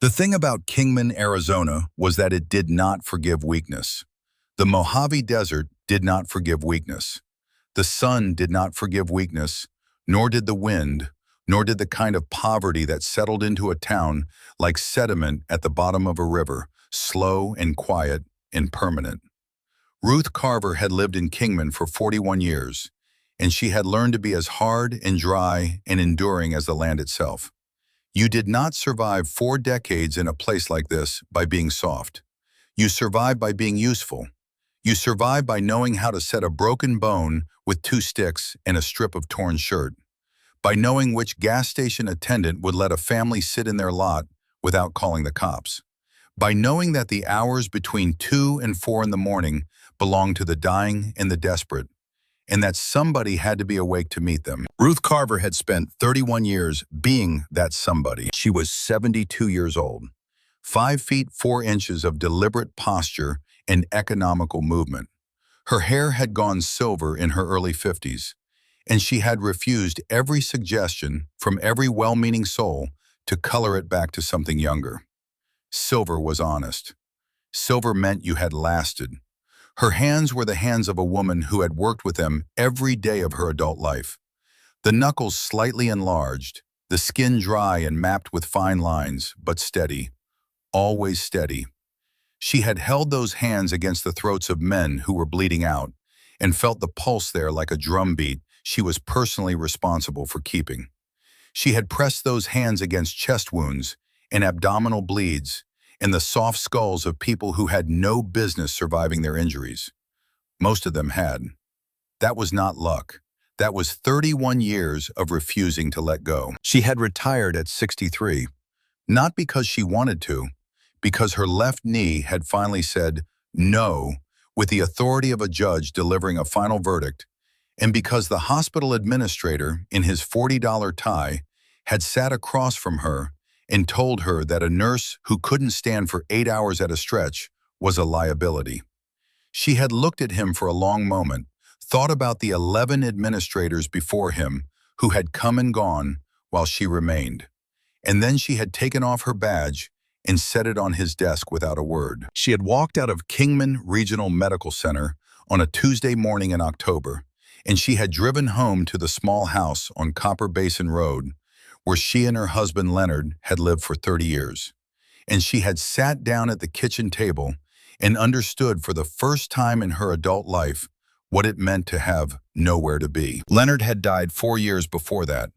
The thing about Kingman, Arizona was that it did not forgive weakness. The Mojave Desert did not forgive weakness. The sun did not forgive weakness, nor did the wind, nor did the kind of poverty that settled into a town like sediment at the bottom of a river, slow and quiet and permanent. Ruth Carver had lived in Kingman for 41 years, and she had learned to be as hard and dry and enduring as the land itself. You did not survive 4 decades in a place like this by being soft. You survived by being useful. You survived by knowing how to set a broken bone with 2 sticks and a strip of torn shirt. By knowing which gas station attendant would let a family sit in their lot without calling the cops. By knowing that the hours between 2 and 4 in the morning belonged to the dying and the desperate, and that somebody had to be awake to meet them. Ruth Carver had spent 31 years being that somebody. She was 72 years old. 5 feet 4 inches of deliberate posture and economical movement. Her hair had gone silver in her early 50s, and she had refused every suggestion from every well-meaning soul to color it back to something younger. Silver was honest. Silver meant you had lasted. Her hands were the hands of a woman who had worked with them every day of her adult life. The knuckles slightly enlarged, the skin dry and mapped with fine lines, but steady, always steady. She had held those hands against the throats of men who were bleeding out and felt the pulse there like a drumbeat she was personally responsible for keeping. She had pressed those hands against chest wounds and abdominal bleeds and the soft skulls of people who had no business surviving their injuries. Most of them had. That was not luck. That was 31 years of refusing to let go. She had retired at 63, not because she wanted to, because her left knee had finally said no with the authority of a judge delivering a final verdict, and because the hospital administrator in his $40 tie had sat across from her and told her that a nurse who couldn't stand for 8 hours at a stretch was a liability. She had looked at him for a long moment, thought about the 11 administrators before him who had come and gone while she remained, and then she had taken off her badge and set it on his desk without a word. She had walked out of Kingman Regional Medical Center on a Tuesday morning in October, and she had driven home to the small house on Copper Basin Road where she and her husband Leonard had lived for 30 years. And she had sat down at the kitchen table and understood for the first time in her adult life what it meant to have nowhere to be. Leonard had died 4 years before that.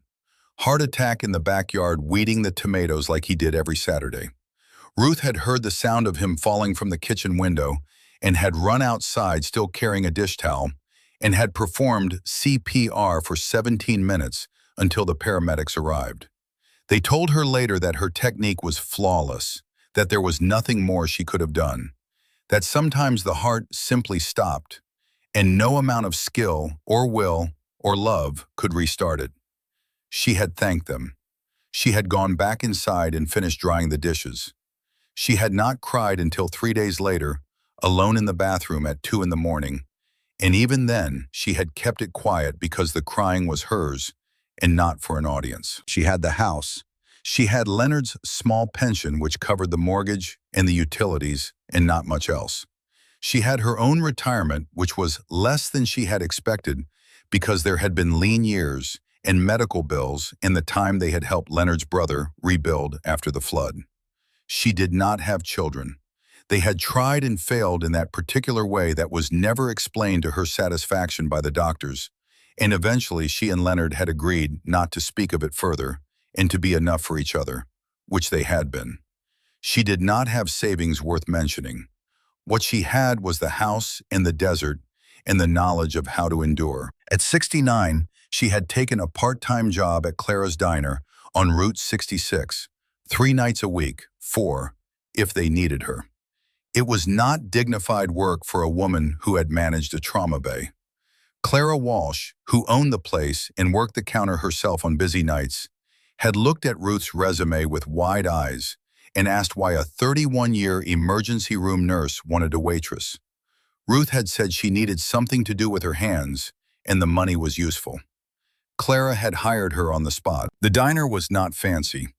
Heart attack in the backyard weeding the tomatoes like he did every Saturday. Ruth had heard the sound of him falling from the kitchen window and had run outside still carrying a dish towel and had performed CPR for 17 minutes until the paramedics arrived. They told her later that her technique was flawless, that there was nothing more she could have done, that sometimes the heart simply stopped, and no amount of skill or will or love could restart it. She had thanked them. She had gone back inside and finished drying the dishes. She had not cried until 3 days later, alone in the bathroom at 2 in the morning, and even then she had kept it quiet because the crying was hers and not for an audience. She had the house. She had Leonard's small pension which covered the mortgage and the utilities and not much else. She had her own retirement which was less than she had expected because there had been lean years and medical bills in the time they had helped Leonard's brother rebuild after the flood. She did not have children. They had tried and failed in that particular way that was never explained to her satisfaction by the doctors, and eventually she and Leonard had agreed not to speak of it further and to be enough for each other, which they had been. She did not have savings worth mentioning. What she had was the house and the desert and the knowledge of how to endure. At 69, she had taken a part-time job at Clara's Diner on Route 66, 3 nights a week, 4, if they needed her. It was not dignified work for a woman who had managed a trauma bay. Clara Walsh, who owned the place and worked the counter herself on busy nights, had looked at Ruth's resume with wide eyes and asked why a 31-year emergency room nurse wanted a waitress. Ruth had said she needed something to do with her hands, and the money was useful. Clara had hired her on the spot. The diner was not fancy.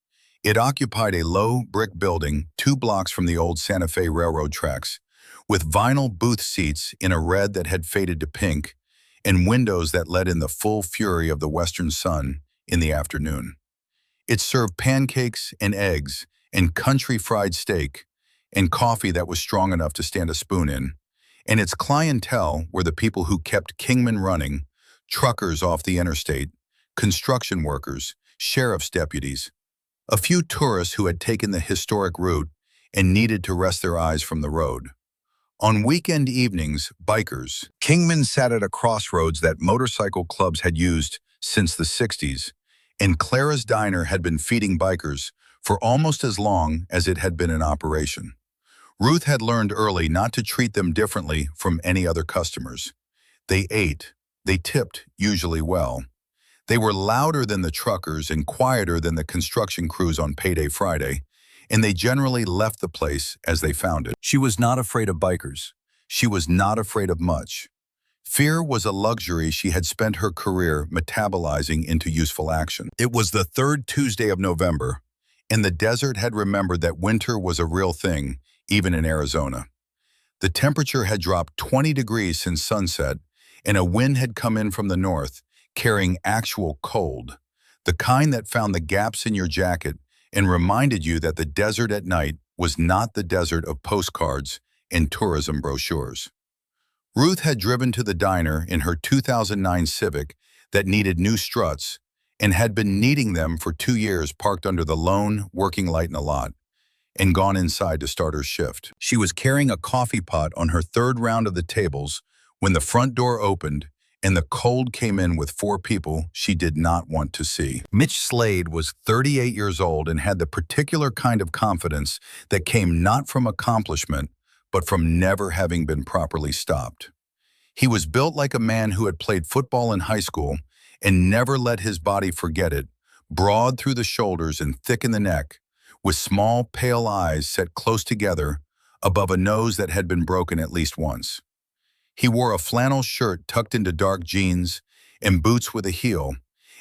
It occupied a low brick building 2 blocks from the old Santa Fe Railroad tracks, with vinyl booth seats in a red that had faded to pink and windows that let in the full fury of the western sun in the afternoon. It served pancakes and eggs and country fried steak and coffee that was strong enough to stand a spoon in, and its clientele were the people who kept Kingman running: truckers off the interstate, construction workers, sheriff's deputies, a few tourists who had taken the historic route and needed to rest their eyes from the road. On weekend evenings, bikers. Kingman sat at a crossroads that motorcycle clubs had used since the 60s, and Clara's Diner had been feeding bikers for almost as long as it had been in operation. Ruth had learned early not to treat them differently from any other customers. They ate. They tipped, usually well. They were louder than the truckers and quieter than the construction crews on Payday Friday, and they generally left the place as they found it. She was not afraid of bikers. She was not afraid of much. Fear was a luxury she had spent her career metabolizing into useful action. It was the third Tuesday of November, and the desert had remembered that winter was a real thing, even in Arizona. The temperature had dropped 20 degrees since sunset, and a wind had come in from the north, carrying actual cold, the kind that found the gaps in your jacket and reminded you that the desert at night was not the desert of postcards and tourism brochures. Ruth had driven to the diner in her 2009 Civic that needed new struts and had been needing them for 2 years, parked under the lone working light in the lot, and gone inside to start her shift. She was carrying a coffee pot on her third round of the tables when the front door opened and the cold came in with 4 people she did not want to see. Mitch Slade was 38 years old and had the particular kind of confidence that came not from accomplishment, but from never having been properly stopped. He was built like a man who had played football in high school and never let his body forget it, broad through the shoulders and thick in the neck, with small, pale eyes set close together above a nose that had been broken at least once. He wore a flannel shirt tucked into dark jeans and boots with a heel,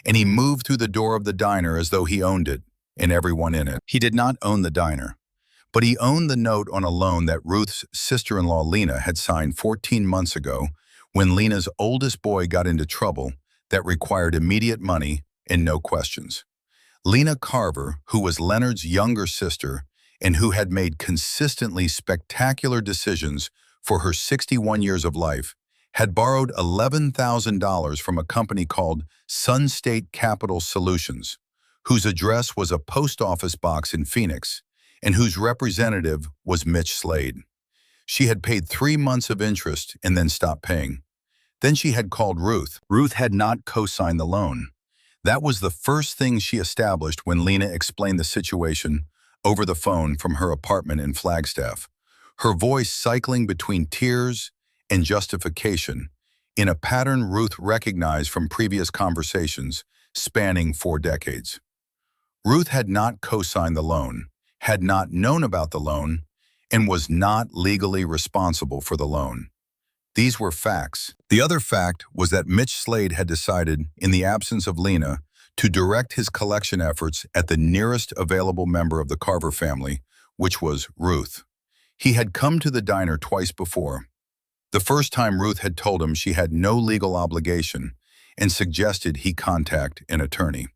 and he moved through the door of the diner as though he owned it and everyone in it. He did not own the diner, but he owned the note on a loan that Ruth's sister-in-law Lena had signed 14 months ago when Lena's oldest boy got into trouble that required immediate money and no questions. Lena Carver, who was Leonard's younger sister and who had made consistently spectacular decisions for her 61 years of life, had borrowed $11,000 from a company called Sun State Capital Solutions, whose address was a post office box in Phoenix, and whose representative was Mitch Slade. She had paid 3 months of interest and then stopped paying. Then she had called Ruth. Ruth had not co-signed the loan. That was the first thing she established when Lena explained the situation over the phone from her apartment in Flagstaff, her voice cycling between tears and justification in a pattern Ruth recognized from previous conversations spanning 4 decades. Ruth had not co-signed the loan, had not known about the loan, and was not legally responsible for the loan. These were facts. The other fact was that Mitch Slade had decided, in the absence of Lena, to direct his collection efforts at the nearest available member of the Carver family, which was Ruth. He had come to the diner twice before. The first time Ruth had told him she had no legal obligation and suggested he contact an attorney.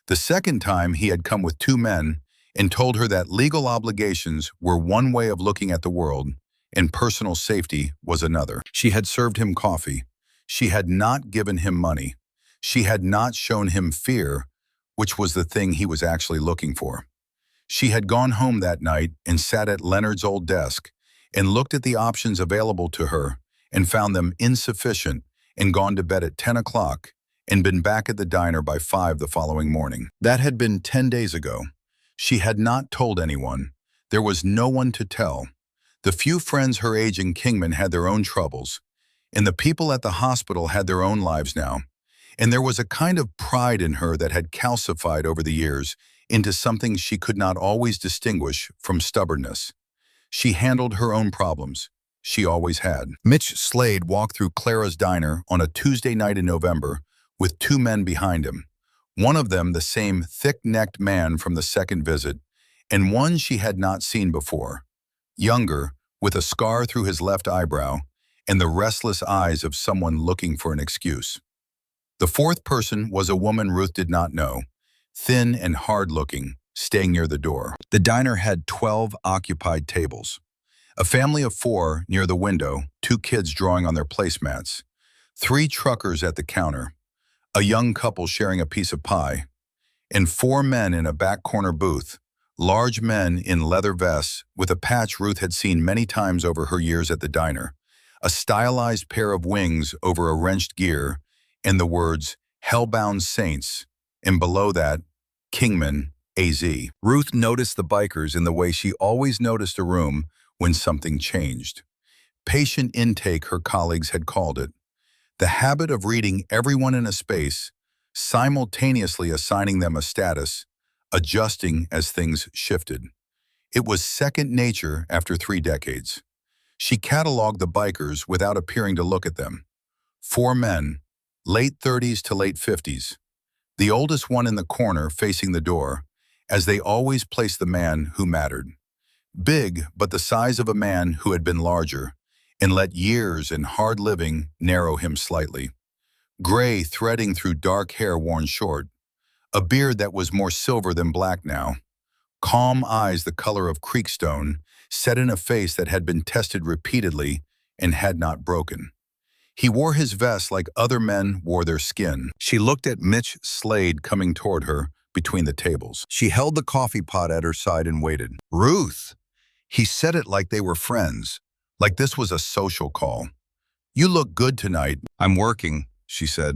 The second time he had come with 2 men and told her that legal obligations were one way of looking at the world and personal safety was another. She had served him coffee. She had not given him money. She had not shown him fear, which was the thing he was actually looking for. She had gone home that night and sat at Leonard's old desk and looked at the options available to her and found them insufficient and gone to bed at 10 o'clock and been back at the diner by 5 the following morning. That had been 10 days ago. She had not told anyone. There was no one to tell. The few friends her age in Kingman had their own troubles, and the people at the hospital had their own lives now. And there was a kind of pride in her that had calcified over the years into something she could not always distinguish from stubbornness. She handled her own problems. She always had. Mitch Slade walked through Clara's Diner on a Tuesday night in November with 2 men behind him, One of them the same thick-necked man from the second visit, and one she had not seen before, younger, with a scar through his left eyebrow, and the restless eyes of someone looking for an excuse. The fourth person was a woman Ruth did not know, thin and hard-looking, staying near the door. The diner had 12 occupied tables. A family of 4 near the window, 2 kids drawing on their placemats, 3 truckers at the counter, a young couple sharing a piece of pie, and 4 men in a back corner booth, large men in leather vests with a patch Ruth had seen many times over her years at the diner, a stylized pair of wings over a wrenched gear, and the words, Hellbound Saints, and below that, Kingman, AZ. Ruth noticed the bikers in the way she always noticed a room when something changed. Patient intake, her colleagues had called it. The habit of reading everyone in a space, simultaneously assigning them a status, adjusting as things shifted. It was second nature after 3 decades. She cataloged the bikers without appearing to look at them. 4 men, late 30s to late 50s. The oldest one in the corner facing the door, as they always placed the man who mattered. Big, but the size of a man who had been larger, and let years and hard living narrow him slightly. Gray threading through dark hair worn short, a beard that was more silver than black now, calm eyes the color of creekstone, set in a face that had been tested repeatedly and had not broken. He wore his vest like other men wore their skin. She looked at Mitch Slade coming toward her between the tables. She held the coffee pot at her side and waited. Ruth! He said it like they were friends, like this was a social call. You look good tonight. I'm working, she said.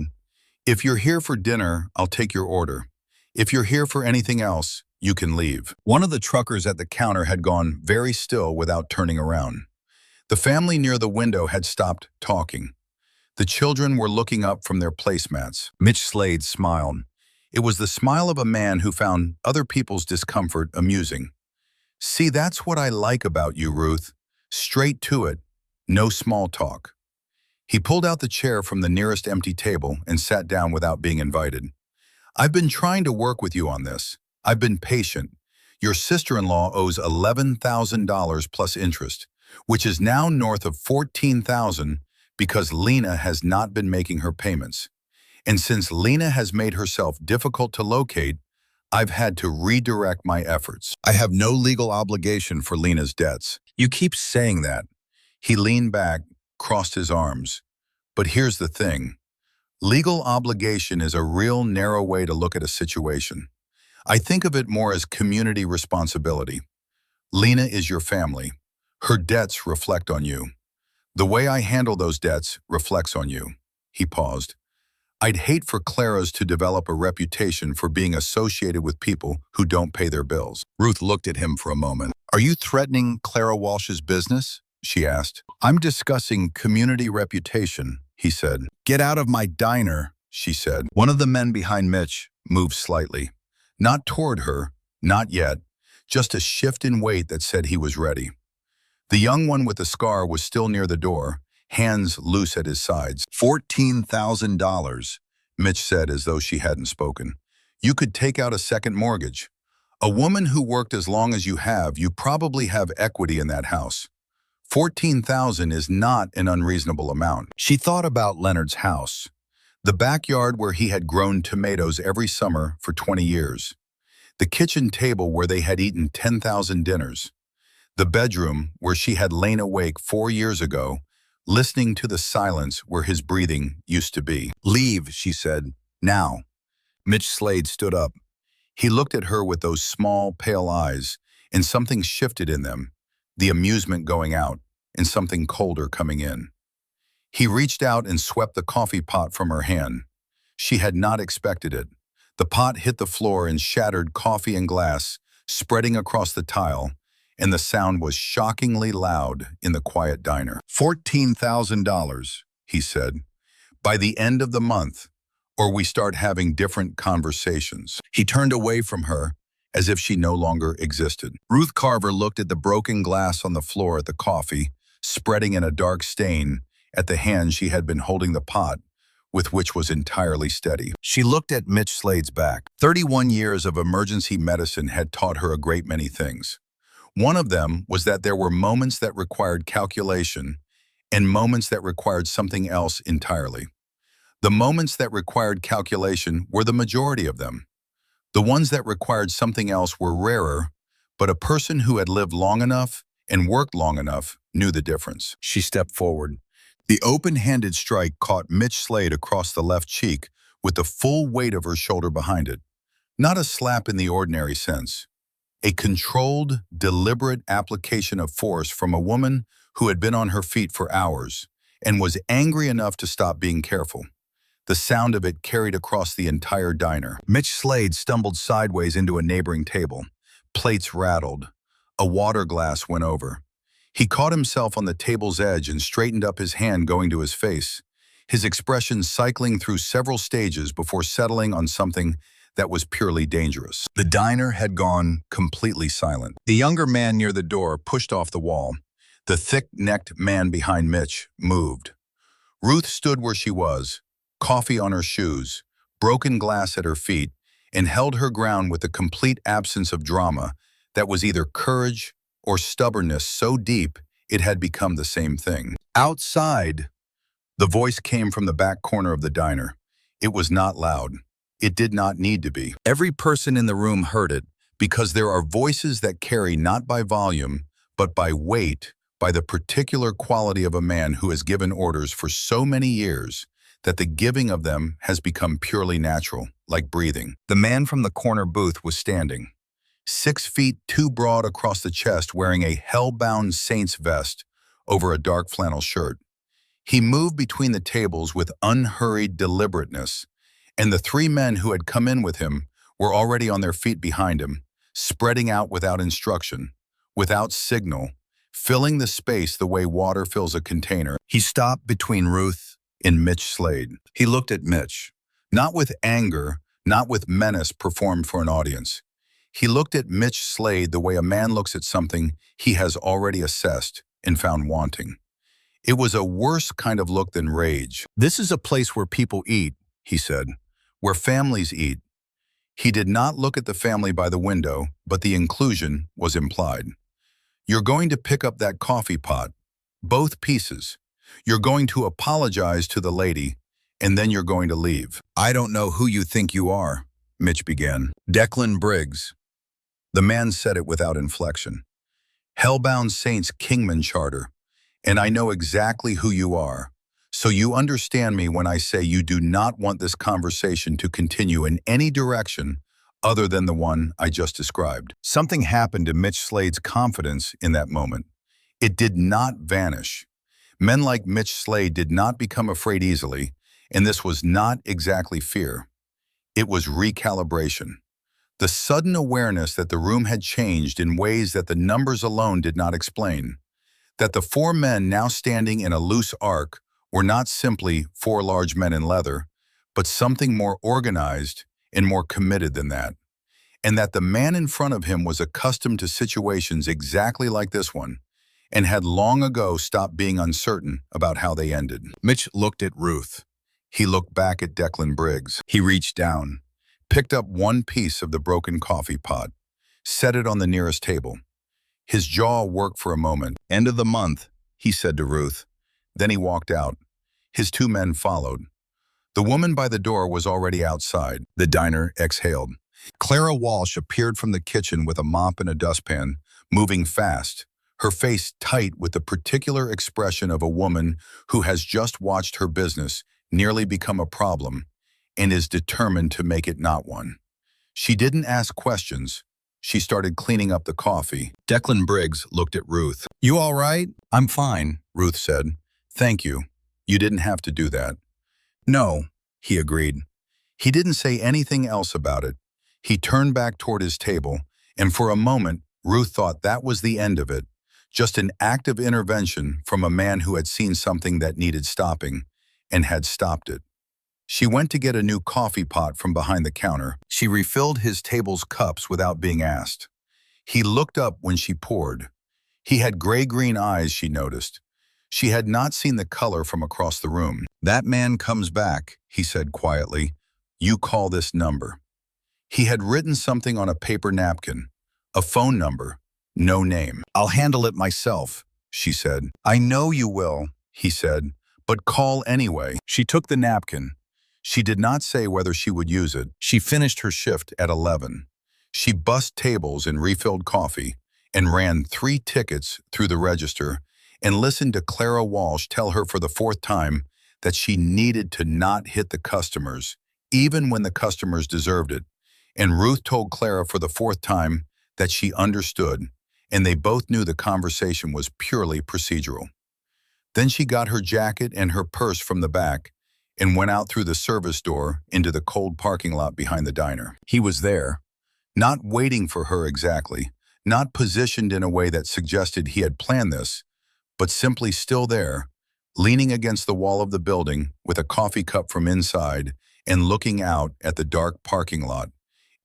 If you're here for dinner, I'll take your order. If you're here for anything else, you can leave. One of the truckers at the counter had gone very still without turning around. The family near the window had stopped talking. The children were looking up from their placemats. Mitch Slade smiled. It was the smile of a man who found other people's discomfort amusing. See, that's what I like about you, Ruth. Straight to it, no small talk. He pulled out the chair from the nearest empty table and sat down without being invited. I've been trying to work with you on this. I've been patient. Your sister-in-law owes $11,000 plus interest, which is now north of $14,000 because Lena has not been making her payments. And since Lena has made herself difficult to locate, I've had to redirect my efforts. I have no legal obligation for Lena's debts. You keep saying that. He leaned back, crossed his arms. But here's the thing. Legal obligation is a real narrow way to look at a situation. I think of it more as community responsibility. Lena is your family. Her debts reflect on you. The way I handle those debts reflects on you. He paused. I'd hate for Clara's to develop a reputation for being associated with people who don't pay their bills. Ruth looked at him for a moment. Are you threatening Clara Walsh's business? She asked. I'm discussing community reputation, he said. Get out of my diner, she said. One of the men behind Mitch moved slightly. Not toward her, not yet, just a shift in weight that said he was ready. The young one with the scar was still near the door, hands loose at his sides. $14,000, Mitch said as though she hadn't spoken. You could take out a second mortgage. A woman who worked as long as you probably have equity in that house. $14,000 is not an unreasonable amount. She thought about Leonard's house, the backyard where he had grown tomatoes every summer for 20 years, the kitchen table where they had eaten 10,000 dinners, the bedroom where she had lain awake 4 years ago, listening to the silence where his breathing used to be. Leave, she said, now. Mitch Slade stood up. He looked at her with those small, pale eyes, and something shifted in them, the amusement going out, and something colder coming in. He reached out and swept the coffee pot from her hand. She had not expected it. The pot hit the floor and shattered coffee and glass, spreading across the tile, and the sound was shockingly loud in the quiet diner. $14,000, he said. By the end of the month, or we start having different conversations. He turned away from her, as if she no longer existed. Ruth Carver looked at the broken glass on the floor at the coffee, spreading in a dark stain, at the hand she had been holding the pot, with which was entirely steady. She looked at Mitch Slade's back. 31 years of emergency medicine had taught her a great many things. One of them was that there were moments that required calculation and moments that required something else entirely. The moments that required calculation were the majority of them. The ones that required something else were rarer, but a person who had lived long enough and worked long enough knew the difference. She stepped forward. The open-handed strike caught Mitch Slade across the left cheek with the full weight of her shoulder behind it. Not a slap in the ordinary sense. A controlled, deliberate application of force from a woman who had been on her feet for hours and was angry enough to stop being careful. The sound of it carried across the entire diner. Mitch Slade stumbled sideways into a neighboring table. Plates rattled. A water glass went over. He caught himself on the table's edge and straightened up his hand going to his face, his expression cycling through several stages before settling on something that was purely dangerous. The diner had gone completely silent. The younger man near the door pushed off the wall. The thick-necked man behind Mitch moved. Ruth stood where she was, coffee on her shoes, broken glass at her feet, and held her ground with a complete absence of drama that was either courage or stubbornness so deep it had become the same thing. Outside, the voice came from the back corner of the diner. It was not loud. It did not need to be. Every person in the room heard it because there are voices that carry not by volume, but by weight, by the particular quality of a man who has given orders for so many years that the giving of them has become purely natural, like breathing. The man from the corner booth was standing, 6 feet too broad across the chest, wearing a hell-bound saint's vest over a dark flannel shirt. He moved between the tables with unhurried deliberateness, and the 3 men who had come in with him were already on their feet behind him, spreading out without instruction, without signal, filling the space the way water fills a container. He stopped between Ruth and Mitch Slade. He looked at Mitch, not with anger, not with menace performed for an audience. He looked at Mitch Slade the way a man looks at something he has already assessed and found wanting. It was a worse kind of look than rage. "This is a place where people eat," he said, "where families eat." He did not look at the family by the window, but the inclusion was implied. "You're going to pick up that coffee pot, both pieces. You're going to apologize to the lady, and then you're going to leave." "I don't know who you think you are," Mitch began. "Declan Briggs." The man said it without inflection. "Hellbound Saints Kingman Charter, and I know exactly who you are. So you understand me when I say you do not want this conversation to continue in any direction other than the one I just described." Something happened to Mitch Slade's confidence in that moment. It did not vanish. Men like Mitch Slade did not become afraid easily, and this was not exactly fear. It was recalibration. The sudden awareness that the room had changed in ways that the numbers alone did not explain. That the 4 men now standing in a loose arc were not simply 4 large men in leather, but something more organized and more committed than that. And that the man in front of him was accustomed to situations exactly like this one, and had long ago stopped being uncertain about how they ended. Mitch looked at Ruth. He looked back at Declan Briggs. He reached down, picked up one piece of the broken coffee pot, set it on the nearest table. His jaw worked for a moment. "End of the month," he said to Ruth. Then he walked out. His 2 men followed. The woman by the door was already outside. The diner exhaled. Clara Walsh appeared from the kitchen with a mop and a dustpan, moving fast, her face tight with the particular expression of a woman who has just watched her business nearly become a problem and is determined to make it not one. She didn't ask questions. She started cleaning up the coffee. Declan Briggs looked at Ruth. "You all right?" "I'm fine," Ruth said. "Thank you. You didn't have to do that." "No," he agreed. He didn't say anything else about it. He turned back toward his table, and for a moment, Ruth thought that was the end of it, just an act of intervention from a man who had seen something that needed stopping and had stopped it. She went to get a new coffee pot from behind the counter. She refilled his table's cups without being asked. He looked up when she poured. He had gray-green eyes, she noticed. She had not seen the color from across the room. "That man comes back," he said quietly. "You call this number." He had written something on a paper napkin. A phone number. No name. "I'll handle it myself," she said. "I know you will," he said, "but call anyway." She took the napkin. She did not say whether she would use it. She finished her shift at 11. She bussed tables and refilled coffee and ran 3 tickets through the register and listened to Clara Walsh tell her for the 4th time that she needed to not hit the customers, even when the customers deserved it. And Ruth told Clara for the 4th time that she understood, and they both knew the conversation was purely procedural. Then she got her jacket and her purse from the back and went out through the service door into the cold parking lot behind the diner. He was there, not waiting for her exactly, not positioned in a way that suggested he had planned this, but simply still there, leaning against the wall of the building with a coffee cup from inside and looking out at the dark parking lot,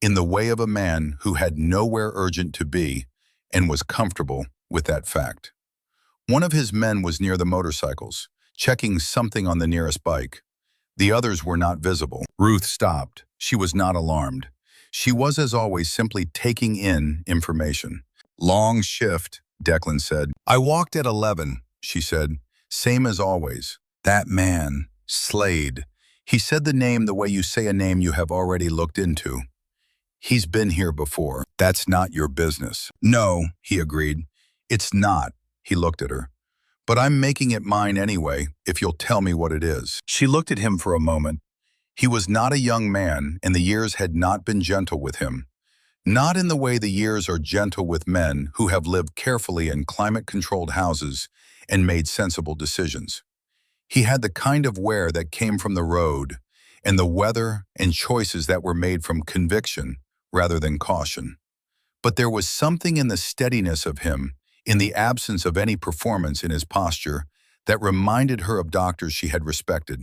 in the way of a man who had nowhere urgent to be and was comfortable with that fact. One of his men was near the motorcycles, checking something on the nearest bike. The others were not visible. Ruth stopped. She was not alarmed. She was, as always, simply taking in information. "Long shift," Declan said. "I walked at 11, she said. "Same as always." "That man, Slade. He said the name the way you say a name you have already looked into. He's been here before." "That's not your business." "No," he agreed. "It's not." He looked at her. "But I'm making it mine anyway, if you'll tell me what it is." She looked at him for a moment. He was not a young man, and the years had not been gentle with him. Not in the way the years are gentle with men who have lived carefully in climate-controlled houses and made sensible decisions. He had the kind of wear that came from the road, and the weather and choices that were made from conviction rather than caution. But there was something in the steadiness of him, in the absence of any performance in his posture, that reminded her of doctors she had respected.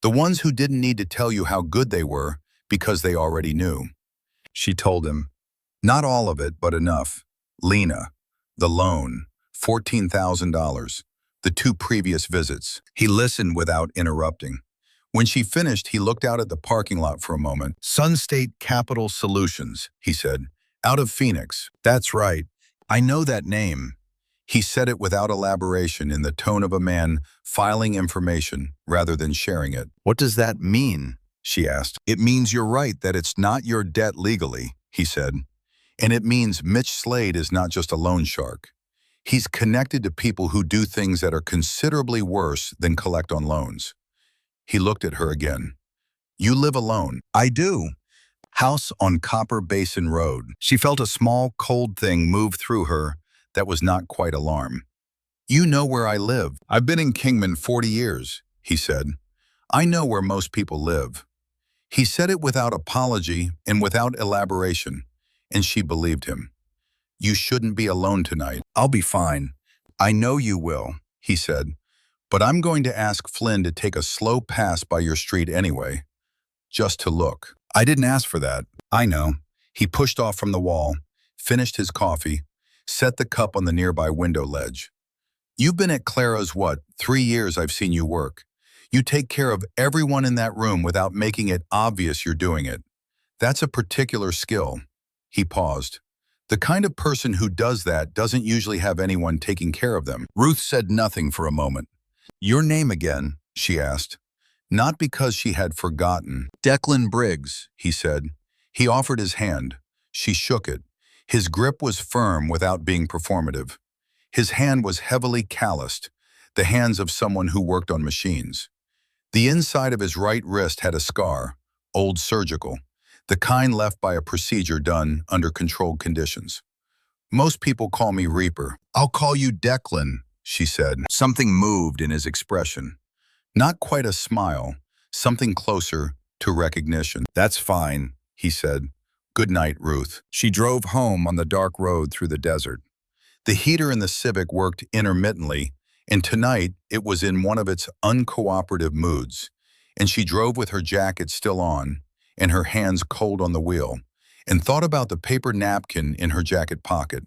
The ones who didn't need to tell you how good they were because they already knew. She told him, "Not all of it, but enough. Lena, the loan, $14,000, the 2 previous visits." He listened without interrupting. When she finished, he looked out at the parking lot for a moment. "Sunstate Capital Solutions," he said. "Out of Phoenix." "That's right. I know that name." He said it without elaboration, in the tone of a man filing information rather than sharing it. "What does that mean?" she asked. "It means you're right that it's not your debt legally," he said. "And it means Mitch Slade is not just a loan shark. He's connected to people who do things that are considerably worse than collect on loans." He looked at her again. "You live alone." "I do." "House on Copper Basin Road." She felt a small, cold thing move through her that was not quite alarm. "You know where I live. I've been in Kingman 40 years, he said. "I know where most people live." He said it without apology and without elaboration, and she believed him. "You shouldn't be alone tonight." "I'll be fine." "I know you will," he said. "But I'm going to ask Flynn to take a slow pass by your street anyway, just to look." "I didn't ask for that." "I know." He pushed off from the wall, finished his coffee, set the cup on the nearby window ledge. "You've been at Clara's, what, 3 years I've seen you work. You take care of everyone in that room without making it obvious you're doing it. That's a particular skill." He paused. "The kind of person who does that doesn't usually have anyone taking care of them." Ruth said nothing for a moment. "Your name again?" she asked. Not because she had forgotten. "Declan Briggs," he said. He offered his hand. She shook it. His grip was firm without being performative. His hand was heavily calloused, the hands of someone who worked on machines. The inside of his right wrist had a scar, old surgical, the kind left by a procedure done under controlled conditions. "Most people call me Reaper." "I'll call you Declan," she said. Something moved in his expression. Not quite a smile, something closer to recognition. "That's fine," he said. "Good night, Ruth." She drove home on the dark road through the desert. The heater in the Civic worked intermittently, and tonight it was in one of its uncooperative moods, and she drove with her jacket still on and her hands cold on the wheel, and thought about the paper napkin in her jacket pocket,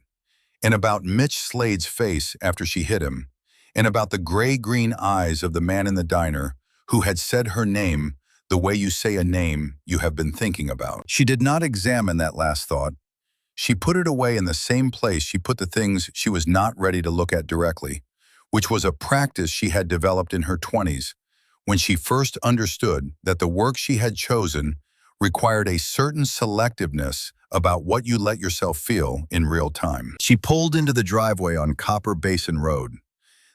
and about Mitch Slade's face after she hit him, and about the gray-green eyes of the man in the diner who had said her name the way you say a name you have been thinking about. She did not examine that last thought. She put it away in the same place she put the things she was not ready to look at directly, which was a practice she had developed in her 20s when she first understood that the work she had chosen required a certain selectiveness about what you let yourself feel in real time. She pulled into the driveway on Copper Basin Road.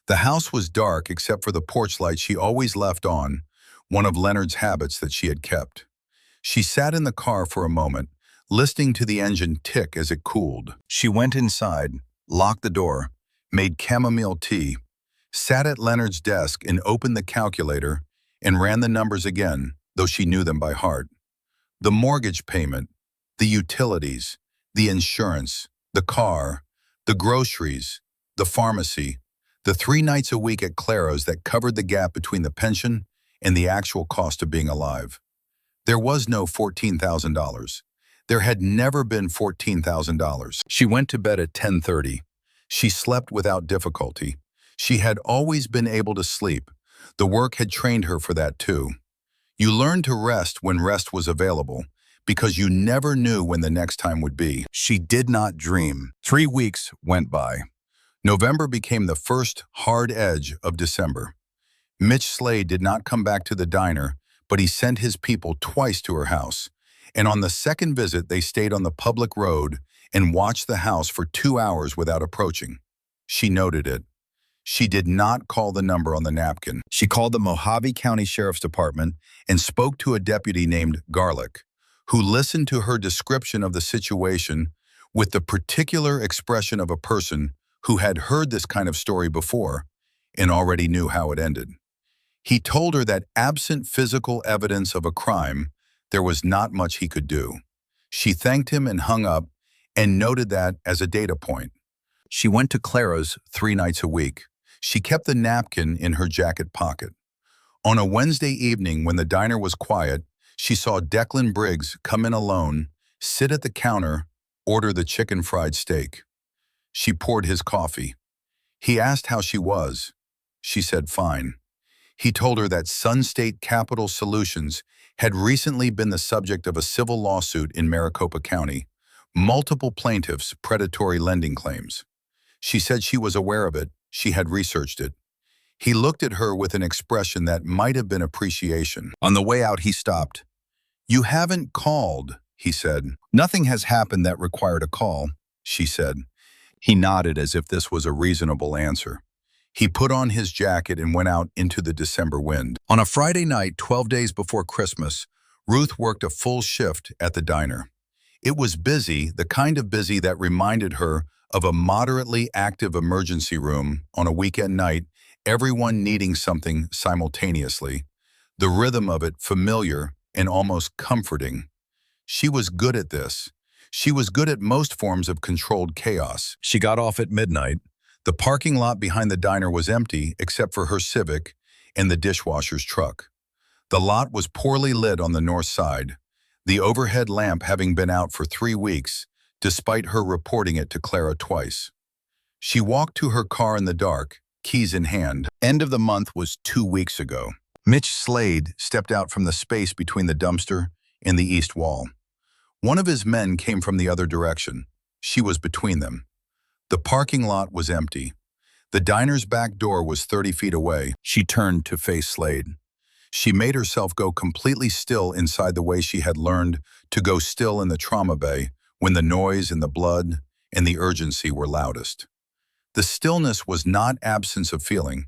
The house was dark except for the porch light she always left on, one of Leonard's habits that she had kept. She sat in the car for a moment, listening to the engine tick as it cooled. She went inside, locked the door, made chamomile tea, sat at Leonard's desk and opened the calculator and ran the numbers again, though she knew them by heart. The mortgage payment, the utilities, the insurance, the car, the groceries, the pharmacy, the 3 nights a week at Claro's that covered the gap between the pension and the actual cost of being alive. There was no $14,000. There had never been $14,000. She went to bed at 10:30. She slept without difficulty. She had always been able to sleep. The work had trained her for that too. You learned to rest when rest was available, because you never knew when the next time would be. She did not dream. 3 weeks went by. November became the first hard edge of December. Mitch Slade did not come back to the diner, but he sent his people twice to her house. And on the second visit, they stayed on the public road and watched the house for 2 hours without approaching. She noted it. She did not call the number on the napkin. She called the Mojave County Sheriff's Department and spoke to a deputy named Garlick, who listened to her description of the situation with the particular expression of a person who had heard this kind of story before and already knew how it ended. He told her that absent physical evidence of a crime, there was not much he could do. She thanked him and hung up and noted that as a data point. She went to Clara's 3 nights a week. She kept the napkin in her jacket pocket. On a Wednesday evening when the diner was quiet, she saw Declan Briggs come in alone, sit at the counter, order the chicken fried steak. She poured his coffee. He asked how she was. She said fine. He told her that Sun State Capital Solutions had recently been the subject of a civil lawsuit in Maricopa County, multiple plaintiffs' predatory lending claims. She said she was aware of it, she had researched it. He looked at her with an expression that might have been appreciation. On the way out, he stopped. "You haven't called," he said. "Nothing has happened that required a call," she said. He nodded as if this was a reasonable answer. He put on his jacket and went out into the December wind. On a Friday night, 12 days before Christmas, Ruth worked a full shift at the diner. It was busy, the kind of busy that reminded her of a moderately active emergency room on a weekend night, everyone needing something simultaneously. The rhythm of it familiar and almost comforting. She was good at this. She was good at most forms of controlled chaos. She got off at midnight. The parking lot behind the diner was empty except for her Civic and the dishwasher's truck. The lot was poorly lit on the north side, the overhead lamp having been out for 3 weeks, despite her reporting it to Clara twice. She walked to her car in the dark, keys in hand. End of the month was 2 weeks ago. Mitch Slade stepped out from the space between the dumpster and the east wall. One of his men came from the other direction. She was between them. The parking lot was empty. The diner's back door was 30 feet away. She turned to face Slade. She made herself go completely still inside the way she had learned to go still in the trauma bay when the noise and the blood and the urgency were loudest. The stillness was not absence of feeling.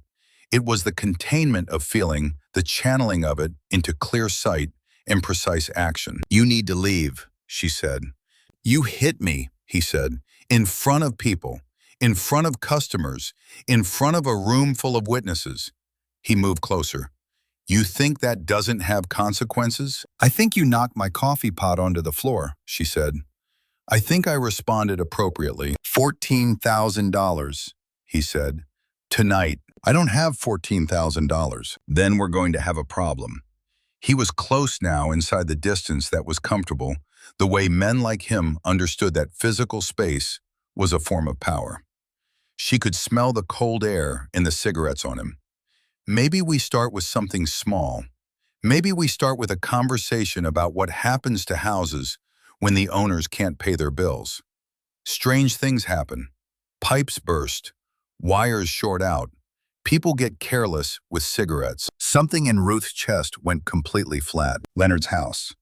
It was the containment of feeling, the channeling of it into clear sight and precise action. "You need to leave," she said. "You hit me," he said, "in front of people, in front of customers, in front of a room full of witnesses." He moved closer. "You think that doesn't have consequences?" "I think you knocked my coffee pot onto the floor," she said. I think I responded appropriately. $14,000, he said. "Tonight. I don't have $14,000. Then we're going to have a problem." He was close now inside the distance that was comfortable, the way men like him understood that physical space was a form of power. She could smell the cold air and the cigarettes on him. Maybe we start with something small. Maybe we start with a conversation about what happens to houses when the owners can't pay their bills. Strange things happen. Pipes burst. Wires short out. People get careless with cigarettes. Something in Ruth's chest went completely flat. Leonard's house.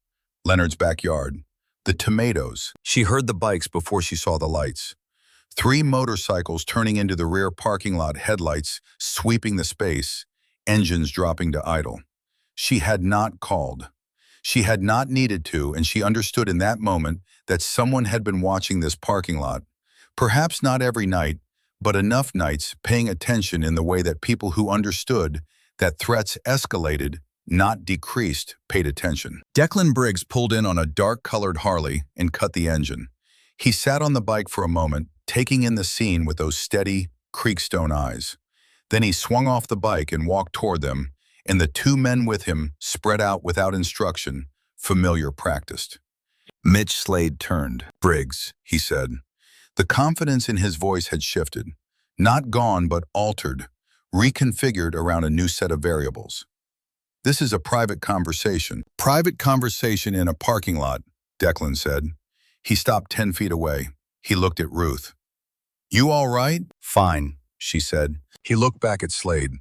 Leonard's backyard. The tomatoes. She heard the bikes before she saw the lights. 3 motorcycles turning into the rear parking lot, headlights sweeping the space, engines dropping to idle. She had not called. She had not needed to, and she understood in that moment that someone had been watching this parking lot. Perhaps not every night, but enough nights, paying attention in the way that people who understood that threats escalated, not decreased, paid attention. Declan Briggs pulled in on a dark-colored Harley and cut the engine. He sat on the bike for a moment, taking in the scene with those steady, creekstone eyes. Then he swung off the bike and walked toward them, and the 2 men with him spread out without instruction, familiar practiced. Mitch Slade turned. "Briggs," he said. The confidence in his voice had shifted. Not gone, but altered, reconfigured around a new set of variables. "This is a private conversation." "Private conversation in a parking lot," Declan said. He stopped 10 feet away. He looked at Ruth. "You all right?" "Fine," she said. He looked back at Slade.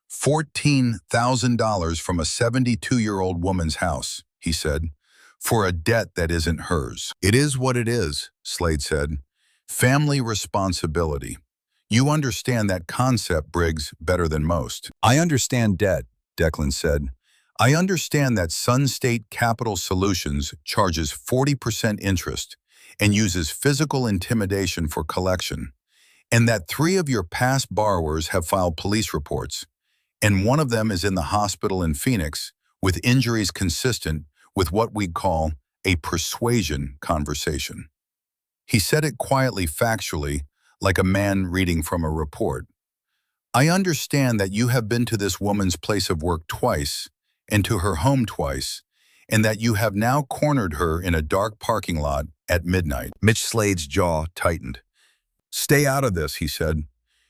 $14,000 from a 72-year-old woman's house, he said, for a debt that isn't hers. "It is what it is," Slade said. "Family responsibility. You understand that concept, Briggs, better than most." "I understand debt," Declan said. "I understand that Sun State Capital Solutions charges 40% interest and uses physical intimidation for collection, and that 3 of your past borrowers have filed police reports, and one of them is in the hospital in Phoenix with injuries consistent with what we'd call a persuasion conversation." He said it quietly, factually, like a man reading from a report. "I understand that you have been to this woman's place of work twice and to her home twice, and that you have now cornered her in a dark parking lot at midnight." Mitch Slade's jaw tightened. "Stay out of this," he said.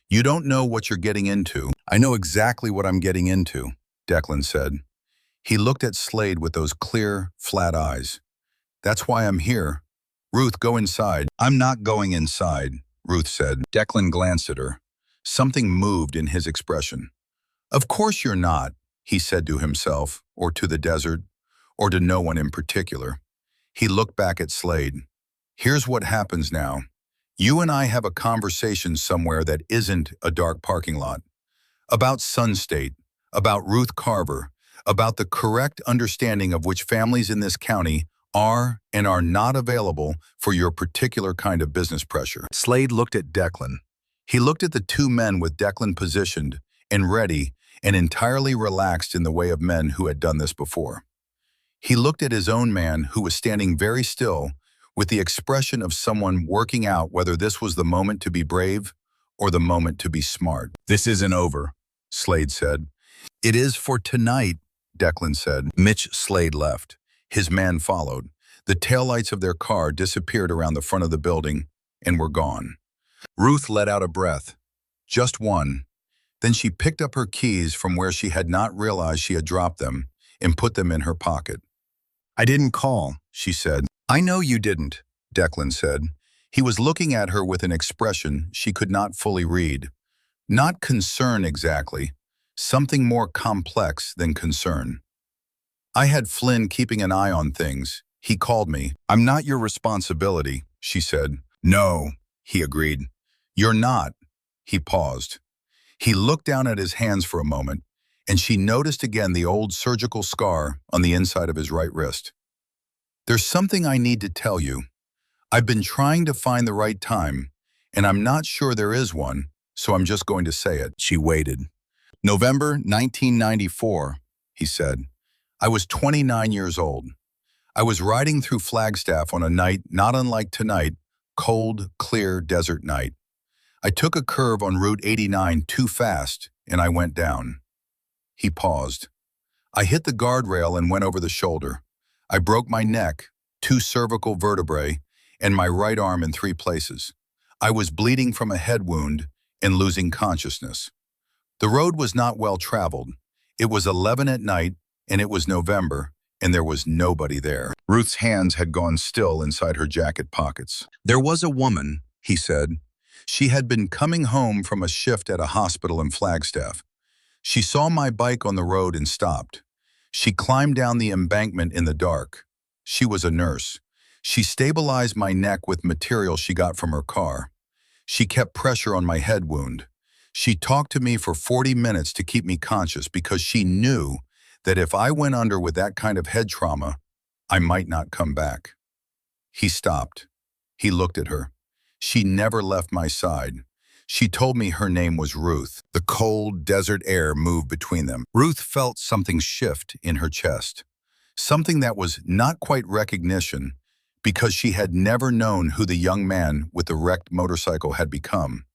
"You don't know what you're getting into." "I know exactly what I'm getting into," Declan said. He looked at Slade with those clear, flat eyes. "That's why I'm here. Ruth, go inside." "I'm not going inside," Ruth said. Declan glanced at her. Something moved in his expression. "Of course you're not," he said to himself, or to the desert, or to no one in particular. He looked back at Slade. "Here's what happens now. You and I have a conversation somewhere that isn't a dark parking lot. About Sun State, about Ruth Carver, about the correct understanding of which families in this county are and are not available for your particular kind of business pressure." Slade looked at Declan. He looked at the 2 men with Declan positioned and ready and entirely relaxed in the way of men who had done this before. He looked at his own man who was standing very still with the expression of someone working out whether this was the moment to be brave or the moment to be smart. "This isn't over," Slade said. "It is for tonight," Declan said. Mitch Slade left. His man followed. The taillights of their car disappeared around the front of the building and were gone. Ruth let out a breath. Just one. Then she picked up her keys from where she had not realized she had dropped them and put them in her pocket. "I didn't call," she said. "I know you didn't," Declan said. He was looking at her with an expression she could not fully read. Not concern exactly, something more complex than concern. "I had Flynn keeping an eye on things. He called me." "I'm not your responsibility," she said. "No," he agreed. "You're not." He paused. He looked down at his hands for a moment, and she noticed again the old surgical scar on the inside of his right wrist. "There's something I need to tell you. I've been trying to find the right time, and I'm not sure there is one, so I'm just going to say it." She waited. "November 1994, he said. "I was 29 years old. I was riding through Flagstaff on a night not unlike tonight, cold, clear desert night. I took a curve on Route 89 too fast, and I went down." He paused. "I hit the guardrail and went over the shoulder. I broke my neck, 2 cervical vertebrae, and my right arm in 3 places. I was bleeding from a head wound, and losing consciousness. The road was not well traveled. It was 11 at night, and it was November, and there was nobody there. Ruth's hands had gone still inside her jacket pockets. There was a woman, he said. She had been coming home from a shift at a hospital in Flagstaff. She saw my bike on the road and stopped. She climbed down the embankment in the dark. She was a nurse. She stabilized my neck with material she got from her car. She kept pressure on my head wound. She talked to me for 40 minutes to keep me conscious because she knew that if I went under with that kind of head trauma, I might not come back. He stopped. He looked at her. She never left my side. She told me her name was Ruth. The cold desert air moved between them. Ruth felt something shift in her chest. Something that was not quite recognition, because she had never known who the young man with the wrecked motorcycle had become,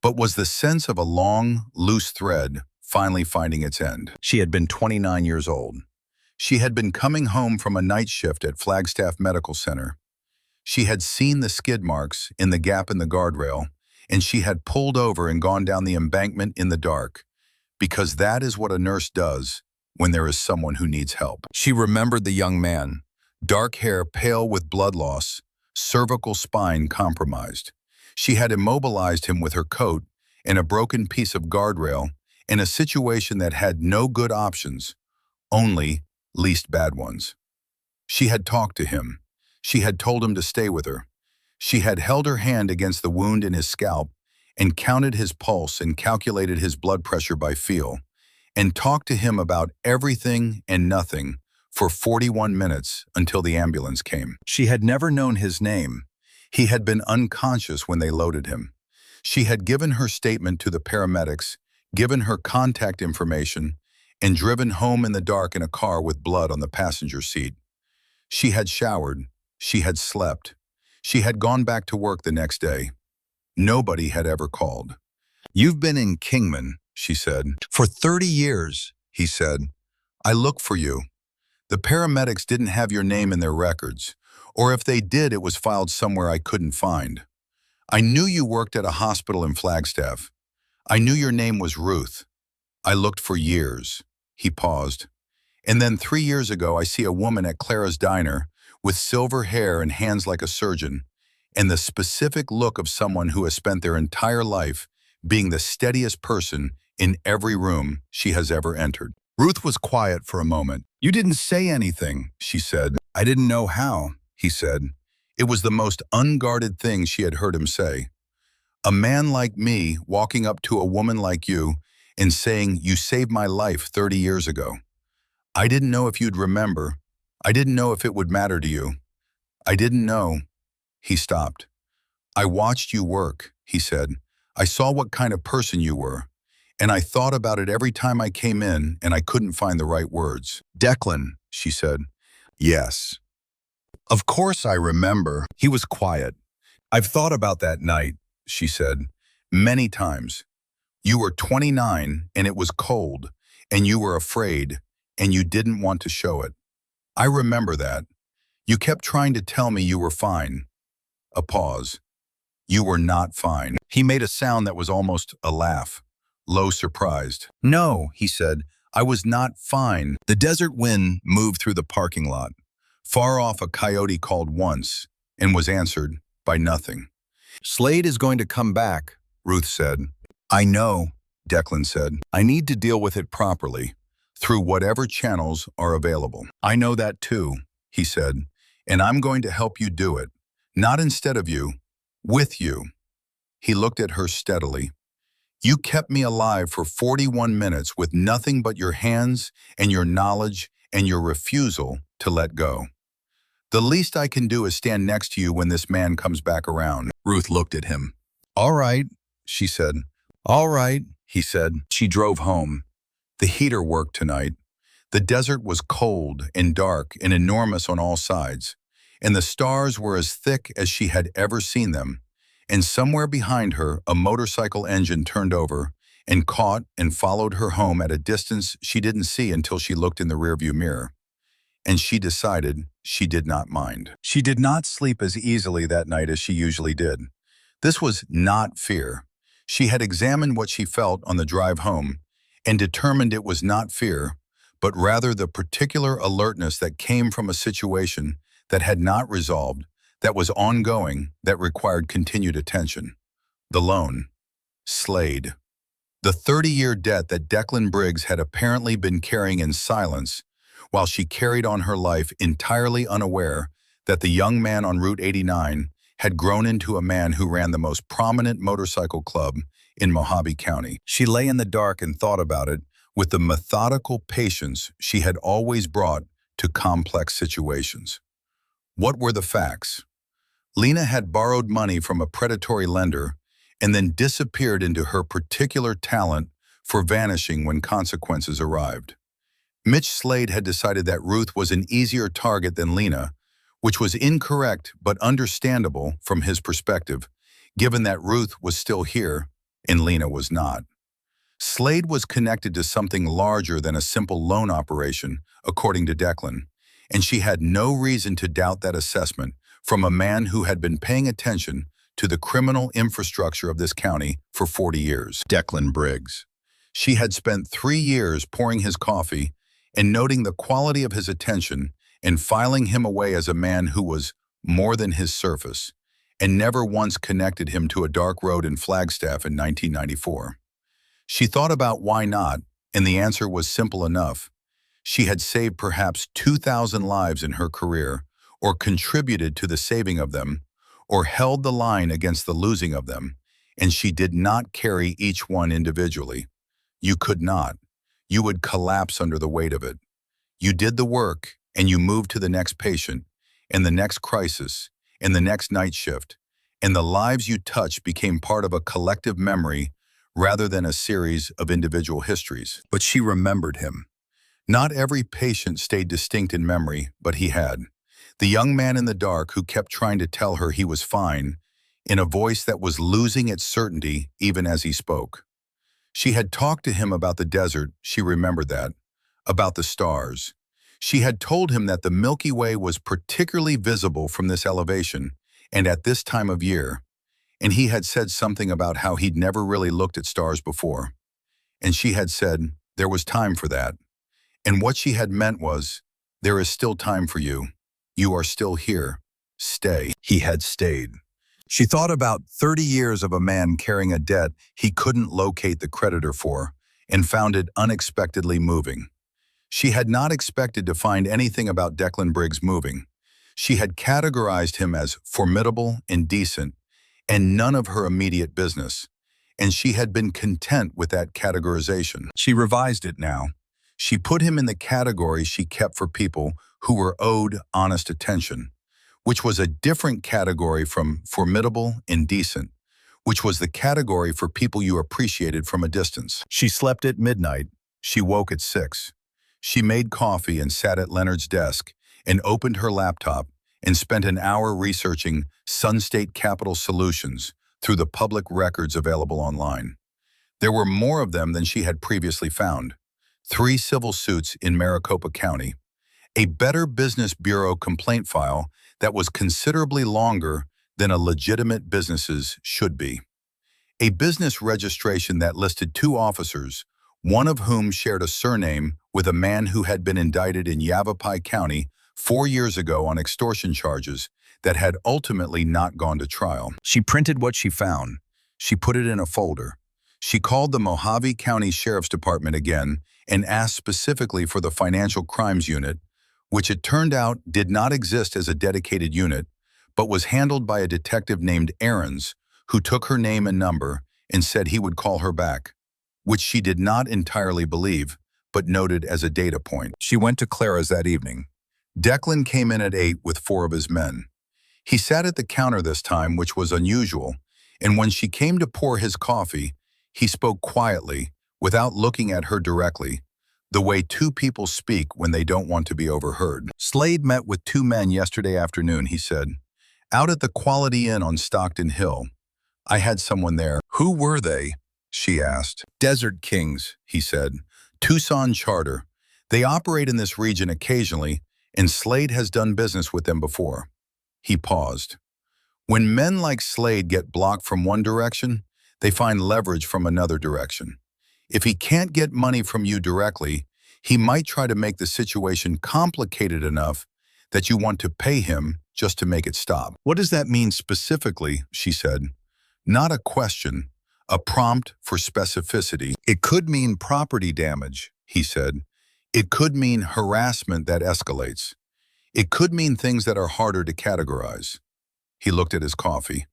but was the sense of a long, loose thread finally finding its end. She had been 29 years old. She had been coming home from a night shift at Flagstaff Medical Center. She had seen the skid marks in the gap in the guardrail, and she had pulled over and gone down the embankment in the dark, because that is what a nurse does when there is someone who needs help. She remembered the young man, dark hair pale with blood loss, cervical spine compromised. She had immobilized him with her coat and a broken piece of guardrail in a situation that had no good options, only least bad ones. She had talked to him. She had told him to stay with her. She had held her hand against the wound in his scalp and counted his pulse and calculated his blood pressure by feel, and talked to him about everything and nothing for 41 minutes until the ambulance came. She had never known his name. He had been unconscious when they loaded him. She had given her statement to the paramedics, given her contact information, and driven home in the dark in a car with blood on the passenger seat. She had showered. She had slept. She had gone back to work the next day. Nobody had ever called. "You've been in Kingman," she said. "For 30 years, he said. I look for you. The paramedics didn't have your name in their records, or if they did, it was filed somewhere I couldn't find. I knew you worked at a hospital in Flagstaff. I knew your name was Ruth. I looked for years." He paused. "And then 3 years ago, I see a woman at Clara's Diner with silver hair and hands like a surgeon, and the specific look of someone who has spent their entire life being the steadiest person in every room she has ever entered." Ruth was quiet for a moment. "You didn't say anything," she said. "I didn't know how," he said. It was the most unguarded thing she had heard him say. A man like me walking up to a woman like you and saying, "You saved my life 30 years ago. I didn't know if you'd remember. I didn't know if it would matter to you. I didn't know." He stopped. "I watched you work," he said. "I saw what kind of person you were. And I thought about it every time I came in, and I couldn't find the right words." "Declan," she said. "Yes. Of course I remember." He was quiet. "I've thought about that night," she said, "many times. You were 29, and it was cold, and you were afraid, and you didn't want to show it. I remember that. You kept trying to tell me you were fine." A pause. "You were not fine." He made a sound that was almost a laugh. Low, surprised. "No," he said, "I was not fine." The desert wind moved through the parking lot. Far off, a coyote called once and was answered by nothing. "Slade is going to come back," Ruth said. "I know," Declan said. "I need to deal with it properly, through whatever channels are available." "I know that too," he said, "and I'm going to help you do it. Not instead of you, with you." He looked at her steadily. "You kept me alive for 41 minutes with nothing but your hands and your knowledge and your refusal to let go. The least I can do is stand next to you when this man comes back around." Ruth looked at him. "All right," she said. "All right," he said. She drove home. The heater worked tonight. The desert was cold and dark and enormous on all sides, and the stars were as thick as she had ever seen them. And somewhere behind her, a motorcycle engine turned over and caught and followed her home at a distance she didn't see until she looked in the rearview mirror. And she decided she did not mind. She did not sleep as easily that night as she usually did. This was not fear. She had examined what she felt on the drive home and determined it was not fear, but rather the particular alertness that came from a situation that had not resolved, that was ongoing, that required continued attention. The loan. Slade. The 30-year debt that Declan Briggs had apparently been carrying in silence while she carried on her life entirely unaware that the young man on Route 89 had grown into a man who ran the most prominent motorcycle club in Mojave County. She lay in the dark and thought about it with the methodical patience she had always brought to complex situations. What were the facts? Lena had borrowed money from a predatory lender and then disappeared into her particular talent for vanishing when consequences arrived. Mitch Slade had decided that Ruth was an easier target than Lena, which was incorrect but understandable from his perspective, given that Ruth was still here and Lena was not. Slade was connected to something larger than a simple loan operation, according to Declan, and she had no reason to doubt that assessment from a man who had been paying attention to the criminal infrastructure of this county for 40 years. Declan Briggs. She had spent 3 years pouring his coffee and noting the quality of his attention and filing him away as a man who was more than his surface, and never once connected him to a dark road in Flagstaff in 1994. She thought about why not, and the answer was simple enough. She had saved perhaps 2,000 lives in her career, or contributed to the saving of them, or held the line against the losing of them, and she did not carry each one individually. You could not. You would collapse under the weight of it. You did the work, and you moved to the next patient, and the next crisis, and the next night shift, and the lives you touched became part of a collective memory rather than a series of individual histories. But she remembered him. Not every patient stayed distinct in memory, but he had. The young man in the dark who kept trying to tell her he was fine, in a voice that was losing its certainty even as he spoke. She had talked to him about the desert, she remembered that, about the stars. She had told him that the Milky Way was particularly visible from this elevation and at this time of year, and he had said something about how he'd never really looked at stars before. And she had said, there was time for that. And what she had meant was, there is still time for you. You are still here. Stay. He had stayed. She thought about 30 years of a man carrying a debt he couldn't locate the creditor for, and found it unexpectedly moving. She had not expected to find anything about Declan Briggs moving. She had categorized him as formidable and decent, and none of her immediate business, and she had been content with that categorization. She revised it now. She put him in the category she kept for people who were owed honest attention, which was a different category from formidable and decent, which was the category for people you appreciated from a distance. She slept at midnight. She woke at 6. She made coffee and sat at Leonard's desk and opened her laptop and spent an hour researching Sun State Capital Solutions through the public records available online. There were more of them than she had previously found. 3 civil suits in Maricopa County, a Better Business Bureau complaint file that was considerably longer than a legitimate business's should be, a business registration that listed 2 officers, one of whom shared a surname with a man who had been indicted in Yavapai County 4 years ago on extortion charges that had ultimately not gone to trial. She printed what she found. She put it in a folder. She called the Mojave County Sheriff's Department again and asked specifically for the Financial Crimes Unit, which it turned out did not exist as a dedicated unit, but was handled by a detective named Aarons, who took her name and number and said he would call her back, which she did not entirely believe, but noted as a data point. She went to Clara's that evening. Declan came in at 8 with 4 of his men. He sat at the counter this time, which was unusual, and when she came to pour his coffee, he spoke quietly, without looking at her directly, the way 2 people speak when they don't want to be overheard. Slade met with 2 men yesterday afternoon, he said. Out at the Quality Inn on Stockton Hill. I had someone there. Who were they? She asked. Desert Kings, he said. Tucson charter. They operate in this region occasionally, and Slade has done business with them before. He paused. When men like Slade get blocked from one direction, They find leverage from another direction. If he can't get money from you directly, he might try to make the situation complicated enough that you want to pay him just to make it stop. What does that mean specifically? She said. Not a question, a prompt for specificity. It could mean property damage, he said. It could mean harassment that escalates. It could mean things that are harder to categorize. He looked at his coffee.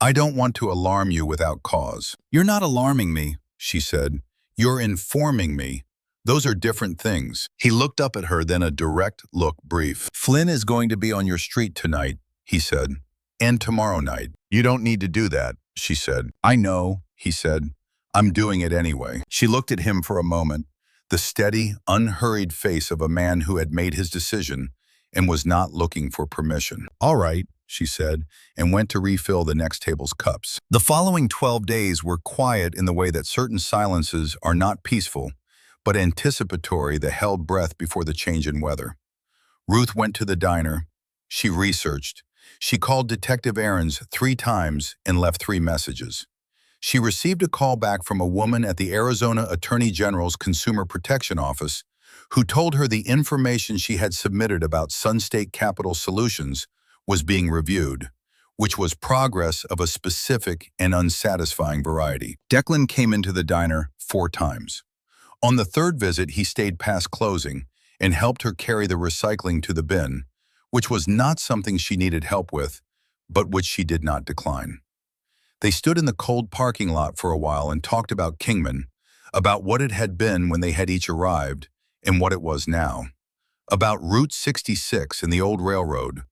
I don't want to alarm you without cause. You're not alarming me, she said. You're informing me. Those are different things. He looked up at her, then a direct look, brief. Flynn is going to be on your street tonight, he said, and tomorrow night. You don't need to do that, she said. I know, he said. I'm doing it anyway. She looked at him for a moment, the steady, unhurried face of a man who had made his decision and was not looking for permission. All right, she said, and went to refill the next table's cups. The following 12 days were quiet in the way that certain silences are not peaceful, but anticipatory, the held breath before the change in weather. Ruth went to the diner. She researched. She called Detective Aarons 3 times and left 3 messages. She received a call back from a woman at the Arizona Attorney General's Consumer Protection Office who told her the information she had submitted about Sun State Capital Solutions was being reviewed, which was progress of a specific and unsatisfying variety. Declan came into the diner 4 times. On the 3rd visit, he stayed past closing and helped her carry the recycling to the bin, which was not something she needed help with, but which she did not decline. They stood in the cold parking lot for a while and talked about Kingman, about what it had been when they had each arrived and what it was now, about Route 66 and the old railroad,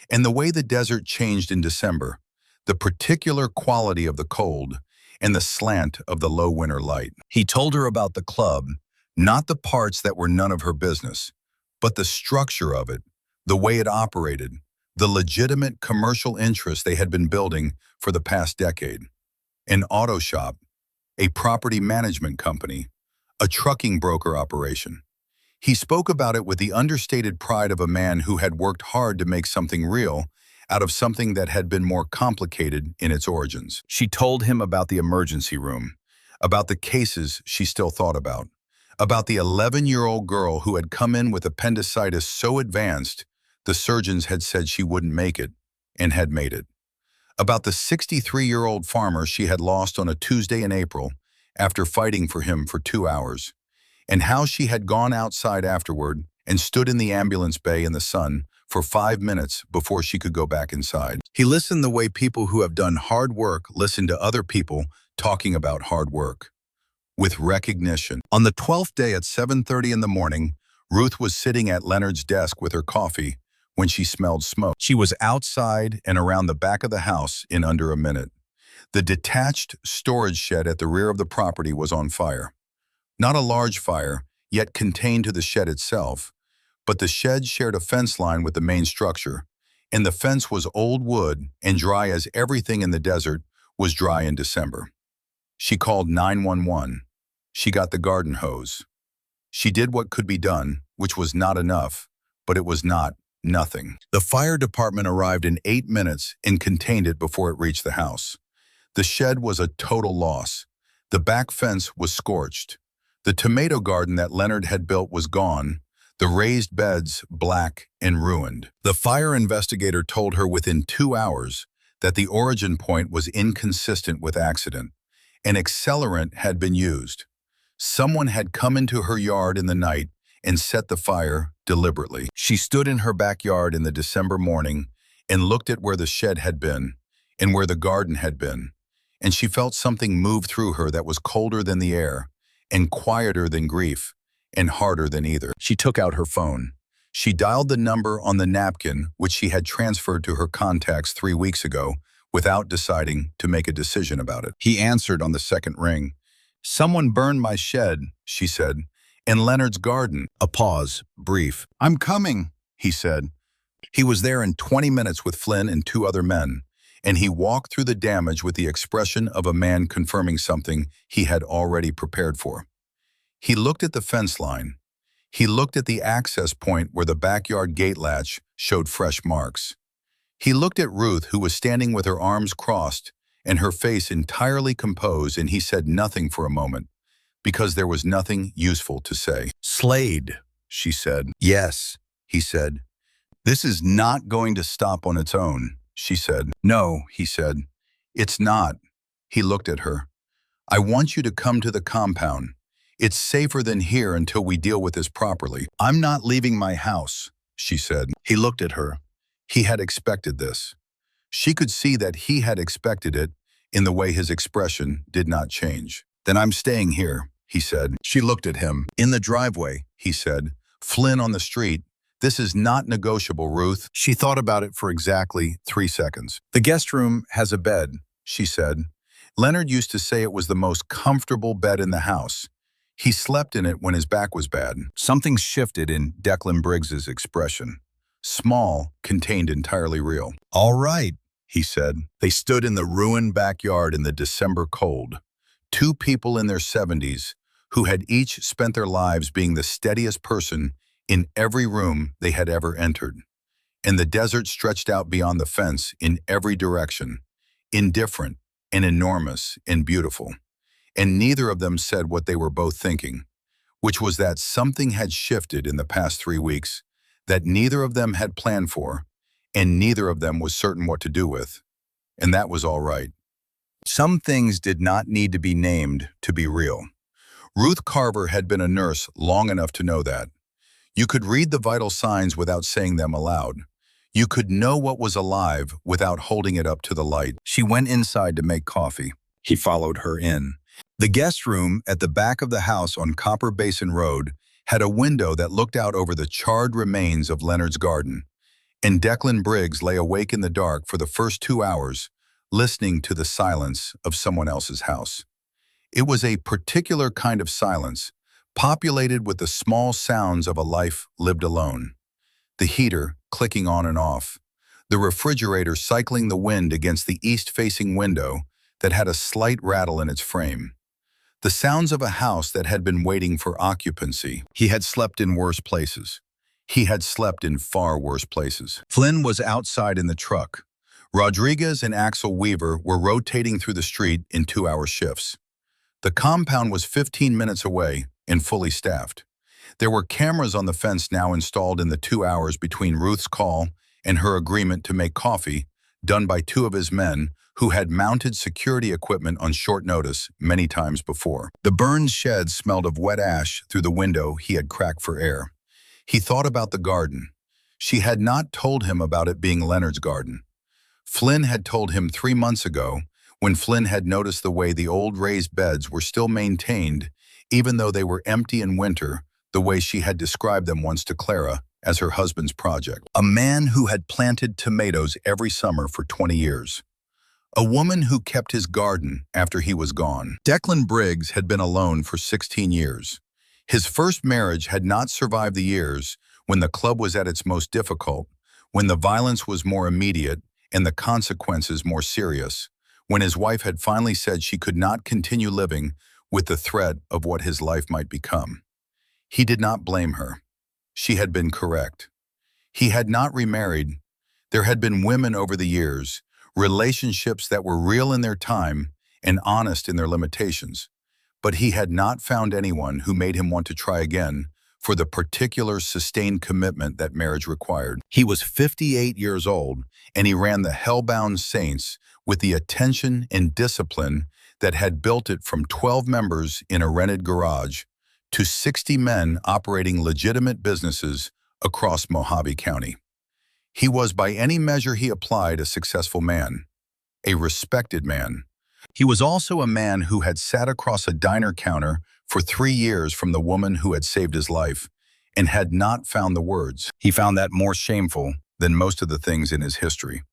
and the way the desert changed in December, the particular quality of the cold, and the slant of the low winter light. He told her about the club, not the parts that were none of her business, but the structure of it, the way it operated, the legitimate commercial interest they had been building for the past decade. An auto shop, a property management company, a trucking broker operation. He spoke about it with the understated pride of a man who had worked hard to make something real out of something that had been more complicated in its origins. She told him about the emergency room, about the cases she still thought about the 11-year-old girl who had come in with appendicitis so advanced the surgeons had said she wouldn't make it, and had made it. About the 63-year-old farmer she had lost on a Tuesday in April after fighting for him for 2 hours, and how she had gone outside afterward and stood in the ambulance bay in the sun for 5 minutes before she could go back inside. He listened the way people who have done hard work listen to other people talking about hard work. With recognition. On the 12th day at 7:30 in the morning, Ruth was sitting at Leonard's desk with her coffee when she smelled smoke. She was outside and around the back of the house in under a minute. The detached storage shed at the rear of the property was on fire. Not a large fire, yet contained to the shed itself, but the shed shared a fence line with the main structure, and the fence was old wood and dry as everything in the desert was dry in December. She called 911. She got the garden hose. She did what could be done, which was not enough, but it was not nothing. The fire department arrived in 8 minutes and contained it before it reached the house. The shed was a total loss. The back fence was scorched. The tomato garden that Leonard had built was gone, the raised beds black and ruined. The fire investigator told her within 2 hours that the origin point was inconsistent with accident. An accelerant had been used. Someone had come into her yard in the night and set the fire deliberately. She stood in her backyard in the December morning and looked at where the shed had been and where the garden had been, and she felt something move through her that was colder than the air and quieter than grief and harder than either. She took out her phone. She dialed the number on the napkin which she had transferred to her contacts 3 weeks ago without deciding to make a decision about it. He answered on the second ring. "Someone burned my shed," she said, "in Leonard's garden." A pause, brief. "I'm coming," he said. He was there in 20 minutes with Flynn and 2 other men, and he walked through the damage with the expression of a man confirming something he had already prepared for. He looked at the fence line. He looked at the access point where the backyard gate latch showed fresh marks. He looked at Ruth, who was standing with her arms crossed and her face entirely composed, and he said nothing for a moment, because there was nothing useful to say. "Slade," she said. "Yes," he said. "This is not going to stop on its own," she said. "No," he said. "It's not." He looked at her. "I want you to come to the compound. It's safer than here until we deal with this properly." "I'm not leaving my house," she said. He looked at her. He had expected this. She could see that he had expected it in the way his expression did not change. "Then I'm staying here," he said. She looked at him. "In the driveway," he said. "Flynn on the street. This is not negotiable, Ruth." She thought about it for exactly 3 seconds. "The guest room has a bed," she said. "Leonard used to say it was the most comfortable bed in the house. He slept in it when his back was bad." Something shifted in Declan Briggs's expression. Small, contained, entirely real. "All right," he said. They stood in the ruined backyard in the December cold. Two people in their 70s who had each spent their lives being the steadiest person in every room they had ever entered. And the desert stretched out beyond the fence in every direction, indifferent and enormous and beautiful. And neither of them said what they were both thinking, which was that something had shifted in the past 3 weeks that neither of them had planned for, and neither of them was certain what to do with. And that was all right. Some things did not need to be named to be real. Ruth Carver had been a nurse long enough to know that. You could read the vital signs without saying them aloud. You could know what was alive without holding it up to the light. She went inside to make coffee. He followed her in. The guest room at the back of the house on Copper Basin Road had a window that looked out over the charred remains of Leonard's garden. And Declan Briggs lay awake in the dark for the first 2 hours, listening to the silence of someone else's house. It was a particular kind of silence, populated with the small sounds of a life lived alone. The heater clicking on and off, the refrigerator cycling the wind against the east-facing window that had a slight rattle in its frame. The sounds of a house that had been waiting for occupancy. He had slept in worse places. He had slept in far worse places. Flynn was outside in the truck. Rodriguez and Axel Weaver were rotating through the street in 2-hour shifts. The compound was 15 minutes away and fully staffed. There were cameras on the fence now installed in the 2 hours between Ruth's call and her agreement to make coffee, done by 2 of his men who had mounted security equipment on short notice many times before. The burned shed smelled of wet ash through the window he had cracked for air. He thought about the garden. She had not told him about it being Leonard's garden. Flynn had told him 3 months ago, when Flynn had noticed the way the old raised beds were still maintained, even though they were empty in winter, the way she had described them once to Clara as her husband's project. A man who had planted tomatoes every summer for 20 years. A woman who kept his garden after he was gone. Declan Briggs had been alone for 16 years. His first marriage had not survived the years when the club was at its most difficult, when the violence was more immediate and the consequences more serious, when his wife had finally said she could not continue living with the threat of what his life might become. He did not blame her. She had been correct. He had not remarried. There had been women over the years, relationships that were real in their time and honest in their limitations. But he had not found anyone who made him want to try again for the particular sustained commitment that marriage required. He was 58 years old, and he ran the Hellbound Saints with the attention and discipline that had built it from 12 members in a rented garage to 60 men operating legitimate businesses across Mojave County. He was, by any measure he applied, a successful man, a respected man. He was also a man who had sat across a diner counter for 3 years from the woman who had saved his life and had not found the words. He found that more shameful than most of the things in his history.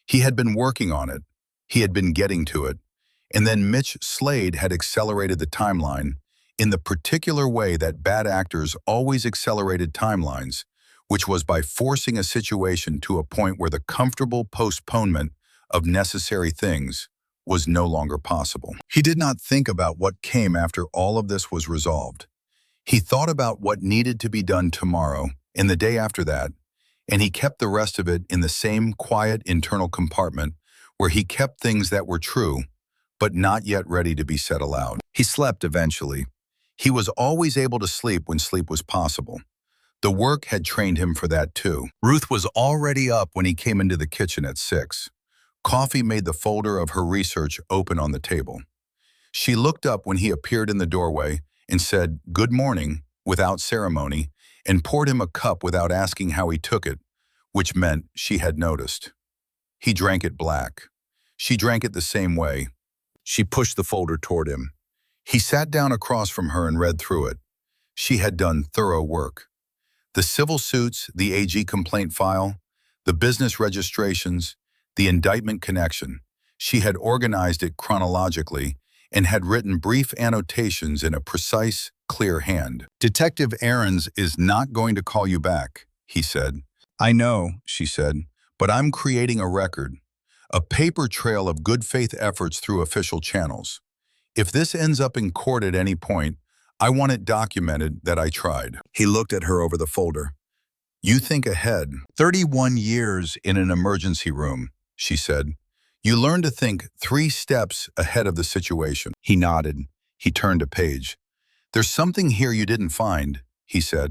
He had been working on it. He had been getting to it. And then Mitch Slade had accelerated the timeline in the particular way that bad actors always accelerated timelines, which was by forcing a situation to a point where the comfortable postponement of necessary things was no longer possible. He did not think about what came after all of this was resolved. He thought about what needed to be done tomorrow and the day after that, and he kept the rest of it in the same quiet internal compartment where he kept things that were true, but not yet ready to be said aloud. He slept eventually. He was always able to sleep when sleep was possible. The work had trained him for that too. Ruth was already up when he came into the kitchen at 6. Coffee made the folder of her research open on the table. She looked up when he appeared in the doorway and said, "Good morning," without ceremony, and poured him a cup without asking how he took it, which meant she had noticed. He drank it black. She drank it the same way. She pushed the folder toward him. He sat down across from her and read through it. She had done thorough work. The civil suits, the AG complaint file, the business registrations, the indictment connection. She had organized it chronologically and had written brief annotations in a precise, clear hand. "Detective Aarons is not going to call you back," he said. "I know," she said, "but I'm creating a record, a paper trail of good faith efforts through official channels. If this ends up in court at any point, I want it documented that I tried." He looked at her over the folder. "You think ahead. 31 years in an emergency room," she said. "You learn to think 3 steps ahead of the situation." He nodded. He turned a page. "There's something here you didn't find," he said.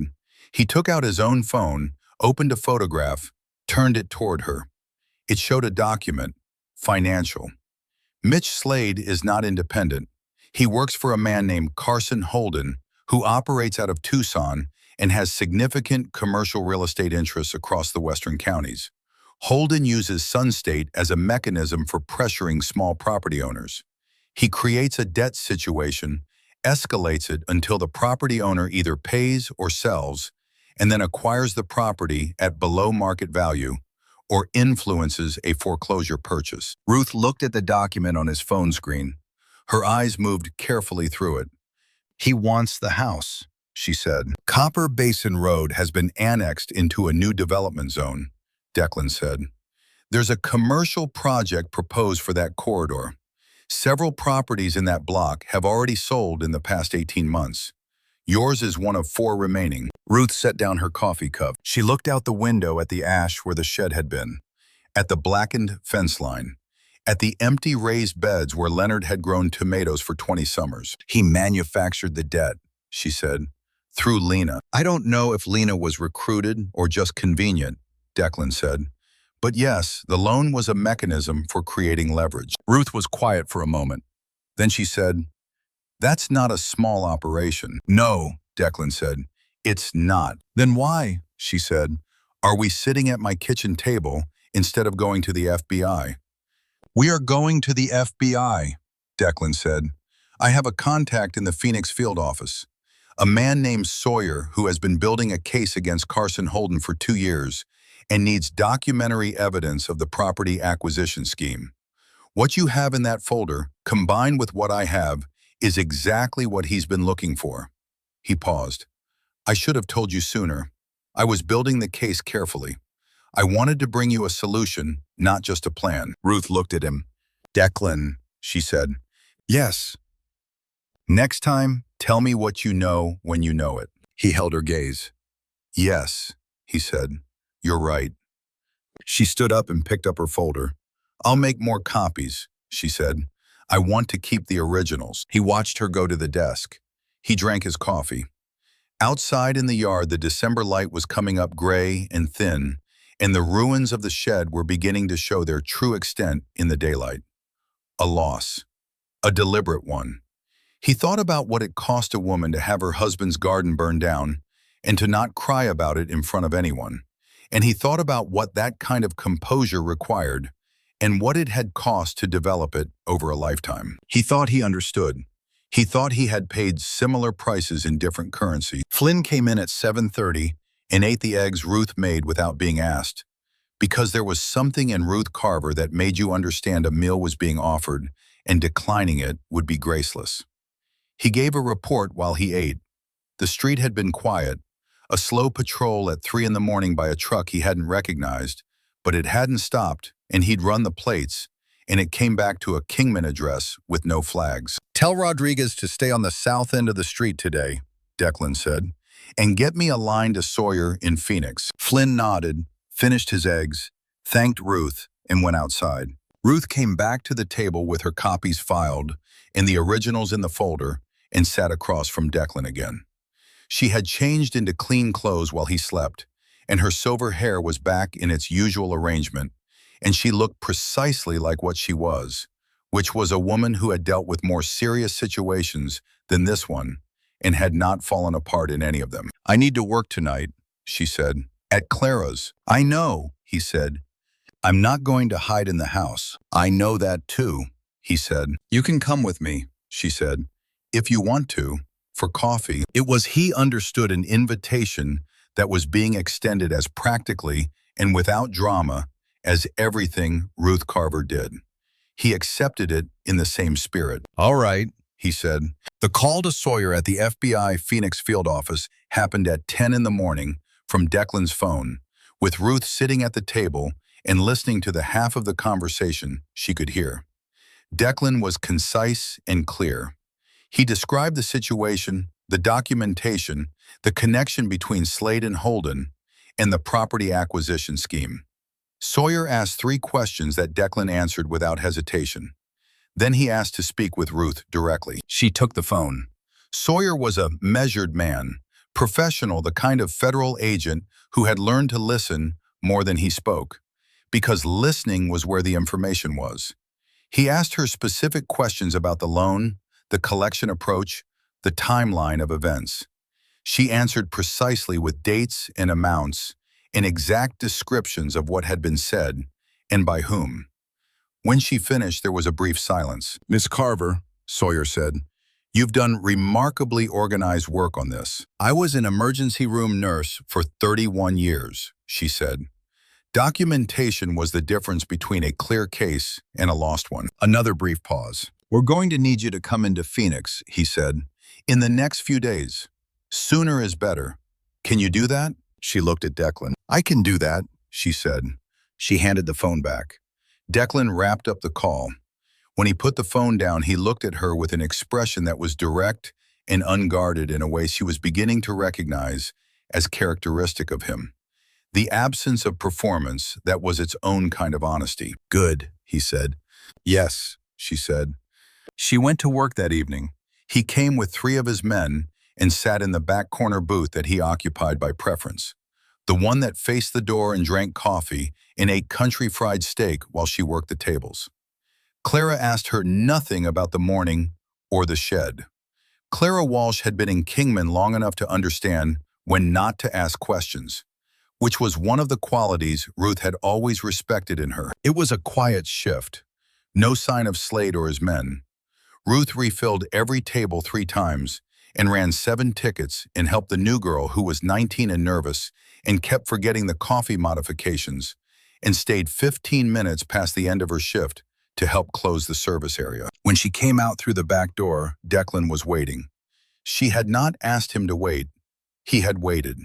He took out his own phone, opened a photograph, turned it toward her. It showed a document, financial. Mitch Slade is not independent. He works for a man named Carson Holden, who operates out of Tucson and has significant commercial real estate interests across the western counties. Holden uses Sunstate as a mechanism for pressuring small property owners. He creates a debt situation, escalates it until the property owner either pays or sells, and then acquires the property at below market value or influences a foreclosure purchase. Ruth looked at the document on his phone screen. Her eyes moved carefully through it. "He wants the house," she said. "Copper Basin Road has been annexed into a new development zone," Declan said. "There's a commercial project proposed for that corridor. Several properties in that block have already sold in the past 18 months. Yours is one of 4 remaining." Ruth set down her coffee cup. She looked out the window at the ash where the shed had been, at the blackened fence line, at the empty raised beds where Leonard had grown tomatoes for 20 summers. "He manufactured the debt," she said, "through Lena." "I don't know if Lena was recruited or just convenient," Declan said. "But yes, the loan was a mechanism for creating leverage." Ruth was quiet for a moment. Then she said, "That's not a small operation." "No," Declan said, "it's not." "Then why," she said, "are we sitting at my kitchen table instead of going to the FBI?" "We are going to the FBI," Declan said. "I have a contact in the Phoenix field office, a man named Sawyer who has been building a case against Carson Holden for 2 years and needs documentary evidence of the property acquisition scheme. What you have in that folder, combined with what I have, is exactly what he's been looking for." He paused. "I should have told you sooner. I was building the case carefully. I wanted to bring you a solution, not just a plan." Ruth looked at him. "Declan," she said. "Yes." "Next time, tell me what you know when you know it." He held her gaze. "Yes," he said. "You're right." She stood up and picked up her folder. "I'll make more copies," she said. "I want to keep the originals." He watched her go to the desk. He drank his coffee. Outside in the yard, the December light was coming up gray and thin, and the ruins of the shed were beginning to show their true extent in the daylight. A loss. A deliberate one. He thought about what it cost a woman to have her husband's garden burned down and to not cry about it in front of anyone. And he thought about what that kind of composure required and what it had cost to develop it over a lifetime. He thought he understood. He thought he had paid similar prices in different currency. Flynn came in at 7:30 and ate the eggs Ruth made without being asked, because there was something in Ruth Carver that made you understand a meal was being offered and declining it would be graceless. He gave a report while he ate. The street had been quiet, a slow patrol at 3 in the morning by a truck he hadn't recognized, but it hadn't stopped, and he'd run the plates, and it came back to a Kingman address with no flags. "Tell Rodriguez to stay on the south end of the street today," Declan said, "and get me a line to Sawyer in Phoenix." Flynn nodded, finished his eggs, thanked Ruth, and went outside. Ruth came back to the table with her copies filed and the originals in the folder and sat across from Declan again. She had changed into clean clothes while he slept, and her silver hair was back in its usual arrangement, and she looked precisely like what she was, which was a woman who had dealt with more serious situations than this one and had not fallen apart in any of them. "I need to work tonight," she said. "At Clara's." "I know," he said. "I'm not going to hide in the house." "I know that too," he said. "You can come with me," she said, "if you want to, for coffee." It was he understood an invitation that was being extended as practically and without drama as everything Ruth Carver did. He accepted it in the same spirit. "All right," he said. The call to Sawyer at the FBI Phoenix field office happened at 10 in the morning from Declan's phone, with Ruth sitting at the table and listening to the half of the conversation she could hear. Declan was concise and clear. He described the situation, the documentation, the connection between Slade and Holden, and the property acquisition scheme. Sawyer asked 3 questions that Declan answered without hesitation. Then he asked to speak with Ruth directly. She took the phone. Sawyer was a measured man, professional, the kind of federal agent who had learned to listen more than he spoke, because listening was where the information was. He asked her specific questions about the loan, the collection approach, the timeline of events. She answered precisely with dates and amounts and exact descriptions of what had been said and by whom. When she finished, there was a brief silence. "Miss Carver," Sawyer said, "you've done remarkably organized work on this." "I was an emergency room nurse for 31 years, she said. Documentation was the difference between a clear case and a lost one. Another brief pause. "We're going to need you to come into Phoenix," he said, "in the next few days. Sooner is better. Can you do that?" She looked at Declan. "I can do that," she said. She handed the phone back. Declan wrapped up the call. When he put the phone down, he looked at her with an expression that was direct and unguarded in a way she was beginning to recognize as characteristic of him. The absence of performance that was its own kind of honesty. "Good," he said. "Yes," she said. She went to work that evening. He came with 3 of his men and sat in the back corner booth that he occupied by preference, the one that faced the door, and drank coffee and ate country fried steak while she worked the tables. Clara asked her nothing about the morning or the shed. Clara Walsh had been in Kingman long enough to understand when not to ask questions, which was one of the qualities Ruth had always respected in her. It was a quiet shift. No sign of Slade or his men. Ruth refilled every table 3 times and ran 7 tickets and helped the new girl, who was 19 and nervous and kept forgetting the coffee modifications, and stayed 15 minutes past the end of her shift to help close the service area. When she came out through the back door, Declan was waiting. She had not asked him to wait. He had waited.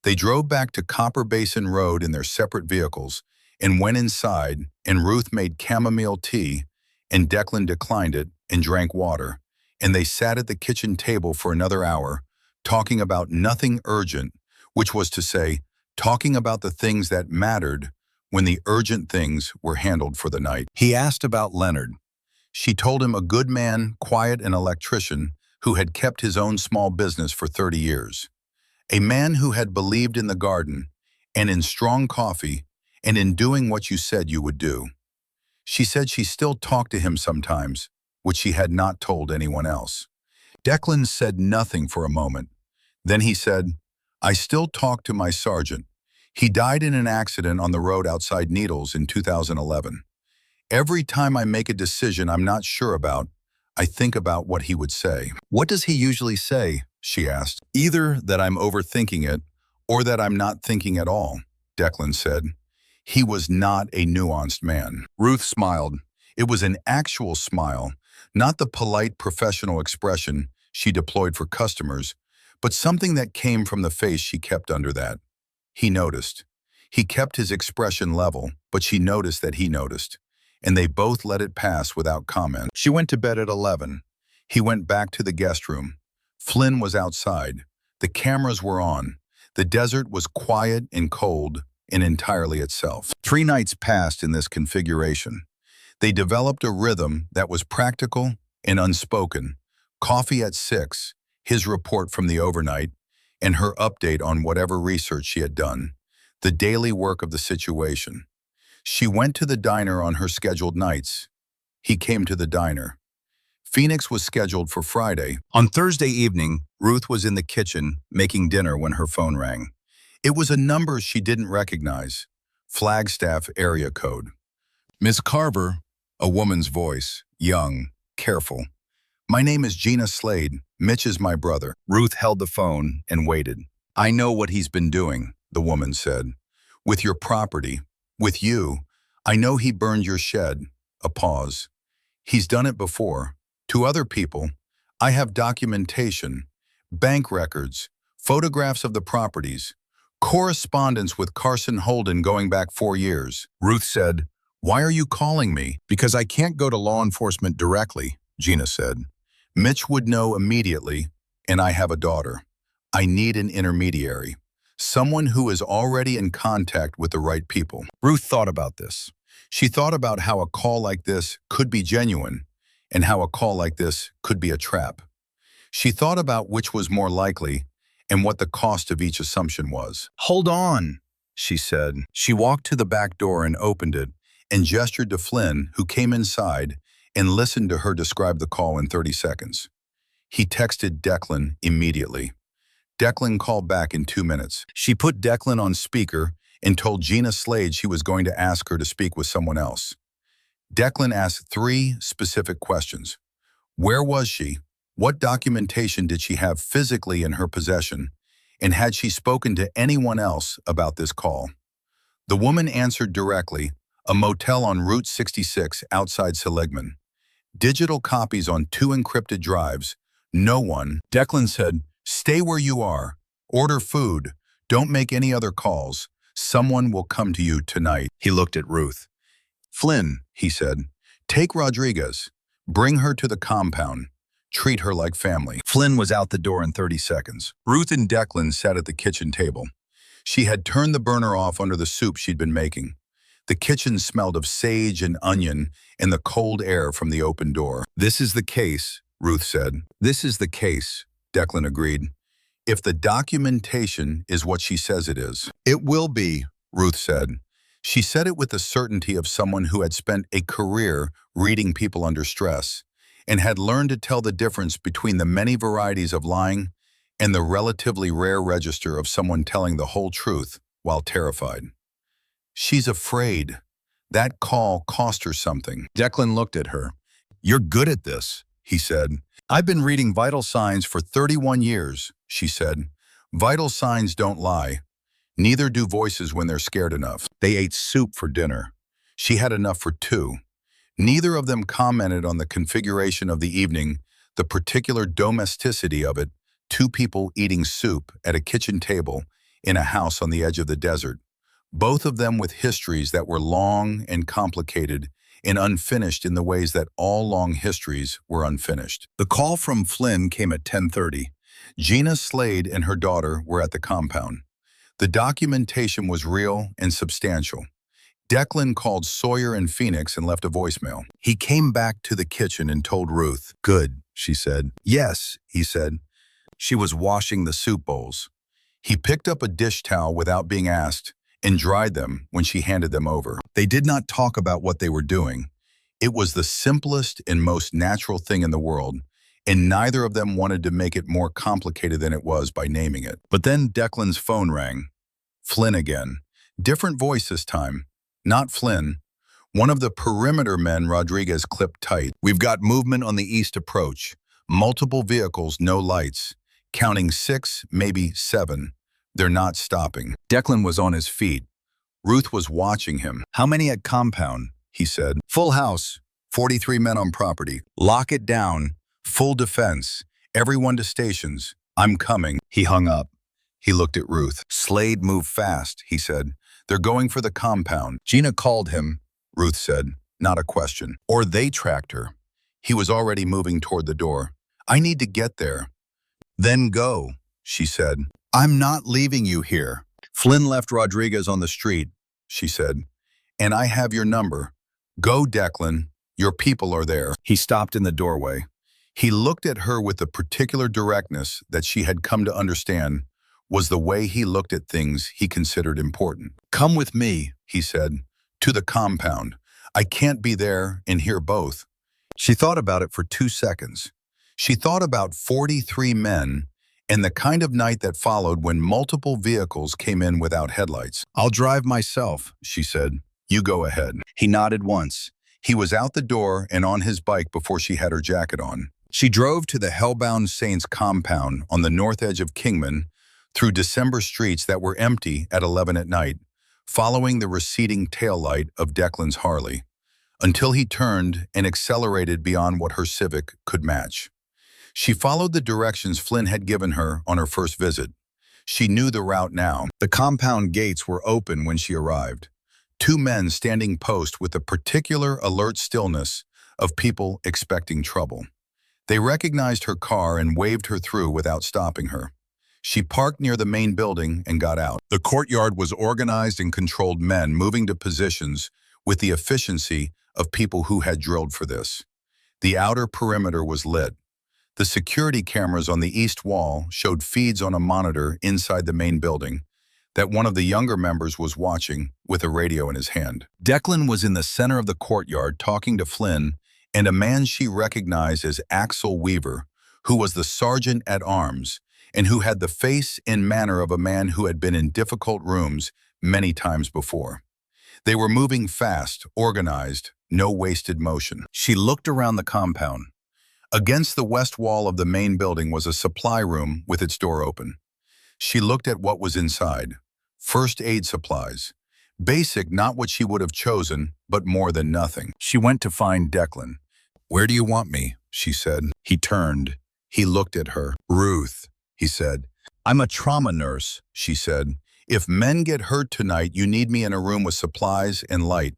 They drove back to Copper Basin Road in their separate vehicles and went inside, and Ruth made chamomile tea, and Declan declined it and drank water, and they sat at the kitchen table for another hour, talking about nothing urgent, which was to say, talking about the things that mattered when the urgent things were handled for the night. He asked about Leonard. She told him a good man, quiet, an electrician who had kept his own small business for 30 years. A man who had believed in the garden and in strong coffee and in doing what you said you would do. She said she still talked to him sometimes, which she had not told anyone else. Declan said nothing for a moment. Then he said, "I still talk to my sergeant. He died in an accident on the road outside Needles in 2011. Every time I make a decision I'm not sure about, I think about what he would say." "What does he usually say?" she asked. "Either that I'm overthinking it or that I'm not thinking at all," Declan said. He was not a nuanced man. Ruth smiled. It was an actual smile, not the polite professional expression she deployed for customers, but something that came from the face she kept under that. He noticed. He kept his expression level, but she noticed that he noticed, and they both let it pass without comment. She went to bed at 11. He went back to the guest room. Flynn was outside. The cameras were on. The desert was quiet and cold and entirely itself. 3 nights passed in this configuration. They developed a rhythm that was practical and unspoken. Coffee at 6, his report from the overnight, and her update on whatever research she had done, the daily work of the situation. She went to the diner on her scheduled nights. He came to the diner. Phoenix was scheduled for Friday. On Thursday evening, Ruth was in the kitchen making dinner when her phone rang. It was a number she didn't recognize. Flagstaff area code. Miss Carver, a woman's voice, young, careful. My name is Gina Slade. Mitch is my brother. Ruth held the phone and waited. I know what he's been doing, the woman said. With your property. With you. I know he burned your shed. A pause. He's done it before. To other people. I have documentation, bank records, photographs of the properties, correspondence with Carson Holden going back 4 years. Ruth said, why are you calling me? Because I can't go to law enforcement directly, Gina said. Mitch would know immediately, and I have a daughter. I need an intermediary, someone who is already in contact with the right people. Ruth thought about this. She thought about how a call like this could be genuine, and how a call like this could be a trap. She thought about which was more likely, and what the cost of each assumption was. Hold on, she said. She walked to the back door and opened it, and gestured to Flynn, who came inside, and listened to her describe the call in 30 seconds. He texted Declan immediately. Declan called back in 2 minutes. She put Declan on speaker and told Gina Slade she was going to ask her to speak with someone else. Declan asked 3 specific questions. Where was she? What documentation did she have physically in her possession? And had she spoken to anyone else about this call? The woman answered directly, a motel on Route 66 outside Seligman. Digital copies on 2 encrypted drives. No one. Declan said, stay where you are. Order food. Don't make any other calls. Someone will come to you tonight. He looked at Ruth. Flynn, he said, take Rodriguez. Bring her to the compound. Treat her like family. Flynn was out the door in 30 seconds. Ruth and Declan sat at the kitchen table. She had turned the burner off under the soup she'd been making. The kitchen smelled of sage and onion and the cold air from the open door. This is the case, Ruth said. This is the case, Declan agreed. If the documentation is what she says it is. It will be, Ruth said. She said it with the certainty of someone who had spent a career reading people under stress and had learned to tell the difference between the many varieties of lying and the relatively rare register of someone telling the whole truth while terrified. She's afraid. That call cost her something. Declan looked at her. You're good at this, he said. I've been reading vital signs for 31 years, she said. Vital signs don't lie. Neither do voices when they're scared enough. They ate soup for dinner. She had enough for 2. Neither of them commented on the configuration of the evening, the particular domesticity of it, 2 people eating soup at a kitchen table in a house on the edge of the desert. Both of them with histories that were long and complicated and unfinished in the ways that all long histories were unfinished. The call from Flynn came at 10:30. Gina Slade and her daughter were at the compound. The documentation was real and substantial. Declan called Sawyer and Phoenix and left a voicemail. He came back to the kitchen and told Ruth. Good, she said. Yes, he said. She was washing the soup bowls. He picked up a dish towel without being asked and dried them when she handed them over. They did not talk about what they were doing. It was the simplest and most natural thing in the world, and neither of them wanted to make it more complicated than it was by naming it. But then Declan's phone rang. Flynn again. Different voice this time. Not Flynn. One of the perimeter men Rodriguez clipped tight. We've got movement on the east approach. Multiple vehicles, no lights. Counting 6, maybe 7. They're not stopping. Declan was on his feet. Ruth was watching him. How many at compound? He said. Full house. 43 men on property. Lock it down. Full defense. Everyone to stations. I'm coming. He hung up. He looked at Ruth. Slade moved fast, he said. They're going for the compound. Gina called him, Ruth said. Not a question. Or they tracked her. He was already moving toward the door. I need to get there. Then go, she said. I'm not leaving you here. Flynn left Rodriguez on the street, she said. And I have your number. Go, Declan. Your people are there. He stopped in the doorway. He looked at her with the particular directness that she had come to understand was the way he looked at things he considered important. Come with me, he said, to the compound. I can't be there and hear both. She thought about it for 2 seconds. She thought about 43 men and the kind of night that followed when multiple vehicles came in without headlights. I'll drive myself, she said. You go ahead. He nodded once. He was out the door and on his bike before she had her jacket on. She drove to the Hellbound Saints compound on the north edge of Kingman through December streets that were empty at 11 at night, following the receding taillight of Declan's Harley, until he turned and accelerated beyond what her Civic could match. She followed the directions Flynn had given her on her first visit. She knew the route now. The compound gates were open when she arrived. 2 men standing post with a particular alert stillness of people expecting trouble. They recognized her car and waved her through without stopping her. She parked near the main building and got out. The courtyard was organized and controlled men moving to positions with the efficiency of people who had drilled for this. The outer perimeter was lit. The security cameras on the east wall showed feeds on a monitor inside the main building that one of the younger members was watching with a radio in his hand. Declan was in the center of the courtyard talking to Flynn and a man she recognized as Axel Weaver, who was the sergeant-at-arms and who had the face and manner of a man who had been in difficult rooms many times before. They were moving fast, organized, no wasted motion. She looked around the compound. Against the west wall of the main building was a supply room with its door open. She looked at what was inside. First aid supplies. Basic, not what she would have chosen, but more than nothing. She went to find Declan. Where do you want me? She said. He turned. He looked at her. Ruth, he said. I'm a trauma nurse, she said. If men get hurt tonight, you need me in a room with supplies and light.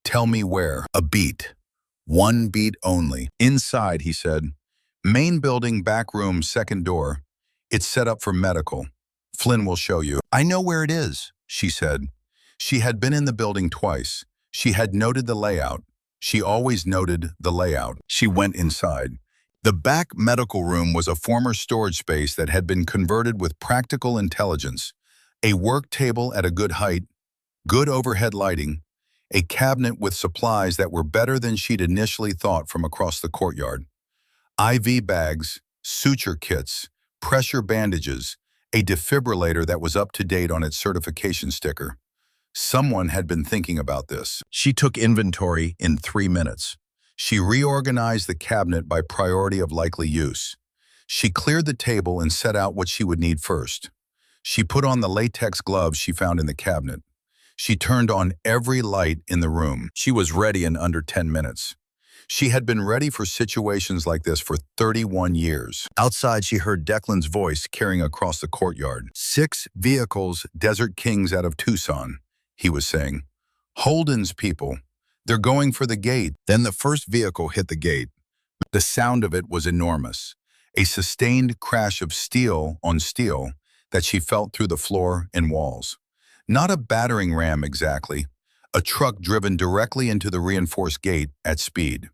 Tell me where. A beat. 1 beat only. Inside, he said. Main building, back room, second door. It's set up for medical. Flynn will show you. I know where it is, she said. She had been in the building twice. She had noted the layout. She always noted the layout. She went inside. The back medical room was a former storage space that had been converted with practical intelligence. A work table at a good height, good overhead lighting, a cabinet with supplies that were better than she'd initially thought from across the courtyard. IV bags, suture kits, pressure bandages, a defibrillator that was up to date on its certification sticker. Someone had been thinking about this. She took inventory in 3 minutes. She reorganized the cabinet by priority of likely use. She cleared the table and set out what she would need first. She put on the latex gloves she found in the cabinet. She turned on every light in the room. She was ready in under 10 minutes. She had been ready for situations like this for 31 years. Outside, she heard Declan's voice carrying across the courtyard. 6 vehicles, Desert Kings out of Tucson, he was saying. Holden's people. They're going for the gate. Then the first vehicle hit the gate. The sound of it was enormous. A sustained crash of steel on steel that she felt through the floor and walls. Not a battering ram exactly, a truck driven directly into the reinforced gate at speed.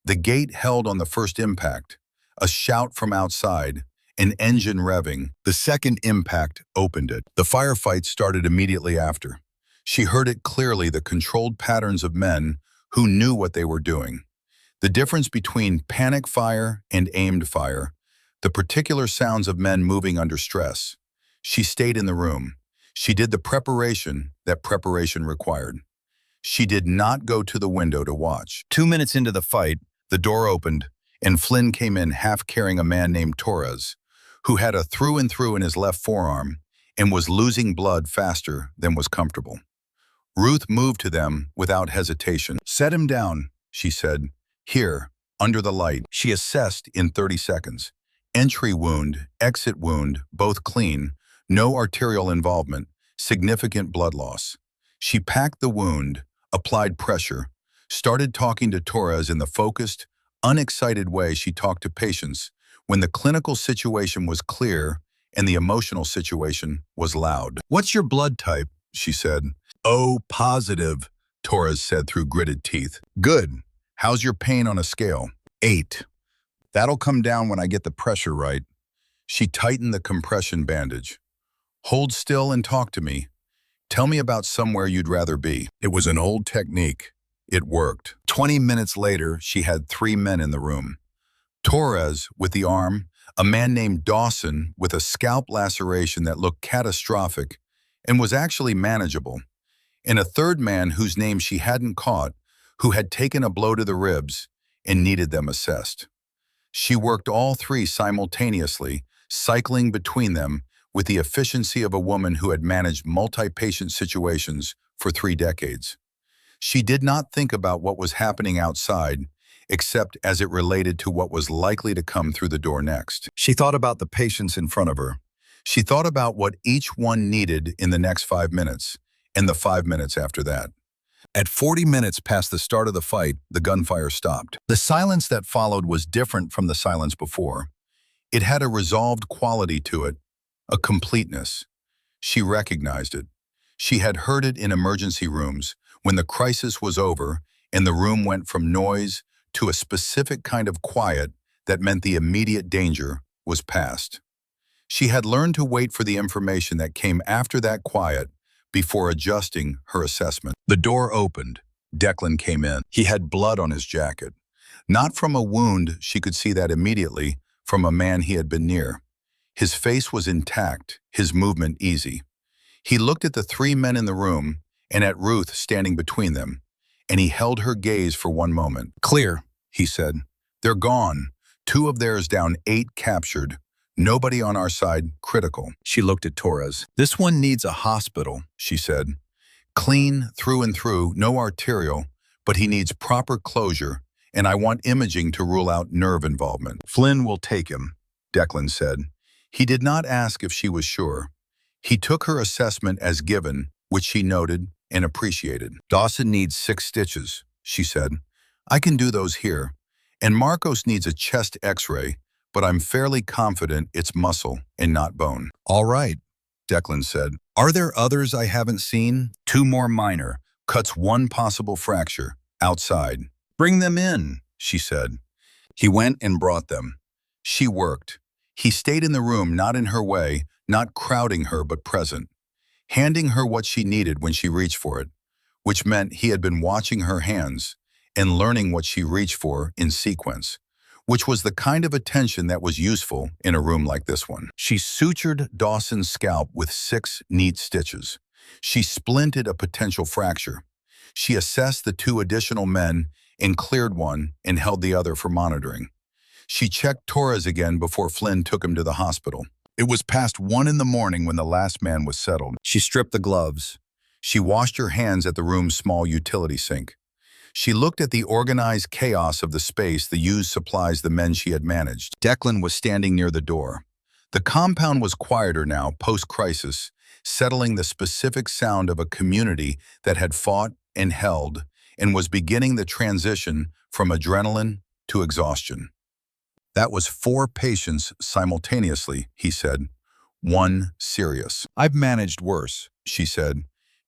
The gate held on the first impact, a shout from outside, an engine revving. The second impact opened it. The firefight started immediately after. She heard it clearly, the controlled patterns of men who knew what they were doing. The difference between panic fire and aimed fire, the particular sounds of men moving under stress. She stayed in the room. She did the preparation that preparation required. She did not go to the window to watch. 2 minutes into the fight, the door opened, and Flynn came in half carrying a man named Torres, who had a through and through in his left forearm and was losing blood faster than was comfortable. Ruth moved to them without hesitation. Set him down, she said. Here, under the light. She assessed in 30 seconds. Entry wound, exit wound, both clean, no arterial involvement, significant blood loss. She packed the wound, applied pressure, started talking to Torres in the focused, unexcited way she talked to patients when the clinical situation was clear and the emotional situation was loud. What's your blood type? She said. O positive, Torres said through gritted teeth. Good. How's your pain on a scale? 8. That'll come down when I get the pressure right. She tightened the compression bandage. Hold still and talk to me. Tell me about somewhere you'd rather be. It was an old technique. It worked. 20 minutes later, she had 3 men in the room. Torres with the arm, a man named Dawson with a scalp laceration that looked catastrophic and was actually manageable, and a third man whose name she hadn't caught, who had taken a blow to the ribs and needed them assessed. She worked all 3 simultaneously, cycling between them with the efficiency of a woman who had managed multi-patient situations for 3 decades. She did not think about what was happening outside, except as it related to what was likely to come through the door next. She thought about the patients in front of her. She thought about what each one needed in the next 5 minutes, and the 5 minutes after that. At 40 minutes past the start of the fight, the gunfire stopped. The silence that followed was different from the silence before. It had a resolved quality to it, a completeness. She recognized it. She had heard it in emergency rooms when the crisis was over and the room went from noise to a specific kind of quiet that meant the immediate danger was past. She had learned to wait for the information that came after that quiet before adjusting her assessment. The door opened. Declan came in. He had blood on his jacket. Not from a wound, she could see that immediately, from a man he had been near. His face was intact, his movement easy. He looked at the 3 men in the room and at Ruth standing between them, and he held her gaze for one moment. Clear, he said. They're gone. 2 of theirs down, 8 captured. Nobody on our side critical. She looked at Torres. This one needs a hospital, she said. Clean through and through, no arterial, but he needs proper closure, and I want imaging to rule out nerve involvement. Flynn will take him, Declan said. He did not ask if she was sure. He took her assessment as given, which she noted and appreciated. Dawson needs 6 stitches, she said. I can do those here. And Marcos needs a chest x-ray, but I'm fairly confident it's muscle and not bone. All right, Declan said. Are there others I haven't seen? 2 more minor, cuts 1 possible fracture, outside. Bring them in, she said. He went and brought them. She worked. He stayed in the room, not in her way, not crowding her, but present, handing her what she needed when she reached for it, which meant he had been watching her hands and learning what she reached for in sequence, which was the kind of attention that was useful in a room like this one. She sutured Dawson's scalp with 6 neat stitches. She splinted a potential fracture. She assessed the 2 additional men and cleared one and held the other for monitoring. She checked Torres again before Flynn took him to the hospital. It was past 1 in the morning when the last man was settled. She stripped the gloves. She washed her hands at the room's small utility sink. She looked at the organized chaos of the space, the used supplies, the men she had managed. Declan was standing near the door. The compound was quieter now, post-crisis, settling the specific sound of a community that had fought and held and was beginning the transition from adrenaline to exhaustion. That was 4 patients simultaneously, he said. 1 serious. I've managed worse, she said.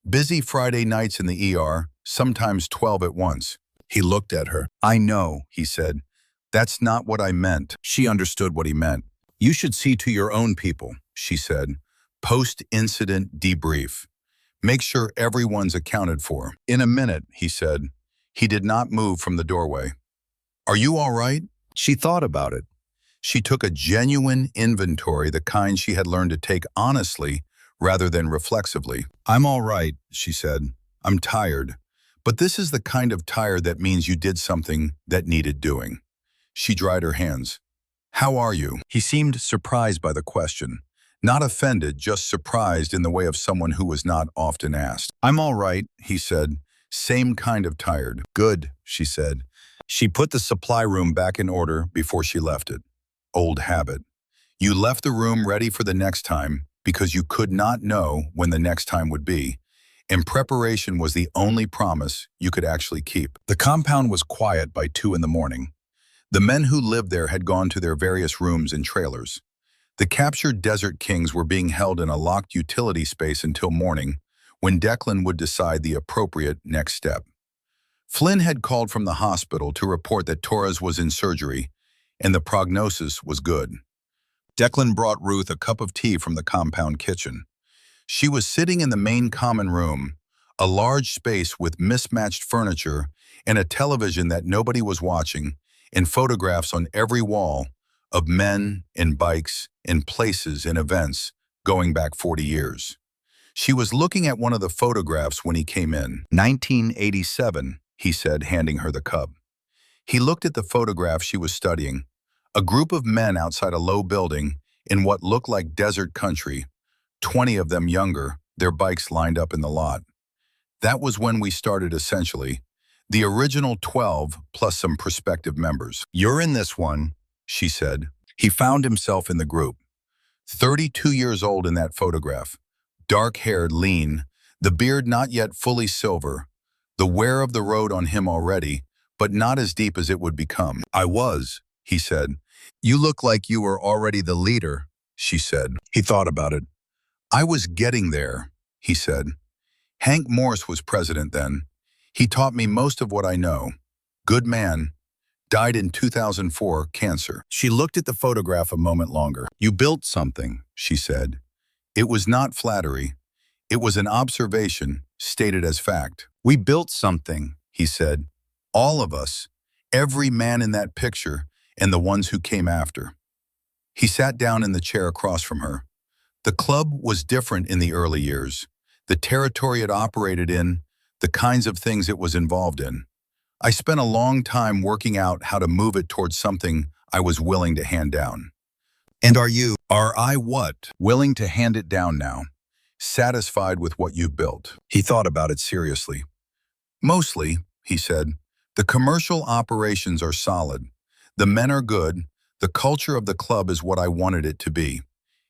Busy Friday nights in the ER, sometimes 12 at once. He looked at her. I know, he said. That's not what I meant. She understood what he meant. You should see to your own people, she said. Post-incident debrief. Make sure everyone's accounted for. In a minute, he said. He did not move from the doorway. Are you all right? She thought about it. She took a genuine inventory, the kind she had learned to take honestly rather than reflexively. I'm all right, she said. I'm tired. But this is the kind of tired that means you did something that needed doing. She dried her hands. How are you? He seemed surprised by the question. Not offended, just surprised in the way of someone who was not often asked. I'm all right, he said. Same kind of tired. Good, she said. She put the supply room back in order before she left it. Old habit. You left the room ready for the next time because you could not know when the next time would be, and preparation was the only promise you could actually keep. The compound was quiet by 2 in the morning. The men who lived there had gone to their various rooms and trailers. The captured Desert Kings were being held in a locked utility space until morning, when Declan would decide the appropriate next step. Flynn had called from the hospital to report that Torres was in surgery, and the prognosis was good. Declan brought Ruth a cup of tea from the compound kitchen. She was sitting in the main common room, a large space with mismatched furniture and a television that nobody was watching, and photographs on every wall of men and bikes and places and events going back 40 years. She was looking at one of the photographs when he came in. 1987, he said, handing her the cup. He looked at the photograph she was studying, a group of men outside a low building in what looked like desert country, 20 of them younger, their bikes lined up in the lot. That was when we started essentially, the original 12 plus some prospective members. "You're in this one," she said. He found himself in the group. 32 years old in that photograph, dark-haired, lean, the beard not yet fully silver, the wear of the road on him already, but not as deep as it would become. "I was," he said. "You look like you were already the leader," she said. He thought about it. "I was getting there," he said. "Hank Morse was president then. He taught me most of what I know. Good man. Died in 2004, cancer." She looked at the photograph a moment longer. "You built something," she said. It was not flattery. It was an observation, stated as fact. "We built something," he said. "All of us, every man in that picture, and the ones who came after." He sat down in the chair across from her. The club was different in the early years. The territory it operated in, the kinds of things it was involved in. I spent a long time working out how to move it towards something I was willing to hand down. "And are I what? Willing to hand it down now? Satisfied with what you built?" He thought about it seriously. "Mostly," he said. "The commercial operations are solid. The men are good. The culture of the club is what I wanted it to be."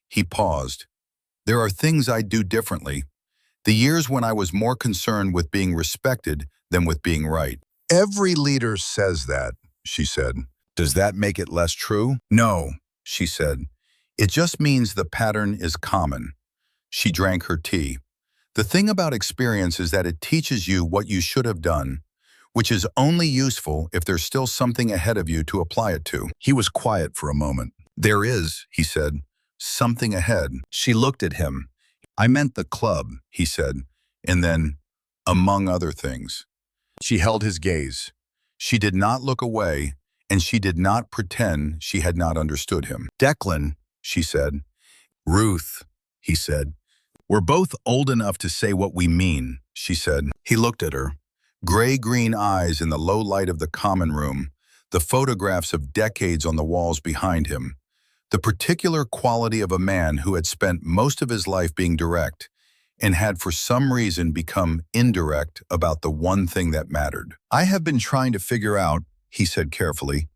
He paused. "There are things I'd do differently. The years when I was more concerned with being respected than with being right." "Every leader says that," she said. "Does that make it less true?" "No," she said. "It just means the pattern is common." She drank her tea. "The thing about experience is that it teaches you what you should have done, which is only useful if there's still something ahead of you to apply it to." He was quiet for a moment. "There is," he said, "something ahead." She looked at him. "I meant the club," he said, and then, "among other things." She held his gaze. She did not look away, and she did not pretend she had not understood him. "Declan," she said. "Ruth," he said. "We're both old enough to say what we mean," she said. He looked at her. Gray-green eyes in the low light of the common room, the photographs of decades on the walls behind him, the particular quality of a man who had spent most of his life being direct and had for some reason become indirect about the one thing that mattered. "I have been trying to figure out," he said carefully,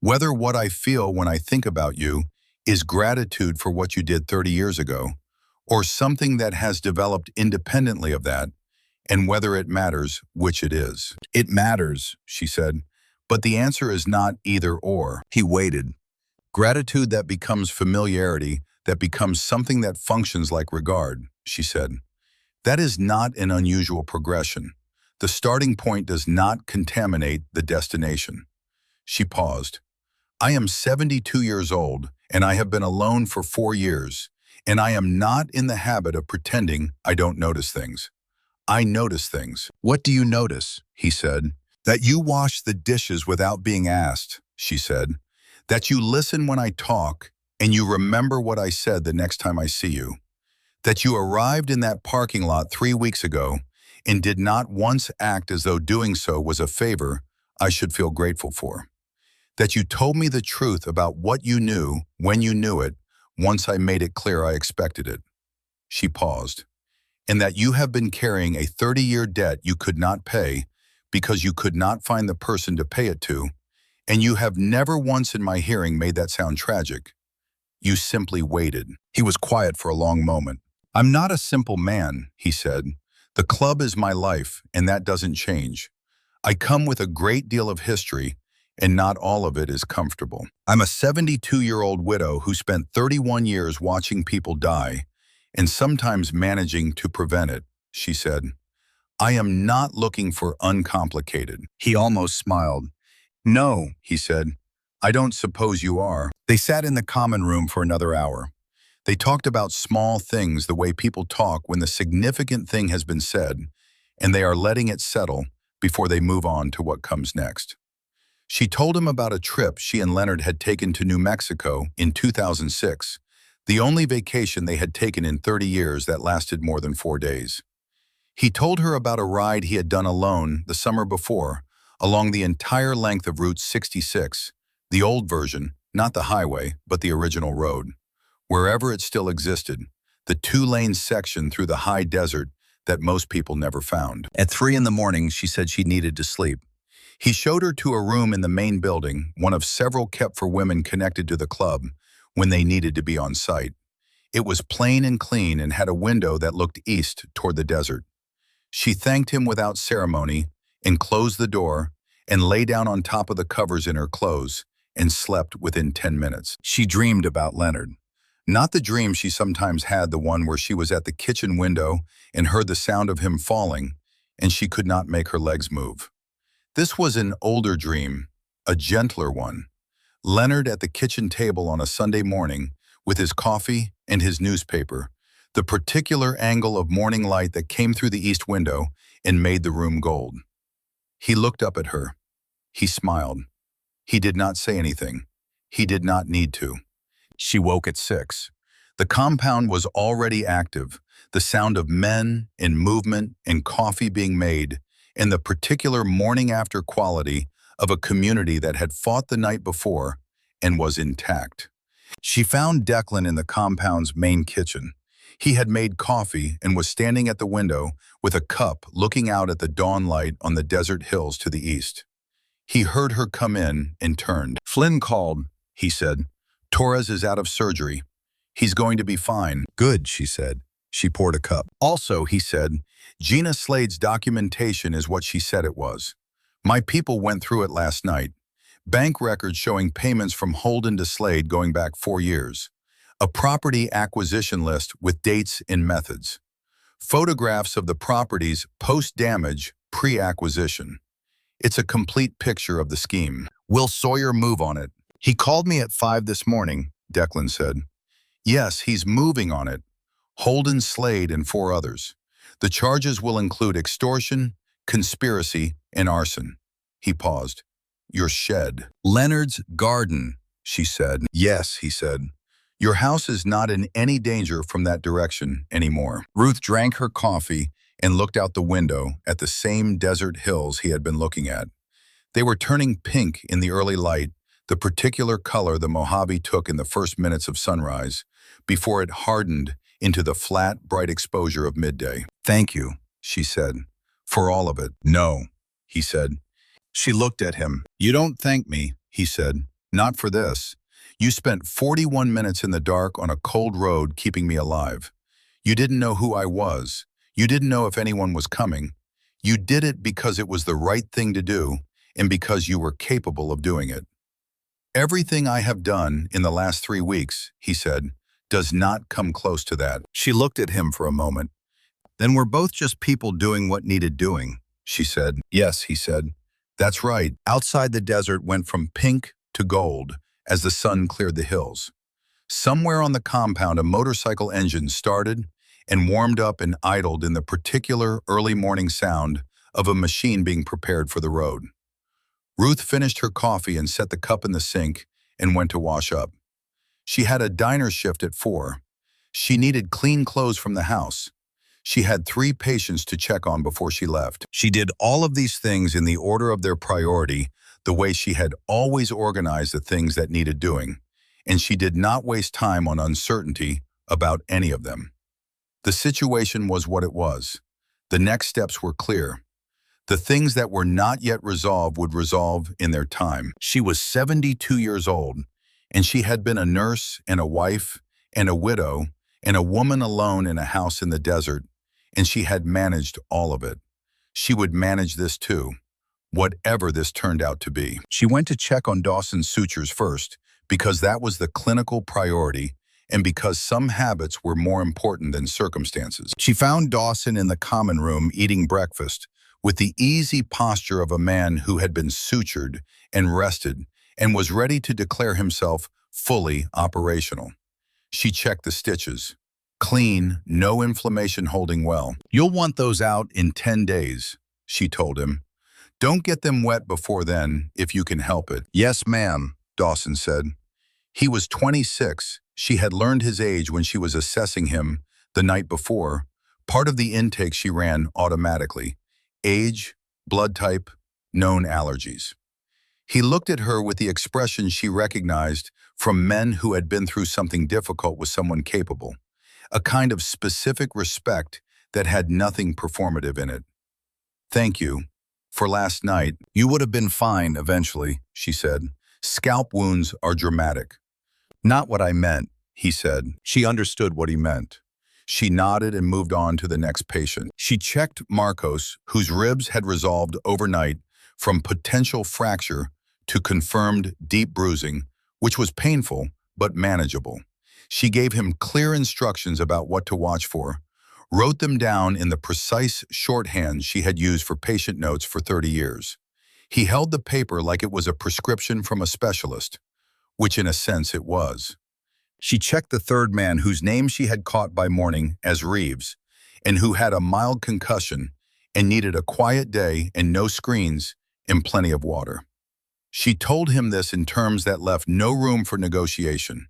"whether what I feel when I think about you is gratitude for what you did 30 years ago, or something that has developed independently of that, and whether it matters, which it is." "It matters," she said, "but the answer is not either or." He waited. "Gratitude that becomes familiarity, that becomes something that functions like regard," she said. "That is not an unusual progression. The starting point does not contaminate the destination." She paused. "I am 72 years old, and I have been alone for 4 years, and I am not in the habit of pretending I don't notice things. I notice things." "What do you notice?" he said. "That you wash the dishes without being asked," she said. "That you listen when I talk, and you remember what I said the next time I see you. That you arrived in that parking lot 3 weeks ago and did not once act as though doing so was a favor I should feel grateful for. That you told me the truth about what you knew when you knew it, once I made it clear I expected it." She paused. "And that you have been carrying a 30-year debt you could not pay because you could not find the person to pay it to, and you have never once in my hearing made that sound tragic. You simply waited." He was quiet for a long moment. "I'm not a simple man," he said. "The club is my life, and that doesn't change. I come with a great deal of history, and not all of it is comfortable. I'm a 72-year-old widow who spent 31 years watching people die, and sometimes managing to prevent it," she said. I am not looking for uncomplicated. He almost smiled. No, he said. I don't suppose you are. They sat in the common room for another hour. They talked about small things the way people talk when the significant thing has been said, and they are letting it settle before they move on to what comes next. She told him about a trip she and Leonard had taken to New Mexico in 2006, the only vacation they had taken in 30 years that lasted more than 4 days. He told her about a ride he had done alone the summer before along the entire length of Route 66, the old version, not the highway, but the original road. Wherever it still existed, the 2-lane section through the high desert that most people never found. At 3 in the morning, she said she needed to sleep. He showed her to a room in the main building, one of several kept for women connected to the club, when they needed to be on site. It was plain and clean and had a window that looked east toward the desert. She thanked him without ceremony and closed the door and lay down on top of the covers in her clothes and slept within 10 minutes. She dreamed about Leonard. Not the dream she sometimes had, the one where she was at the kitchen window and heard the sound of him falling, and she could not make her legs move. This was an older dream, a gentler one. Leonard at the kitchen table on a Sunday morning with his coffee and his newspaper, the particular angle of morning light that came through the east window and made the room gold. He looked up at her. He smiled. He did not say anything. He did not need to. She woke at 6. The compound was already active, the sound of men and movement and coffee being made, and the particular morning-after quality of a community that had fought the night before and was intact. She found Declan in the compound's main kitchen. He had made coffee and was standing at the window with a cup looking out at the dawn light on the desert hills to the east. He heard her come in and turned. Flynn called, he said. Torres is out of surgery. He's going to be fine. Good, she said. She poured a cup. Also, he said, Gina Slade's documentation is what she said it was. My people went through it last night. Bank records showing payments from Holden to Slade going back 4 years. A property acquisition list with dates and methods. Photographs of the properties post-damage, pre-acquisition. It's a complete picture of the scheme. Will Sawyer move on it? He called me at 5 this morning, Declan said. Yes, he's moving on it. Holden, Slade, and 4 others. The charges will include extortion, conspiracy, and arson. He paused. Your shed. Leonard's garden, she said. Yes, he said. Your house is not in any danger from that direction anymore. Ruth drank her coffee and looked out the window at the same desert hills he had been looking at. They were turning pink in the early light, the particular color the Mojave took in the first minutes of sunrise, before it hardened into the flat, bright exposure of midday. Thank you, she said, for all of it. No, he said. She looked at him. You don't thank me, he said. Not for this. You spent 41 minutes in the dark on a cold road keeping me alive. You didn't know who I was. You didn't know if anyone was coming. You did it because it was the right thing to do and because you were capable of doing it. Everything I have done in the last 3 weeks, he said, does not come close to that. She looked at him for a moment. Then we're both just people doing what needed doing, she said. Yes, he said. That's right. Outside the desert went from pink to gold as the sun cleared the hills. Somewhere on the compound, a motorcycle engine started and warmed up and idled in the particular early morning sound of a machine being prepared for the road. Ruth finished her coffee and set the cup in the sink and went to wash up. She had a diner shift at 4. She needed clean clothes from the house. She had 3 patients to check on before she left. She did all of these things in the order of their priority, the way she had always organized the things that needed doing, and she did not waste time on uncertainty about any of them. The situation was what it was. The next steps were clear. The things that were not yet resolved would resolve in their time. She was 72 years old, and she had been a nurse and a wife and a widow and a woman alone in a house in the desert, and she had managed all of it. She would manage this too, whatever this turned out to be. She went to check on Dawson's sutures first, because that was the clinical priority, and because some habits were more important than circumstances. She found Dawson in the common room eating breakfast, with the easy posture of a man who had been sutured and rested and was ready to declare himself fully operational. She checked the stitches. Clean, no inflammation, holding well. "You'll want those out in 10 days, she told him. "Don't get them wet before then, if you can help it." "Yes, ma'am," Dawson said. He was 26. She had learned his age when she was assessing him the night before. Part of the intake she ran automatically. Age, blood type, known allergies. He looked at her with the expression she recognized from men who had been through something difficult with someone capable. A kind of specific respect that had nothing performative in it. "Thank you. For last night, you would have been fine eventually," she said. "Scalp wounds are dramatic." "Not what I meant," he said. She understood what he meant. She nodded and moved on to the next patient. She checked Marcos, whose ribs had resolved overnight from potential fracture to confirmed deep bruising, which was painful but manageable. She gave him clear instructions about what to watch for, wrote them down in the precise shorthand she had used for patient notes for 30 years. He held the paper like it was a prescription from a specialist, which in a sense it was. She checked the third man, whose name she had caught by morning as Reeves, and who had a mild concussion and needed a quiet day and no screens and plenty of water. She told him this in terms that left no room for negotiation.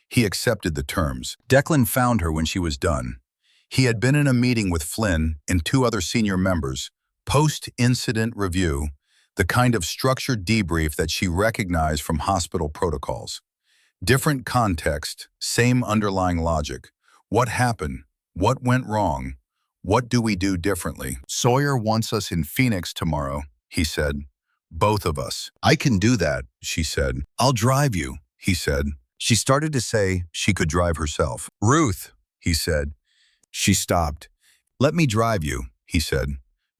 He accepted the terms. Declan found her when she was done. He had been in a meeting with Flynn and 2 other senior members, post-incident review, the kind of structured debrief that she recognized from hospital protocols. Different context, same underlying logic. What happened? What went wrong? What do we do differently? "Sawyer wants us in Phoenix tomorrow," he said. "Both of us." "I can do that," she said. "I'll drive you," he said. She started to say she could drive herself. "Ruth," he said. She stopped. "Let me drive you," he said.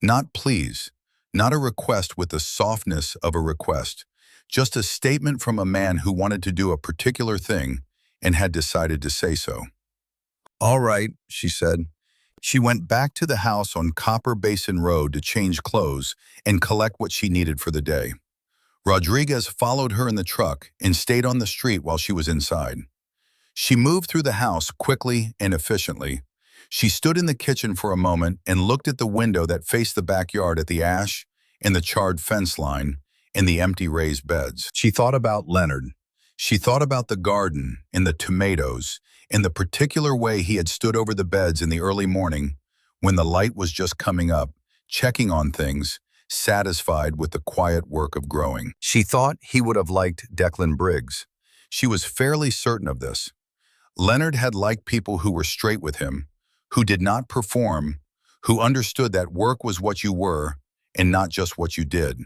Not please, not a request with the softness of a request, just a statement from a man who wanted to do a particular thing and had decided to say so. "All right," she said. She went back to the house on Copper Basin Road to change clothes and collect what she needed for the day. Rodriguez followed her in the truck and stayed on the street while she was inside. She moved through the house quickly and efficiently. She stood in the kitchen for a moment and looked at the window that faced the backyard at the ash and the charred fence line and the empty raised beds. She thought about Leonard. She thought about the garden and the tomatoes and the particular way he had stood over the beds in the early morning when the light was just coming up, checking on things, satisfied with the quiet work of growing. She thought he would have liked Declan Briggs. She was fairly certain of this. Leonard had liked people who were straight with him, who did not perform, who understood that work was what you were and not just what you did.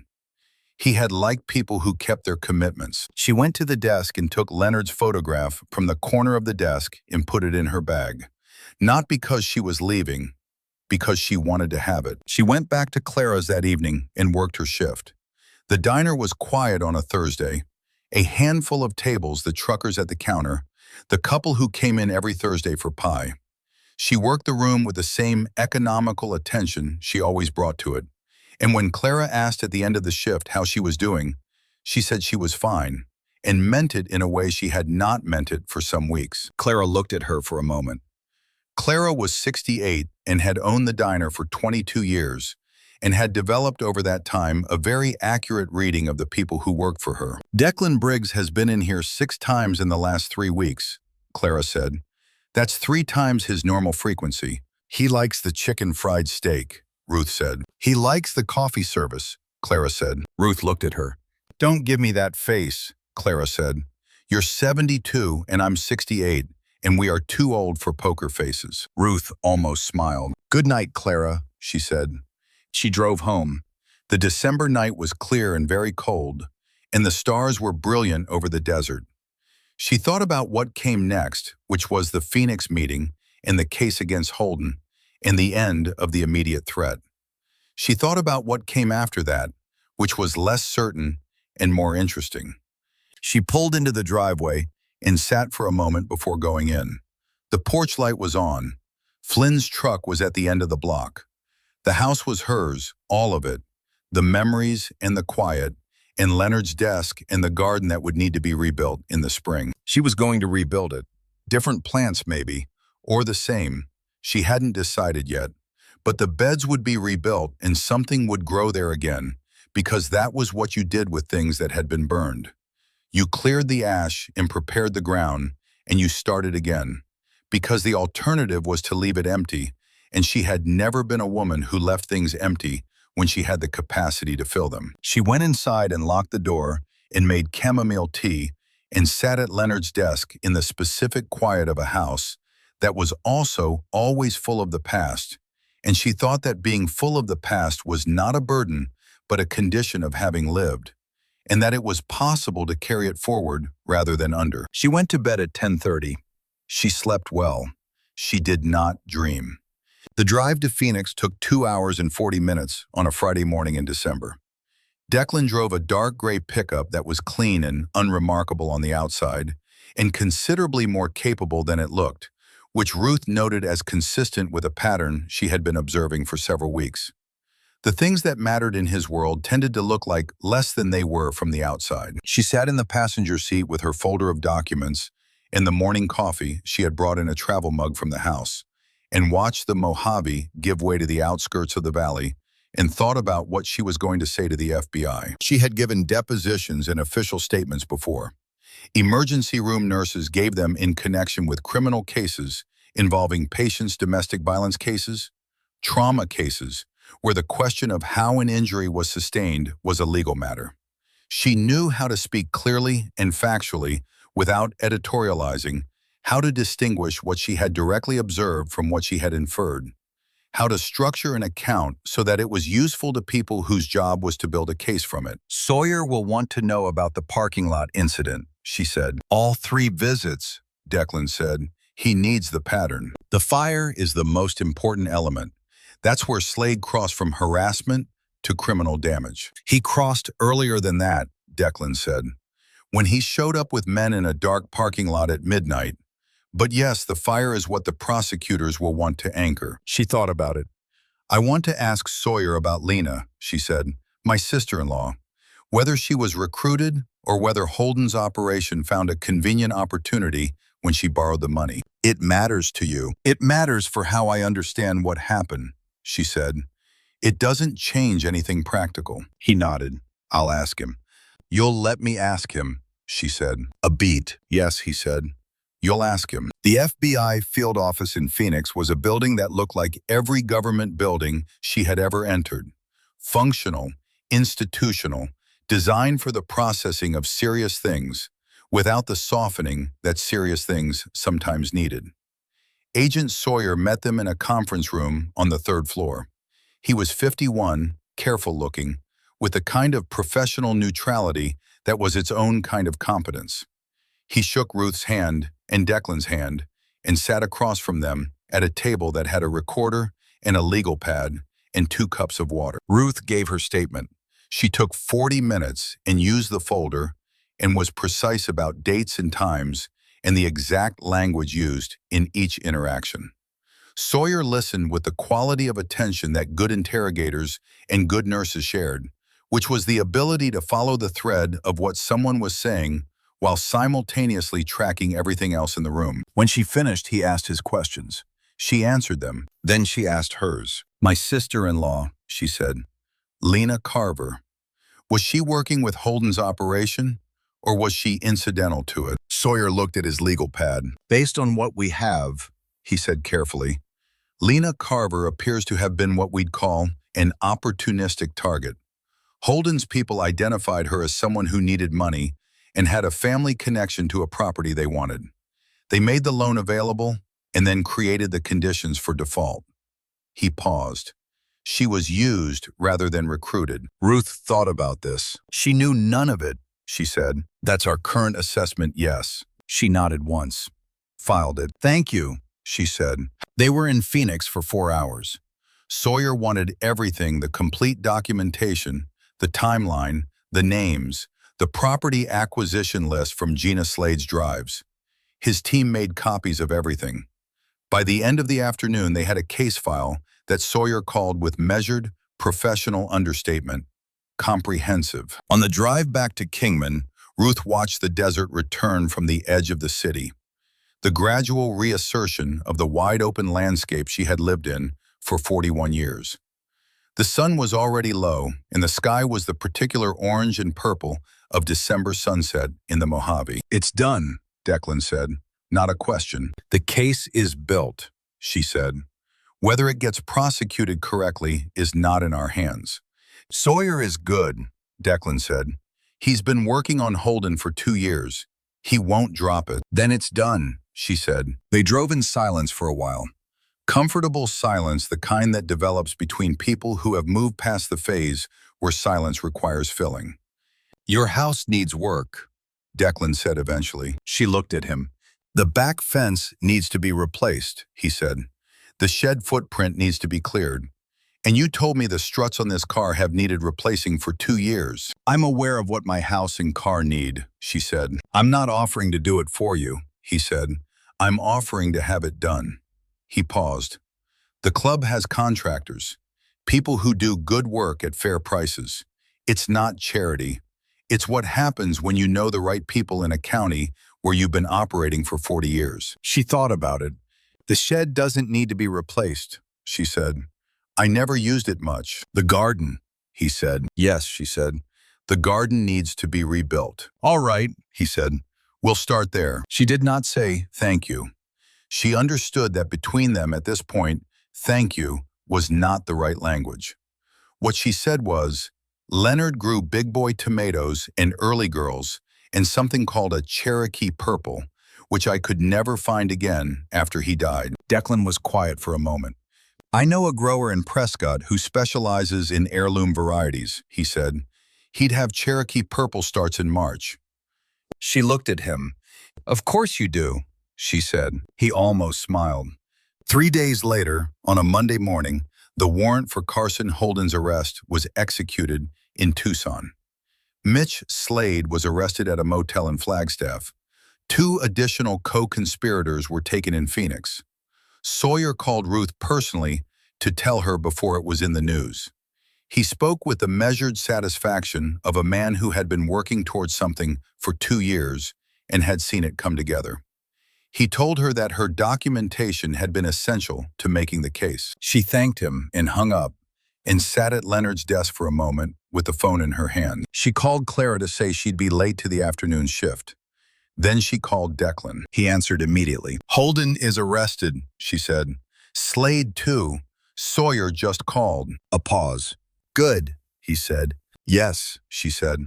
He had liked people who kept their commitments. She went to the desk and took Leonard's photograph from the corner of the desk and put it in her bag. Not because she was leaving, because she wanted to have it. She went back to Clara's that evening and worked her shift. The diner was quiet on a Thursday. A handful of tables, the truckers at the counter, the couple who came in every Thursday for pie. She worked the room with the same economical attention she always brought to it. And when Clara asked at the end of the shift how she was doing, she said she was fine, and meant it in a way she had not meant it for some weeks. Clara looked at her for a moment. Clara was 68 and had owned the diner for 22 years and had developed over that time a very accurate reading of the people who worked for her. "Declan Briggs has been in here 6 times in the last 3 weeks, Clara said. "That's 3 times his normal frequency. He likes the chicken fried steak," Ruth said. "He likes the coffee service," Clara said. Ruth looked at her. "Don't give me that face," Clara said. "You're 72 and I'm 68, and we are too old for poker faces." Ruth almost smiled. "Good night, Clara," she said. She drove home. The December night was clear and very cold, and the stars were brilliant over the desert. She thought about what came next, which was the Phoenix meeting and the case against Holden, and the end of the immediate threat. She thought about what came after that, which was less certain and more interesting. She pulled into the driveway and sat for a moment before going in. The porch light was on. Flynn's truck was at the end of the block. The house was hers, all of it, the memories and the quiet, and Leonard's desk and the garden that would need to be rebuilt in the spring. She was going to rebuild it. Different plants maybe, or the same. She hadn't decided yet. But the beds would be rebuilt and something would grow there again, because that was what you did with things that had been burned. You cleared the ash and prepared the ground, and you started again, because the alternative was to leave it empty, and she had never been a woman who left things empty when she had the capacity to fill them. She went inside and locked the door and made chamomile tea and sat at Leonard's desk in the specific quiet of a house that was also always full of the past, and she thought that being full of the past was not a burden but a condition of having lived, and that it was possible to carry it forward rather than under. She went to bed at 10:30. She slept well. She did not dream. The drive to Phoenix took 2 hours and 40 minutes on a Friday morning in December. Declan drove a dark gray pickup that was clean and unremarkable on the outside, and considerably more capable than it looked, which Ruth noted as consistent with a pattern she had been observing for several weeks. The things that mattered in his world tended to look like less than they were from the outside. She sat in the passenger seat with her folder of documents and the morning coffee she had brought in a travel mug from the house, and watched the Mojave give way to the outskirts of the valley, and thought about what she was going to say to the FBI. She had given depositions and official statements before. Emergency room nurses gave them in connection with criminal cases involving patients' domestic violence cases, trauma cases, where the question of how an injury was sustained was a legal matter. She knew how to speak clearly and factually without editorializing, how to distinguish what she had directly observed from what she had inferred, how to structure an account so that it was useful to people whose job was to build a case from it. Sawyer will want to know about the parking lot incident, she said. All 3 visits, Declan said. He needs the pattern. The fire is the most important element. That's where Slade crossed from harassment to criminal damage. He crossed earlier than that, Declan said, when he showed up with men in a dark parking lot at midnight. But yes, the fire is what the prosecutors will want to anchor. She thought about it. I want to ask Sawyer about Lena, she said, my sister-in-law, whether she was recruited or whether Holden's operation found a convenient opportunity when she borrowed the money. It matters to you. It matters for how I understand what happened, she said. It doesn't change anything practical. He nodded. I'll ask him. You'll let me ask him, she said. A beat. Yes, he said. You'll ask him. The FBI field office in Phoenix was a building that looked like every government building she had ever entered. Functional, institutional, designed for the processing of serious things, without the softening that serious things sometimes needed. Agent Sawyer met them in a conference room on the 3rd floor. He was 51, careful-looking, with a kind of professional neutrality that was its own kind of competence. He shook Ruth's hand and Declan's hand and sat across from them at a table that had a recorder and a legal pad and 2 cups of water. Ruth gave her statement. She took 40 minutes and used the folder and was precise about dates and times and the exact language used in each interaction. Sawyer listened with the quality of attention that good interrogators and good nurses shared, which was the ability to follow the thread of what someone was saying while simultaneously tracking everything else in the room. When she finished, he asked his questions. She answered them. Then she asked hers. My sister-in-law, she said. Lena Carver. Was she working with Holden's operation, or was she incidental to it? Sawyer looked at his legal pad. Based on what we have, he said carefully, Lena Carver appears to have been what we'd call an opportunistic target. Holden's people identified her as someone who needed money and had a family connection to a property they wanted. They made the loan available and then created the conditions for default. He paused. She was used rather than recruited. Ruth thought about this. She knew none of it, she said. That's our current assessment, yes. She nodded once. Filed it. Thank you, she said. They were in Phoenix for 4 hours. Sawyer wanted everything, the complete documentation, the timeline, the names, the property acquisition list from Gina Slade's drives. His team made copies of everything. By the end of the afternoon, they had a case file that Sawyer called with measured, professional understatement, comprehensive. On the drive back to Kingman, Ruth watched the desert return from the edge of the city, the gradual reassertion of the wide-open landscape she had lived in for 41 years. The sun was already low, and the sky was the particular orange and purple of December sunset in the Mojave. "It's done," Declan said. "Not a question. The case is built," she said. "Whether it gets prosecuted correctly is not in our hands." "Sawyer is good," Declan said. "He's been working on Holden for 2 years. He won't drop it." "Then it's done," she said. They drove in silence for a while. Comfortable silence, the kind that develops between people who have moved past the phase where silence requires filling. "Your house needs work," Declan said eventually. She looked at him. "The back fence needs to be replaced," he said. "The shed footprint needs to be cleared. And you told me the struts on this car have needed replacing for 2 years. I'm aware of what my house and car need," she said. "I'm not offering to do it for you," he said. "I'm offering to have it done." He paused. "The club has contractors, people who do good work at fair prices. It's not charity. It's what happens when you know the right people in a county where you've been operating for 40 years. She thought about it. "The shed doesn't need to be replaced," she said. "I never used it much." "The garden," he said. "Yes," she said. "The garden needs to be rebuilt." "All right," he said. "We'll start there." She did not say thank you. She understood that between them at this point, thank you was not the right language. What she said was, "Leonard grew big boy tomatoes and early girls and something called a Cherokee purple, which I could never find again after he died." Declan was quiet for a moment. "I know a grower in Prescott who specializes in heirloom varieties," he said. "He'd have Cherokee purple starts in March." She looked at him. "Of course you do," she said. He almost smiled. 3 days later, on a Monday morning, the warrant for Carson Holden's arrest was executed in Tucson. Mitch Slade was arrested at a motel in Flagstaff. 2 additional co-conspirators were taken in Phoenix. Sawyer called Ruth personally to tell her before it was in the news. He spoke with the measured satisfaction of a man who had been working towards something for 2 years and had seen it come together. He told her that her documentation had been essential to making the case. She thanked him and hung up and sat at Leonard's desk for a moment with the phone in her hand. She called Clara to say she'd be late to the afternoon shift. Then she called Declan. He answered immediately. "Holden is arrested," she said. "Slade too. Sawyer just called." A pause. "Good," he said. "Yes," she said.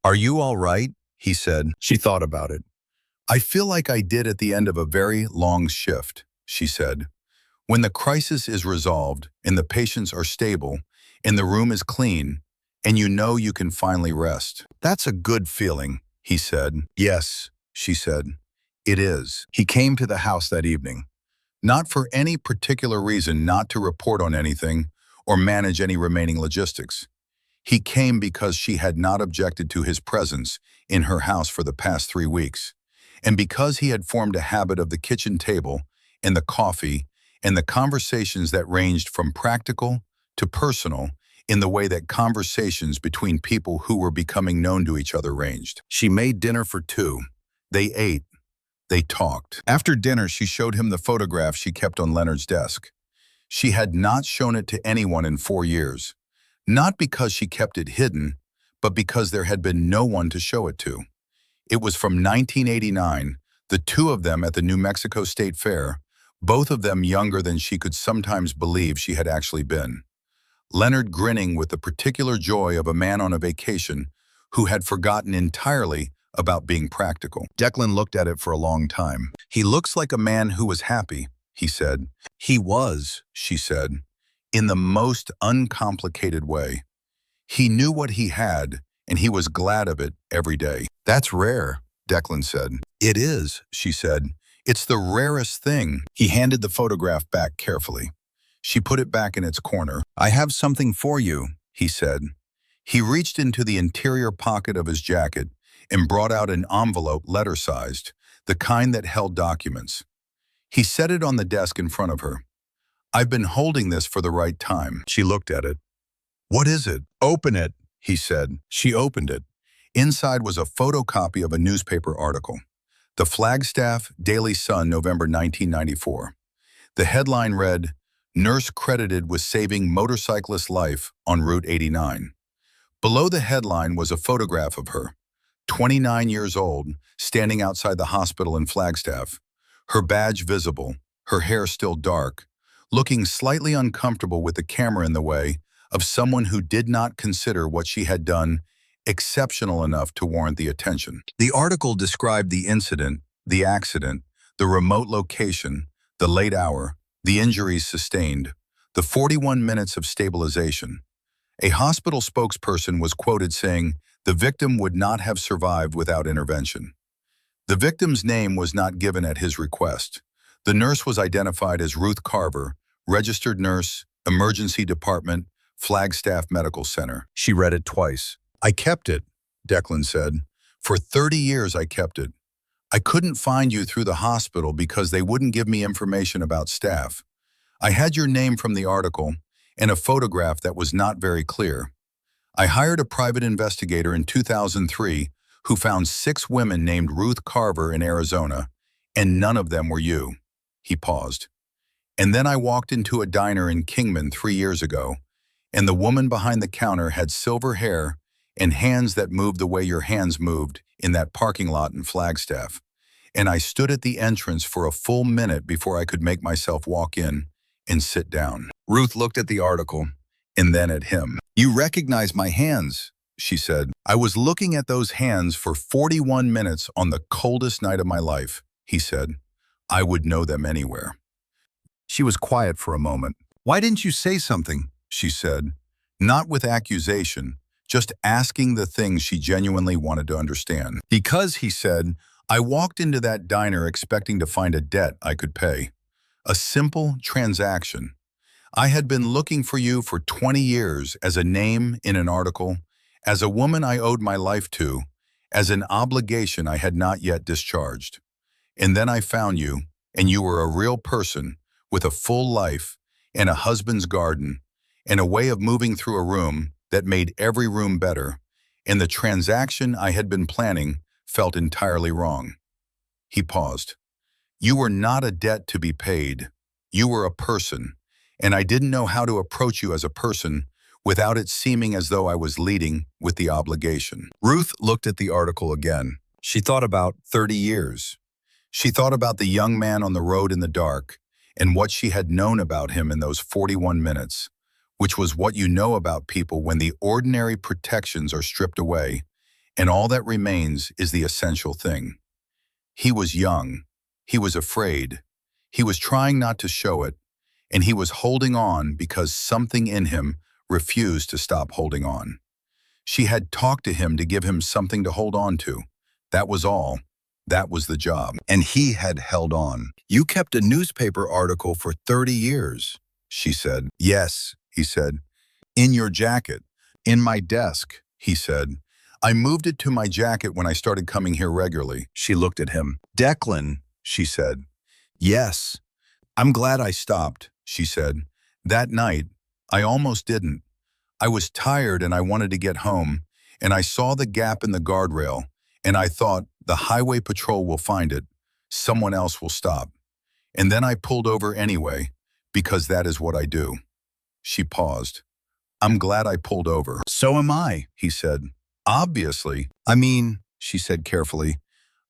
"Are you all right?" he said. She thought about it. "I feel like I did at the end of a very long shift," she said. "When the crisis is resolved and the patients are stable and the room is clean and you know you can finally rest. That's a good feeling," he said. "Yes," she said. "It is." He came to the house that evening, not for any particular reason, not to report on anything or manage any remaining logistics. He came because she had not objected to his presence in her house for the past 3 weeks, and because he had formed a habit of the kitchen table and the coffee and the conversations that ranged from practical to personal in the way that conversations between people who were becoming known to each other ranged. She made dinner for 2. They ate. They talked. After dinner, she showed him the photograph she kept on Leonard's desk. She had not shown it to anyone in 4 years, not because she kept it hidden, but because there had been no one to show it to. It was from 1989, the 2 of them at the New Mexico State Fair, both of them younger than she could sometimes believe she had actually been. Leonard grinning with the particular joy of a man on a vacation who had forgotten entirely about being practical. Declan looked at it for a long time. "He looks like a man who was happy," he said. "He was," she said, "in the most uncomplicated way. He knew what he had, and he was glad of it every day." "That's rare," Declan said. "It is," she said. "It's the rarest thing." He handed the photograph back carefully. She put it back in its corner. "I have something for you," he said. He reached into the interior pocket of his jacket and brought out an envelope letter-sized the kind that held documents. He set it on the desk in front of her. "I've been holding this for the right time." She looked at it. "What is it?" "Open it," he said. She opened it. Inside was a photocopy of a newspaper article. The Flagstaff Daily Sun, November 1994. The headline read, "Nurse credited with saving motorcyclist life on Route 89. Below the headline was a photograph of her, 29 years old, standing outside the hospital in Flagstaff, her badge visible, her hair still dark, looking slightly uncomfortable with the camera in the way of someone who did not consider what she had done exceptional enough to warrant the attention. The article described the incident, the accident, the remote location, the late hour, the injuries sustained, the 41 minutes of stabilization. A hospital spokesperson was quoted saying the victim would not have survived without intervention. The victim's name was not given at his request. The nurse was identified as Ruth Carver, registered nurse, emergency department, Flagstaff Medical Center. She read it twice. "I kept it," Declan said. "For 30 years I kept it. I couldn't find you through the hospital because they wouldn't give me information about staff. I had your name from the article and a photograph that was not very clear. I hired a private investigator in 2003 who found 6 women named Ruth Carver in Arizona, and none of them were you." He paused. "And then I walked into a diner in Kingman 3 years ago, and the woman behind the counter had silver hair and hands that moved the way your hands moved in that parking lot in Flagstaff. And I stood at the entrance for a full minute before I could make myself walk in and sit down." Ruth looked at the article and then at him. "You recognize my hands," she said. "I was looking at those hands for 41 minutes on the coldest night of my life," he said. "I would know them anywhere." She was quiet for a moment. "Why didn't you say something?" she said, not with accusation, just asking the things she genuinely wanted to understand. "Because," he said, "I walked into that diner expecting to find a debt I could pay. A simple transaction. I had been looking for you for 20 years as a name in an article, as a woman I owed my life to, as an obligation I had not yet discharged. And then I found you, and you were a real person with a full life and a husband's garden and a way of moving through a room that made every room better, and the transaction I had been planning felt entirely wrong." He paused. "You were not a debt to be paid. You were a person, and I didn't know how to approach you as a person without it seeming as though I was leading with the obligation." Ruth looked at the article again. She thought about 30 years. She thought about the young man on the road in the dark and what she had known about him in those 41 minutes, which was what you know about people when the ordinary protections are stripped away, and all that remains is the essential thing. He was young. He was afraid. He was trying not to show it, and he was holding on because something in him refused to stop holding on. She had talked to him to give him something to hold on to. That was all. That was the job. And he had held on. "You kept a newspaper article for 30 years, she said. "Yes," he said. "In your jacket." "In my desk," he said. "I moved it to my jacket when I started coming here regularly." She looked at him. "Declan," she said. "Yes." "I'm glad I stopped," she said. "That night, I almost didn't. I was tired and I wanted to get home, and I saw the gap in the guardrail, and I thought, the highway patrol will find it. Someone else will stop. And then I pulled over anyway, because that is what I do." She paused. "I'm glad I pulled over." "So am I," he said. "Obviously. I mean," she said carefully,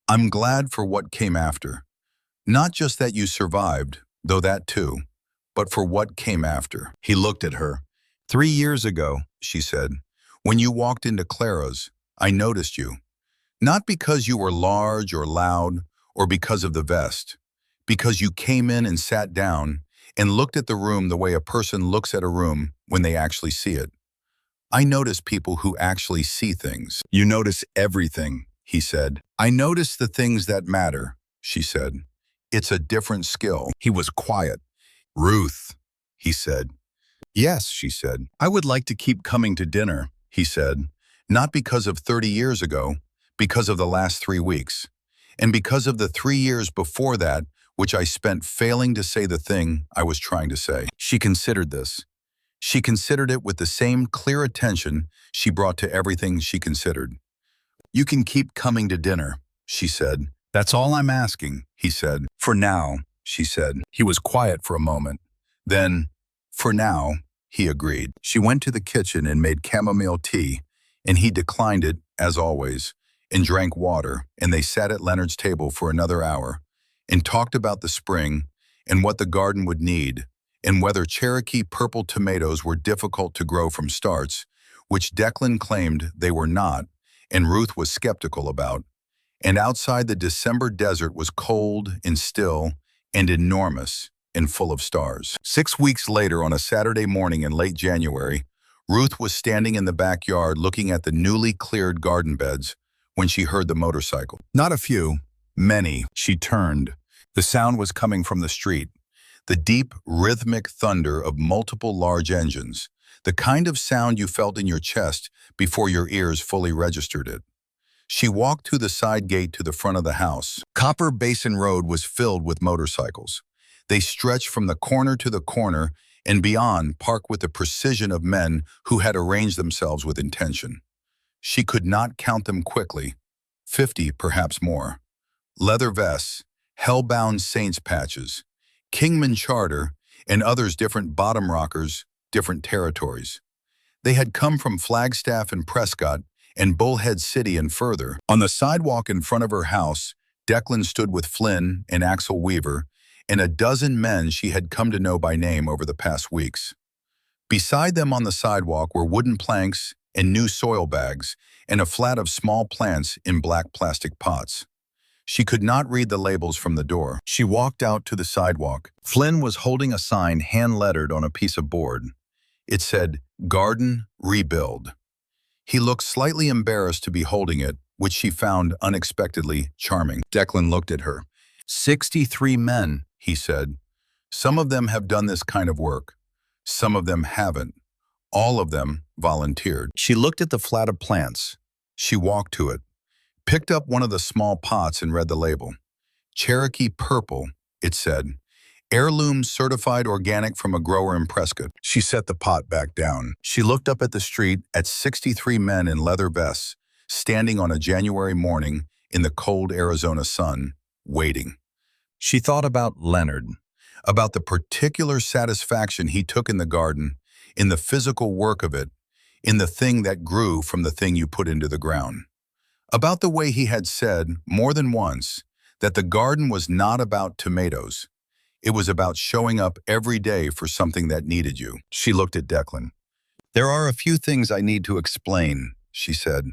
"I'm glad for what came after. Not just that you survived, though that too, but for what came after." He looked at her. 3 years ago," she said, "when you walked into Clara's, I noticed you. Not because you were large or loud or because of the vest, because you came in and sat down and looked at the room the way a person looks at a room when they actually see it. I notice people who actually see things." "You notice everything," he said. "I notice the things that matter," she said. "It's a different skill." He was quiet. "Ruth," he said. "Yes," she said. "I would like to keep coming to dinner," he said. "Not because of 30 years ago, because of the last 3 weeks. And because of the 3 years before that, which I spent failing to say the thing I was trying to say. She considered this. She considered it with the same clear attention she brought to everything she considered. "You can keep coming to dinner," she said. "That's all I'm asking," he said. "For now," she said. He was quiet for a moment. Then, "For now," he agreed. She went to the kitchen and made chamomile tea, and he declined it, as always, and drank water, and they sat at Leonard's table for another hour, and talked about the spring, and what the garden would need, and whether Cherokee purple tomatoes were difficult to grow from starts, which Declan claimed they were not, and Ruth was skeptical about. And outside the December desert was cold and still and enormous and full of stars. 6 weeks later, on a Saturday morning in late January, Ruth was standing in the backyard looking at the newly cleared garden beds when she heard the motorcycle. Not a few, many. She turned. The sound was coming from the street. The deep, rhythmic thunder of multiple large engines, the kind of sound you felt in your chest before your ears fully registered it. She walked through the side gate to the front of the house. Copper Basin Road was filled with motorcycles. They stretched from the corner to the corner and beyond, parked with the precision of men who had arranged themselves with intention. She could not count them quickly, 50, perhaps more. Leather vests, hell-bound Saints patches, Kingman Charter, and others different bottom rockers, different territories. They had come from Flagstaff and Prescott and Bullhead City and further. On the sidewalk in front of her house, Declan stood with Flynn and Axel Weaver and a dozen men she had come to know by name over the past weeks. Beside them on the sidewalk were wooden planks and new soil bags and a flat of small plants in black plastic pots. She could not read the labels from the door. She walked out to the sidewalk. Flynn was holding a sign hand-lettered on a piece of board. It said, "Garden Rebuild." He looked slightly embarrassed to be holding it, which she found unexpectedly charming. Declan looked at her. 63 men, he said. Some of them have done this kind of work. Some of them haven't. All of them volunteered. She looked at the flat of plants. She walked to it, picked up one of the small pots and read the label. Cherokee Purple, it said. Heirloom certified organic from a grower in Prescott. She set the pot back down. She looked up at the street at 63 men in leather vests, standing on a January morning in the cold Arizona sun, waiting. She thought about Leonard, about the particular satisfaction he took in the garden, in the physical work of it, in the thing that grew from the thing you put into the ground. About the way he had said, more than once, that the garden was not about tomatoes. It was about showing up every day for something that needed you. She looked at Declan. There are a few things I need to explain, she said,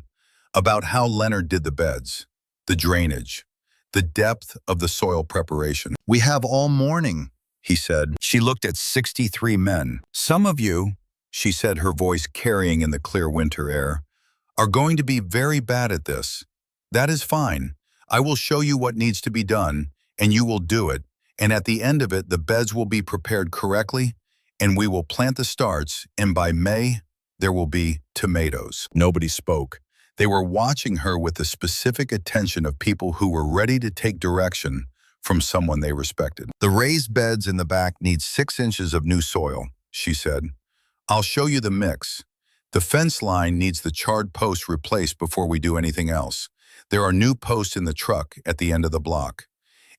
about how Leonard did the beds, the drainage, the depth of the soil preparation. We have all morning, he said. She looked at 63 men. Some of you, she said, her voice carrying in the clear winter air, are going to be very bad at this. That is fine. I will show you what needs to be done, and you will do it. And at the end of it, the beds will be prepared correctly, and we will plant the starts, and by May, there will be tomatoes. Nobody spoke. They were watching her with the specific attention of people who were ready to take direction from someone they respected. The raised beds in the back need 6 inches of new soil, she said. I'll show you the mix. The fence line needs the charred posts replaced before we do anything else. There are new posts in the truck at the end of the block.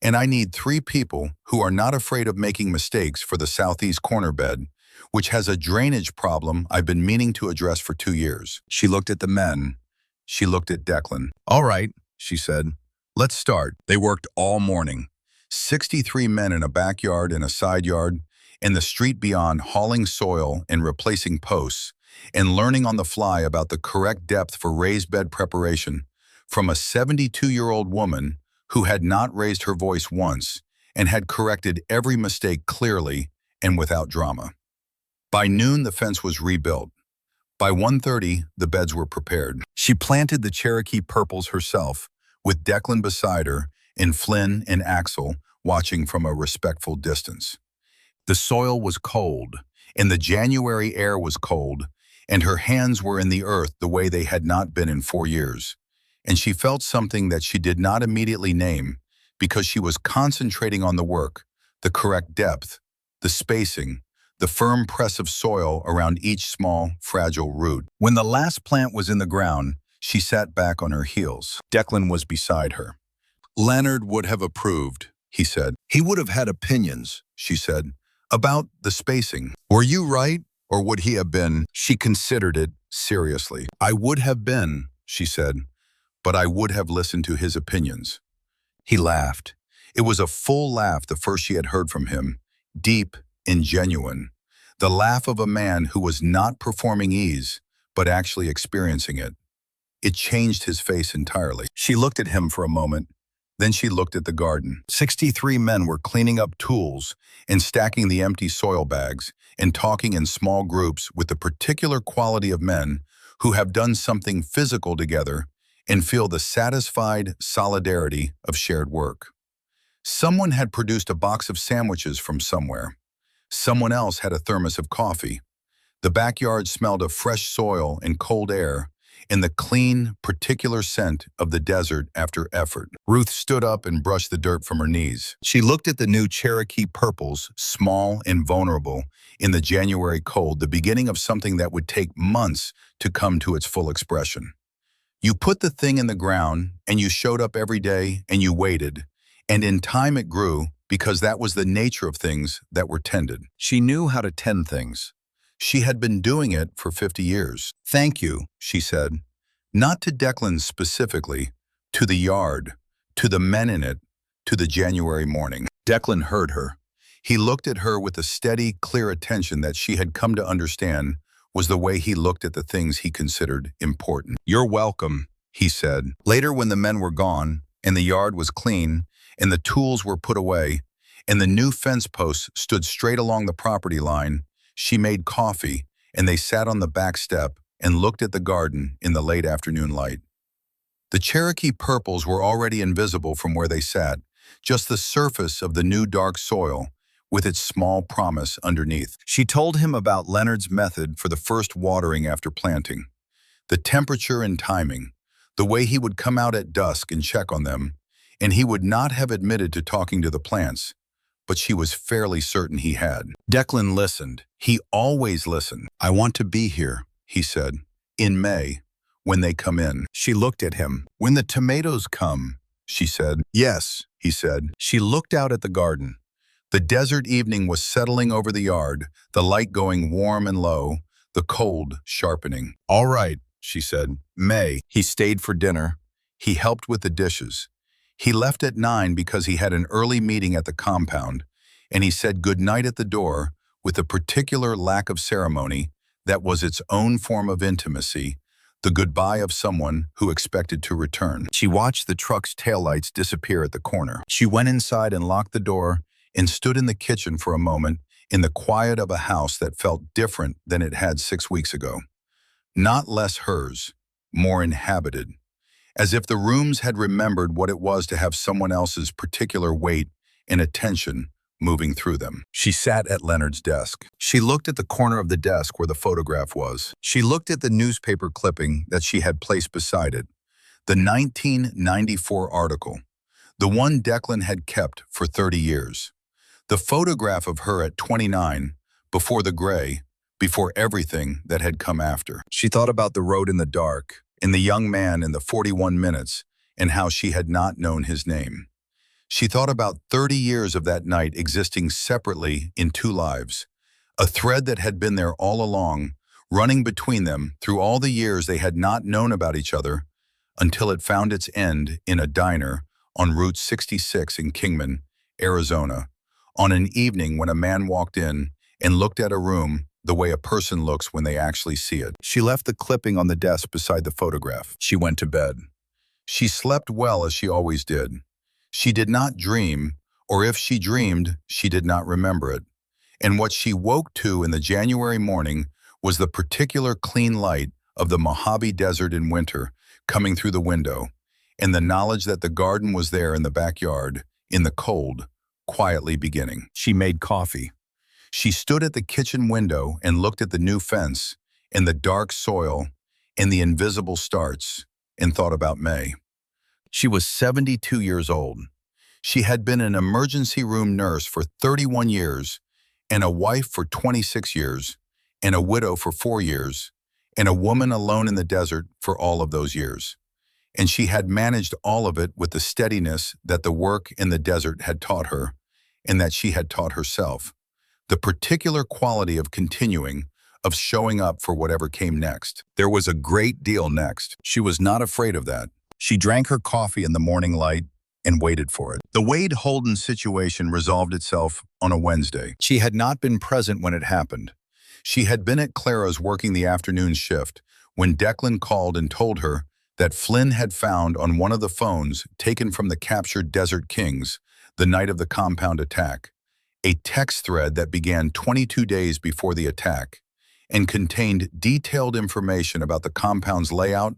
And I need 3 people who are not afraid of making mistakes for the southeast corner bed, which has a drainage problem I've been meaning to address for 2 years. She looked at the men. She looked at Declan. All right, she said. Let's start. They worked all morning. 63 men in a backyard and a side yard, and the street beyond, hauling soil and replacing posts, and learning on the fly about the correct depth for raised bed preparation from a 72-year-old woman who had not raised her voice once and had corrected every mistake clearly and without drama. By noon, the fence was rebuilt. By 1:30, the beds were prepared. She planted the Cherokee purples herself, with Declan beside her and Flynn and Axel watching from a respectful distance. The soil was cold, and the January air was cold, and her hands were in the earth the way they had not been in 4 years. and she felt something that she did not immediately name because she was concentrating on the work, the correct depth, the spacing, the firm press of soil around each small, fragile root. When the last plant was in the ground, she sat back on her heels. Declan was beside her. Leonard would have approved, he said. He would have had opinions, she said, about the spacing. Were you right, or would he have been? She considered it seriously. I would have been, she said, but I would have listened to his opinions. He laughed. It was a full laugh, the first she had heard from him, deep and genuine. The laugh of a man who was not performing ease, but actually experiencing it. It changed his face entirely. She looked at him for a moment. Then she looked at the garden. 63 men were cleaning up tools and stacking the empty soil bags and talking in small groups with the particular quality of men who have done something physical together and feel the satisfied solidarity of shared work. Someone had produced a box of sandwiches from somewhere. Someone else had a thermos of coffee. The backyard smelled of fresh soil and cold air and the clean, particular scent of the desert after effort. Ruth stood up and brushed the dirt from her knees. She looked at the new Cherokee purples, small and vulnerable, in the January cold, the beginning of something that would take months to come to its full expression. You put the thing in the ground, and you showed up every day, and you waited, and in time it grew because that was the nature of things that were tended. She knew how to tend things. She had been doing it for 50 years. Thank you, she said. Not to Declan specifically, to the yard, to the men in it, to the January morning. Declan heard her. He looked at her with a steady, clear attention that she had come to understand was the way he looked at the things he considered important. You're welcome, he said. Later, when the men were gone, and the yard was clean, and the tools were put away, and the new fence posts stood straight along the property line, she made coffee, and they sat on the back step and looked at the garden in the late afternoon light. The Cherokee purples were already invisible from where they sat, just the surface of the new dark soil with its small promise underneath. She told him about Leonard's method for the first watering after planting, the temperature and timing, the way he would come out at dusk and check on them, and he would not have admitted to talking to the plants, but she was fairly certain he had. Declan listened. He always listened. I want to be here, he said, in May, when they come in. She looked at him. When the tomatoes come, she said. Yes, he said. She looked out at the garden. The desert evening was settling over the yard, the light going warm and low, the cold sharpening. All right, she said. May. He stayed for dinner. He helped with the dishes. He left at 9 because he had an early meeting at the compound, and he said goodnight at the door with a particular lack of ceremony that was its own form of intimacy, the goodbye of someone who expected to return. She watched the truck's taillights disappear at the corner. She went inside and locked the door and stood in the kitchen for a moment in the quiet of a house that felt different than it had 6 weeks ago. Not less hers, more inhabited, as if the rooms had remembered what it was to have someone else's particular weight and attention moving through them. She sat at Leonard's desk. She looked at the corner of the desk where the photograph was. She looked at the newspaper clipping that she had placed beside it, the 1994 article, the one Declan had kept for 30 years. The photograph of her at 29, before the gray, before everything that had come after. She thought about the road in the dark, and the young man in the 41 minutes, and how she had not known his name. She thought about 30 years of that night existing separately in two lives, a thread that had been there all along, running between them through all the years they had not known about each other, until it found its end in a diner on Route 66 in Kingman, Arizona, on an evening when a man walked in and looked at a room the way a person looks when they actually see it. She left the clipping on the desk beside the photograph. She went to bed. She slept well as she always did. She did not dream, or if she dreamed, she did not remember it. And what she woke to in the January morning was the particular clean light of the Mojave Desert in winter coming through the window, and the knowledge that the garden was there in the backyard, in the cold, quietly beginning. She made coffee. She stood at the kitchen window and looked at the new fence, and the dark soil, and the invisible starts, and thought about May. She was 72 years old. She had been an emergency room nurse for 31 years, and a wife for 26 years, and a widow for 4 years, and a woman alone in the desert for all of those years. And she had managed all of it with the steadiness that the work in the desert had taught her, and that she had taught herself. The particular quality of continuing, of showing up for whatever came next. There was a great deal next. She was not afraid of that. She drank her coffee in the morning light and waited for it. The Wade Holden situation resolved itself on a Wednesday. She had not been present when it happened. She had been at Clara's working the afternoon shift when Declan called and told her that Flynn had found on one of the phones taken from the captured Desert Kings the night of the compound attack, a text thread that began 22 days before the attack and contained detailed information about the compound's layout,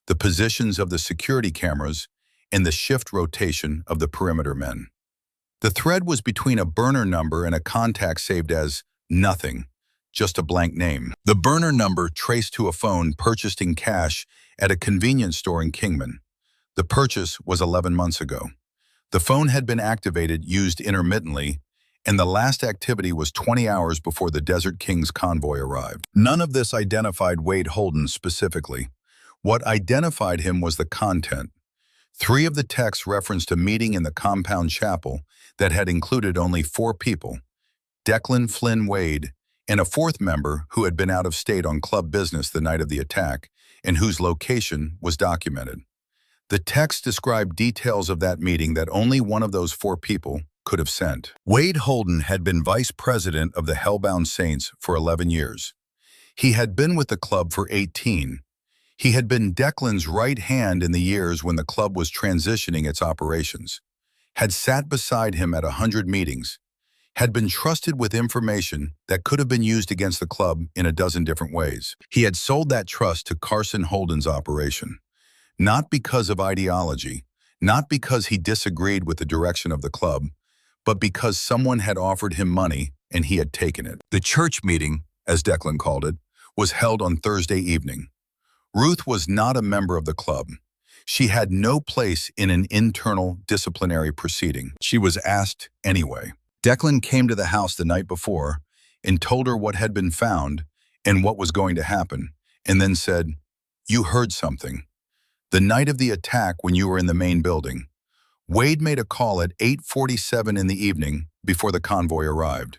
the positions of the security cameras, and the shift rotation of the perimeter men. The thread was between a burner number and a contact saved as nothing, just a blank name. The burner number traced to a phone purchased in cash at a convenience store in Kingman. The purchase was 11 months ago. The phone had been activated, used intermittently, and the last activity was 20 hours before the Desert Kings convoy arrived. None of this identified Wade Holden specifically. What identified him was the content. 3 of the texts referenced a meeting in the compound chapel that had included only 4 people, Declan Flynn Wade, and a 4th member who had been out of state on club business the night of the attack and whose location was documented. The text described details of that meeting that only one of those 4 people could have sent. Wade Holden had been vice president of the Hellbound Saints for 11 years. He had been with the club for 18. He had been Declan's right hand in the years when the club was transitioning its operations, had sat beside him at 100 meetings, had been trusted with information that could have been used against the club in a dozen different ways. He had sold that trust to Carson Holden's operation, not because of ideology, not because he disagreed with the direction of the club, but because someone had offered him money and he had taken it. The church meeting, as Declan called it, was held on Thursday evening. Ruth was not a member of the club. She had no place in an internal disciplinary proceeding. She was asked anyway. Declan came to the house the night before and told her what had been found and what was going to happen, and then said, "You heard something. The night of the attack when you were in the main building, Wade made a call at 8:47 in the evening before the convoy arrived.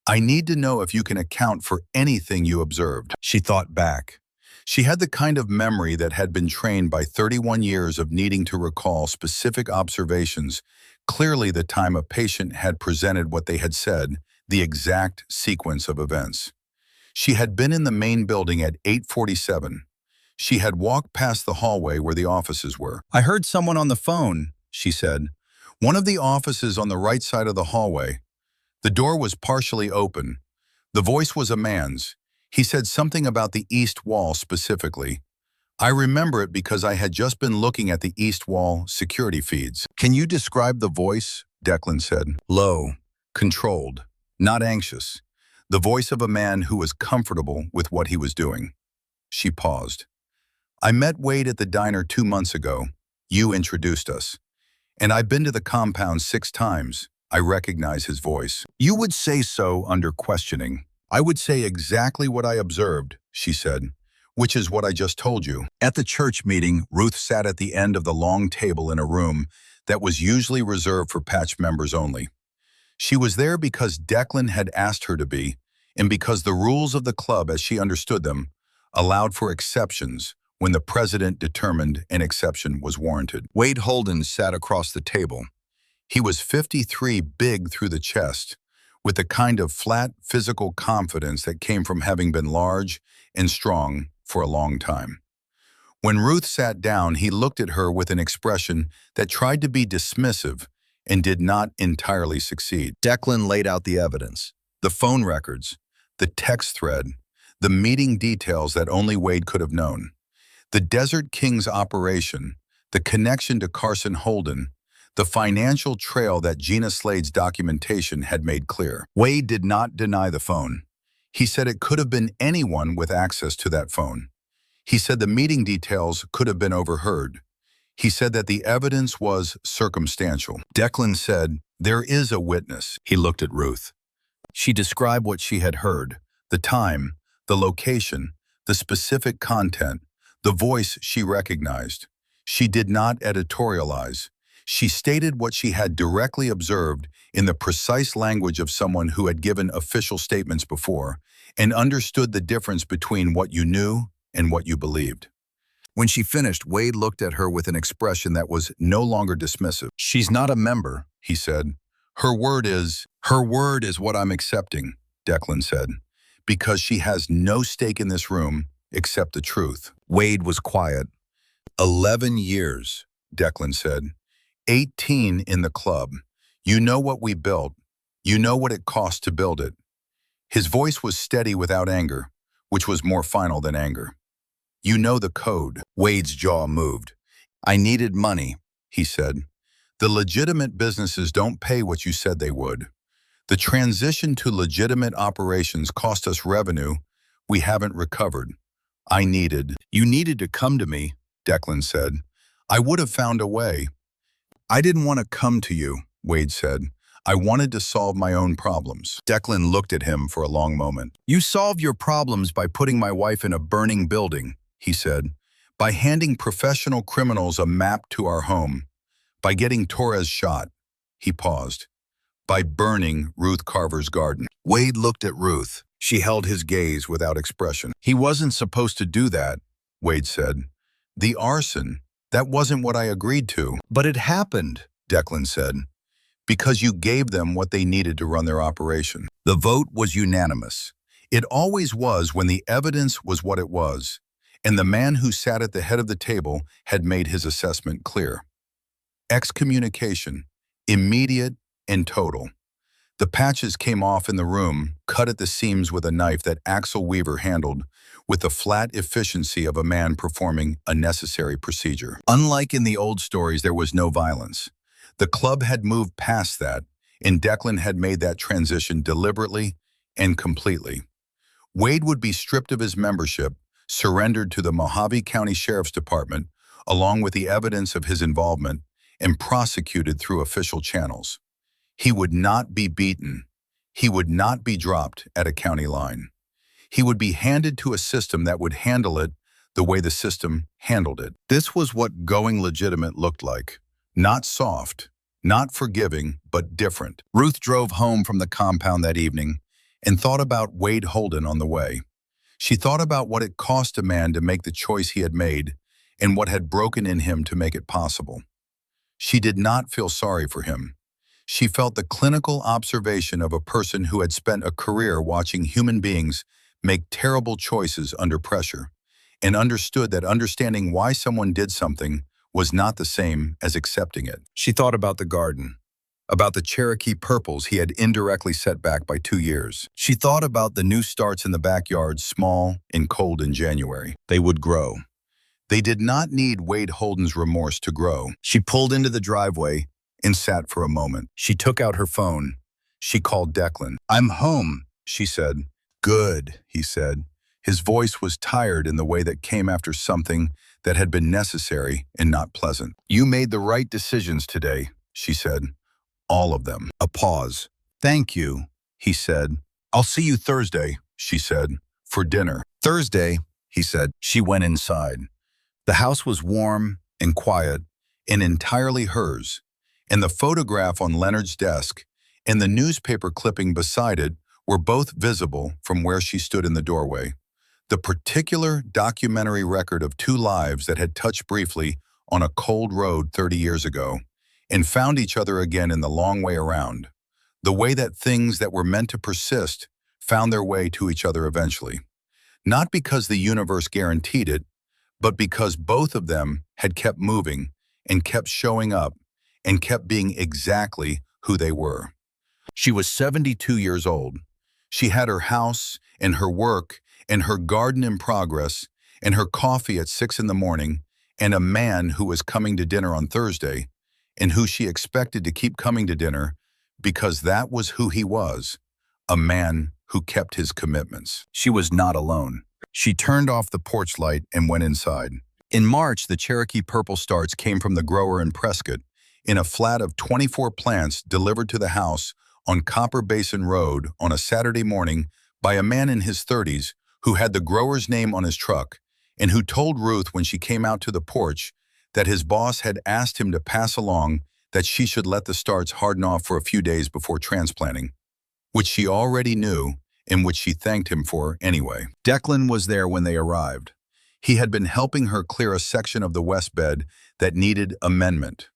I need to know if you can account for anything you observed." She thought back. She had the kind of memory that had been trained by 31 years of needing to recall specific observations, clearly the time a patient had presented what they had said, the exact sequence of events. She had been in the main building at 8:47. She had walked past the hallway where the offices were. "I heard someone on the phone," she said. "One of the offices on the right side of the hallway. The door was partially open. The voice was a man's. He said something about the east wall specifically. I remember it because I had just been looking at the east wall security feeds." "Can you describe the voice?" Declan said. "Low, controlled, not anxious. The voice of a man who was comfortable with what he was doing." She paused. "I met Wade at the diner 2 months ago. You introduced us. And I've been to the compound 6 times. I recognize his voice." "You would say so under questioning." "I would say exactly what I observed," she said, "which is what I just told you." At the church meeting, Ruth sat at the end of the long table in a room that was usually reserved for patch members only. She was there because Declan had asked her to be, and because the rules of the club as she understood them allowed for exceptions when the president determined an exception was warranted. Wade Holden sat across the table. He was 53, big through the chest, with the kind of flat physical confidence that came from having been large and strong for a long time. When Ruth sat down, he looked at her with an expression that tried to be dismissive and did not entirely succeed. Declan laid out the evidence, the phone records, the text thread, the meeting details that only Wade could have known, the Desert Kings operation, the connection to Carson Holden, the financial trail that Gina Slade's documentation had made clear. Wade did not deny the phone. He said it could have been anyone with access to that phone. He said the meeting details could have been overheard. He said that the evidence was circumstantial. Declan said, "There is a witness." He looked at Ruth. She described what she had heard, the time, the location, the specific content, the voice she recognized. She did not editorialize. She stated what she had directly observed in the precise language of someone who had given official statements before and understood the difference between what you knew and what you believed. When she finished, Wade looked at her with an expression that was no longer dismissive. "She's not a member," he said. Her word is what I'm accepting," Declan said, "because she has no stake in this room except the truth." Wade was quiet. 11 years, Declan said. 18 in the club. You know what we built. You know what it cost to build it. His voice was steady without anger, which was more final than anger. You know the code. Wade's jaw moved. "I needed money," he said. "The legitimate businesses don't pay what you said they would. The transition to legitimate operations cost us revenue we haven't recovered. You needed to come to me," Declan said. "I would have found a way." "I didn't want to come to you," Wade said. "I wanted to solve my own problems." Declan looked at him for a long moment. "You solved your problems by putting my wife in a burning building," he said. "By handing professional criminals a map to our home. By getting Torres shot." He paused. "By burning Ruth Carver's garden." Wade looked at Ruth. She held his gaze without expression. "He wasn't supposed to do that," Wade said. "The arson, that wasn't what I agreed to." "But it happened," Declan said, "because you gave them what they needed to run their operation." The vote was unanimous. It always was when the evidence was what it was, and the man who sat at the head of the table had made his assessment clear. Excommunication, immediate and total. The patches came off in the room, cut at the seams with a knife that Axel Weaver handled with the flat efficiency of a man performing a necessary procedure. Unlike in the old stories, there was no violence. The club had moved past that, and Declan had made that transition deliberately and completely. Wade would be stripped of his membership, surrendered to the Mojave County Sheriff's Department, along with the evidence of his involvement, and prosecuted through official channels. He would not be beaten. He would not be dropped at a county line. He would be handed to a system that would handle it the way the system handled it. This was what going legitimate looked like. Not soft, not forgiving, but different. Ruth drove home from the compound that evening and thought about Wade Holden on the way. She thought about what it cost a man to make the choice he had made and what had broken in him to make it possible. She did not feel sorry for him. She felt the clinical observation of a person who had spent a career watching human beings make terrible choices under pressure, and understood that understanding why someone did something was not the same as accepting it. She thought about the garden, about the Cherokee purples he had indirectly set back by 2 years. She thought about the new starts in the backyard, small and cold in January. They would grow. They did not need Wade Holden's remorse to grow. She pulled into the driveway and sat for a moment. She took out her phone. She called Declan. "I'm home," she said. "Good," he said. His voice was tired in the way that came after something that had been necessary and not pleasant. "You made the right decisions today," she said. "All of them." A pause. "Thank you," he said. "I'll see you Thursday," she said, "for dinner." "Thursday," he said. She went inside. The house was warm and quiet and entirely hers, and the photograph on Leonard's desk and the newspaper clipping beside it were both visible from where she stood in the doorway. The particular documentary record of two lives that had touched briefly on a cold road 30 years ago and found each other again in the long way around. The way that things that were meant to persist found their way to each other eventually. Not because the universe guaranteed it, but because both of them had kept moving and kept showing up and kept being exactly who they were. She was 72 years old. She had her house and her work and her garden in progress and her coffee at 6 in the morning and a man who was coming to dinner on Thursday and who she expected to keep coming to dinner because that was who he was, a man who kept his commitments. She was not alone. She turned off the porch light and went inside. In March, the Cherokee purple starts came from the grower in Prescott in a flat of 24 plants delivered to the house on Copper Basin Road on a Saturday morning by a man in his 30s who had the grower's name on his truck and who told Ruth when she came out to the porch that his boss had asked him to pass along that she should let the starts harden off for a few days before transplanting, which she already knew and which she thanked him for anyway. Declan was there when they arrived. He had been helping her clear a section of the west bed that needed amendment.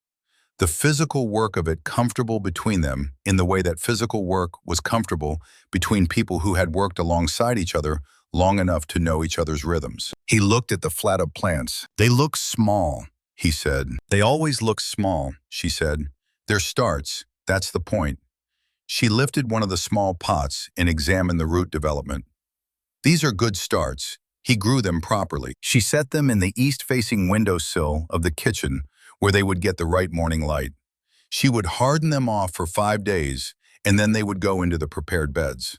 The physical work of it comfortable between them in the way that physical work was comfortable between people who had worked alongside each other long enough to know each other's rhythms. He looked at the flat of plants. They look small, he said. They always look small, she said. They're starts, that's the point. She lifted one of the small pots and examined the root development. These are good starts. He grew them properly. She set them in the east-facing windowsill of the kitchen where they would get the right morning light. She would harden them off for 5 days, and then they would go into the prepared beds.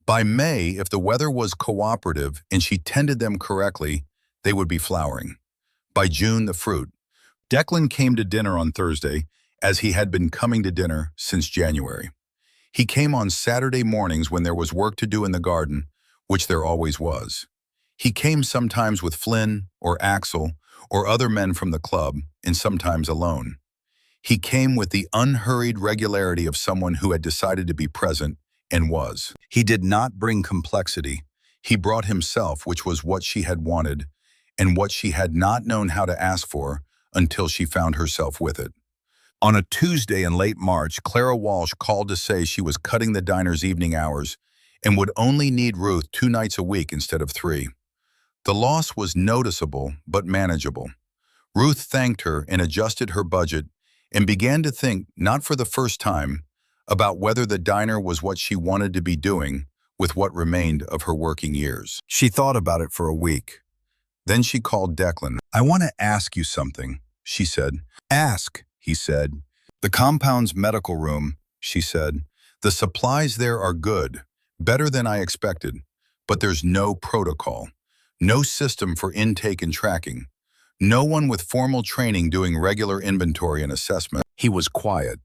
By May, if the weather was cooperative and she tended them correctly, they would be flowering. By June, the fruit. Declan came to dinner on Thursday, as he had been coming to dinner since January. He came on Saturday mornings when there was work to do in the garden, which there always was. He came sometimes with Flynn or Axel or other men from the club, and sometimes alone. He came with the unhurried regularity of someone who had decided to be present and was. He did not bring complexity. He brought himself, which was what she had wanted and what she had not known how to ask for until she found herself with it. On a Tuesday in late March, Clara Walsh called to say she was cutting the diner's evening hours and would only need Ruth 2 nights a week instead of 3. The loss was noticeable but manageable. Ruth thanked her and adjusted her budget and began to think, not for the first time, about whether the diner was what she wanted to be doing with what remained of her working years. She thought about it for a week. Then she called Declan. "I want to ask you something," she said. "Ask," he said. "The compound's medical room," she said. "The supplies there are good, better than I expected, but there's no protocol. No system for intake and tracking. No one with formal training doing regular inventory and assessment." He was quiet.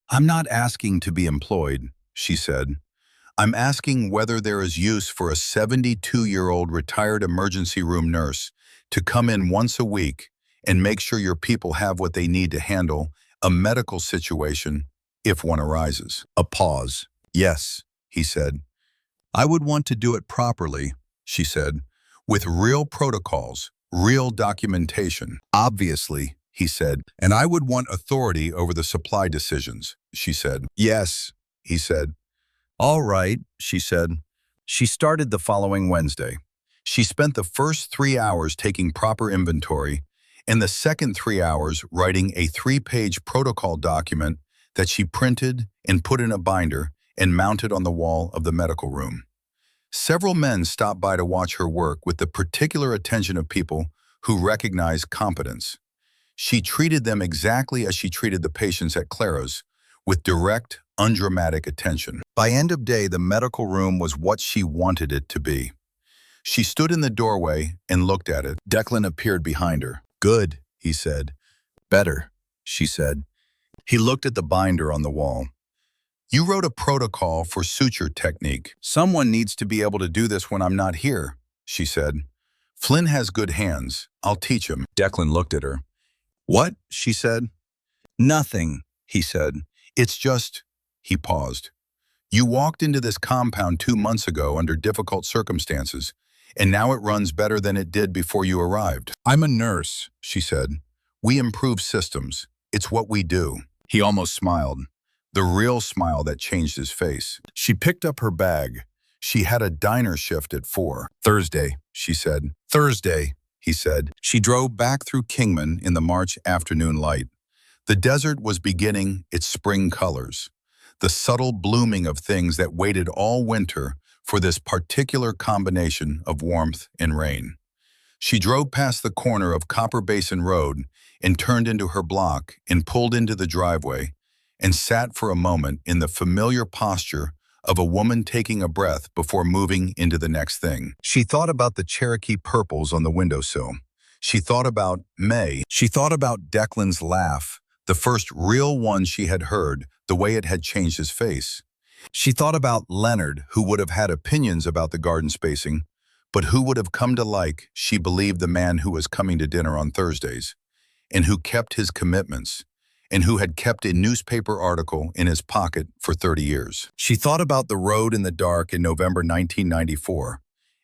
"I'm not asking to be employed," she said. "I'm asking whether there is use for a 72-year-old retired emergency room nurse to come in once a week and make sure your people have what they need to handle a medical situation if one arises." A pause. "Yes," he said. "I would want to do it properly," she said. "With real protocols, real documentation." "Obviously," he said. "And I would want authority over the supply decisions," she said. "Yes," he said. "All right," she said. She started the following Wednesday. She spent the first 3 hours taking proper inventory and the second 3 hours writing a 3-page protocol document that she printed and put in a binder and mounted on the wall of the medical room. Several men stopped by to watch her work with the particular attention of people who recognize competence. She treated them exactly as she treated the patients at Clara's, with direct, undramatic attention. By end of day, the medical room was what she wanted it to be. She stood in the doorway and looked at it. Declan appeared behind her. "Good," he said. "Better," she said. He looked at the binder on the wall. "You wrote a protocol for suture technique. Someone needs to be able to do this when I'm not here," she said. "Flynn has good hands. I'll teach him." Declan looked at her. "What?" she said. "Nothing," he said. "It's just—" He paused. "You walked into this compound 2 months ago under difficult circumstances, and now it runs better than it did before you arrived." "I'm a nurse," she said. "We improve systems. It's what we do." He almost smiled. The real smile that changed his face. She picked up her bag. She had a diner shift at 4. "Thursday," she said. "Thursday," he said. She drove back through Kingman in the March afternoon light. The desert was beginning its spring colors, the subtle blooming of things that waited all winter for this particular combination of warmth and rain. She drove past the corner of Copper Basin Road and turned into her block and pulled into the driveway and sat for a moment in the familiar posture of a woman taking a breath before moving into the next thing. She thought about the Cherokee purples on the windowsill. She thought about May. She thought about Declan's laugh, the first real one she had heard, the way it had changed his face. She thought about Leonard, who would have had opinions about the garden spacing, but who would have come to like, she believed, the man who was coming to dinner on Thursdays, and who kept his commitments, and who had kept a newspaper article in his pocket for 30 years. She thought about the road in the dark in November 1994,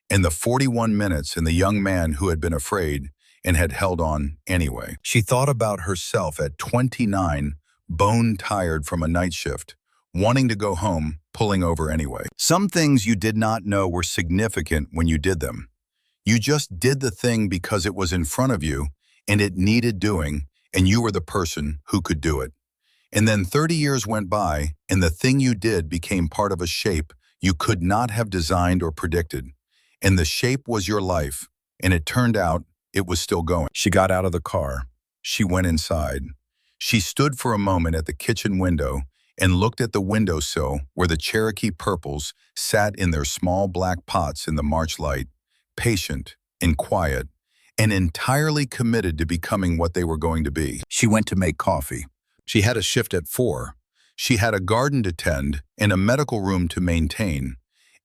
and the 41 minutes and the young man who had been afraid and had held on anyway. She thought about herself at 29, bone-tired from a night shift, wanting to go home, pulling over anyway. Some things you did not know were significant when you did them. You just did the thing because it was in front of you, and it needed doing, and you were the person who could do it. And then 30 years went by, and the thing you did became part of a shape you could not have designed or predicted. And the shape was your life, and it turned out it was still going. She got out of the car. She went inside. She stood for a moment at the kitchen window and looked at the windowsill where the Cherokee purples sat in their small black pots in the March light, patient and quiet, and entirely committed to becoming what they were going to be. She went to make coffee. She had a shift at 4. She had a garden to tend and a medical room to maintain,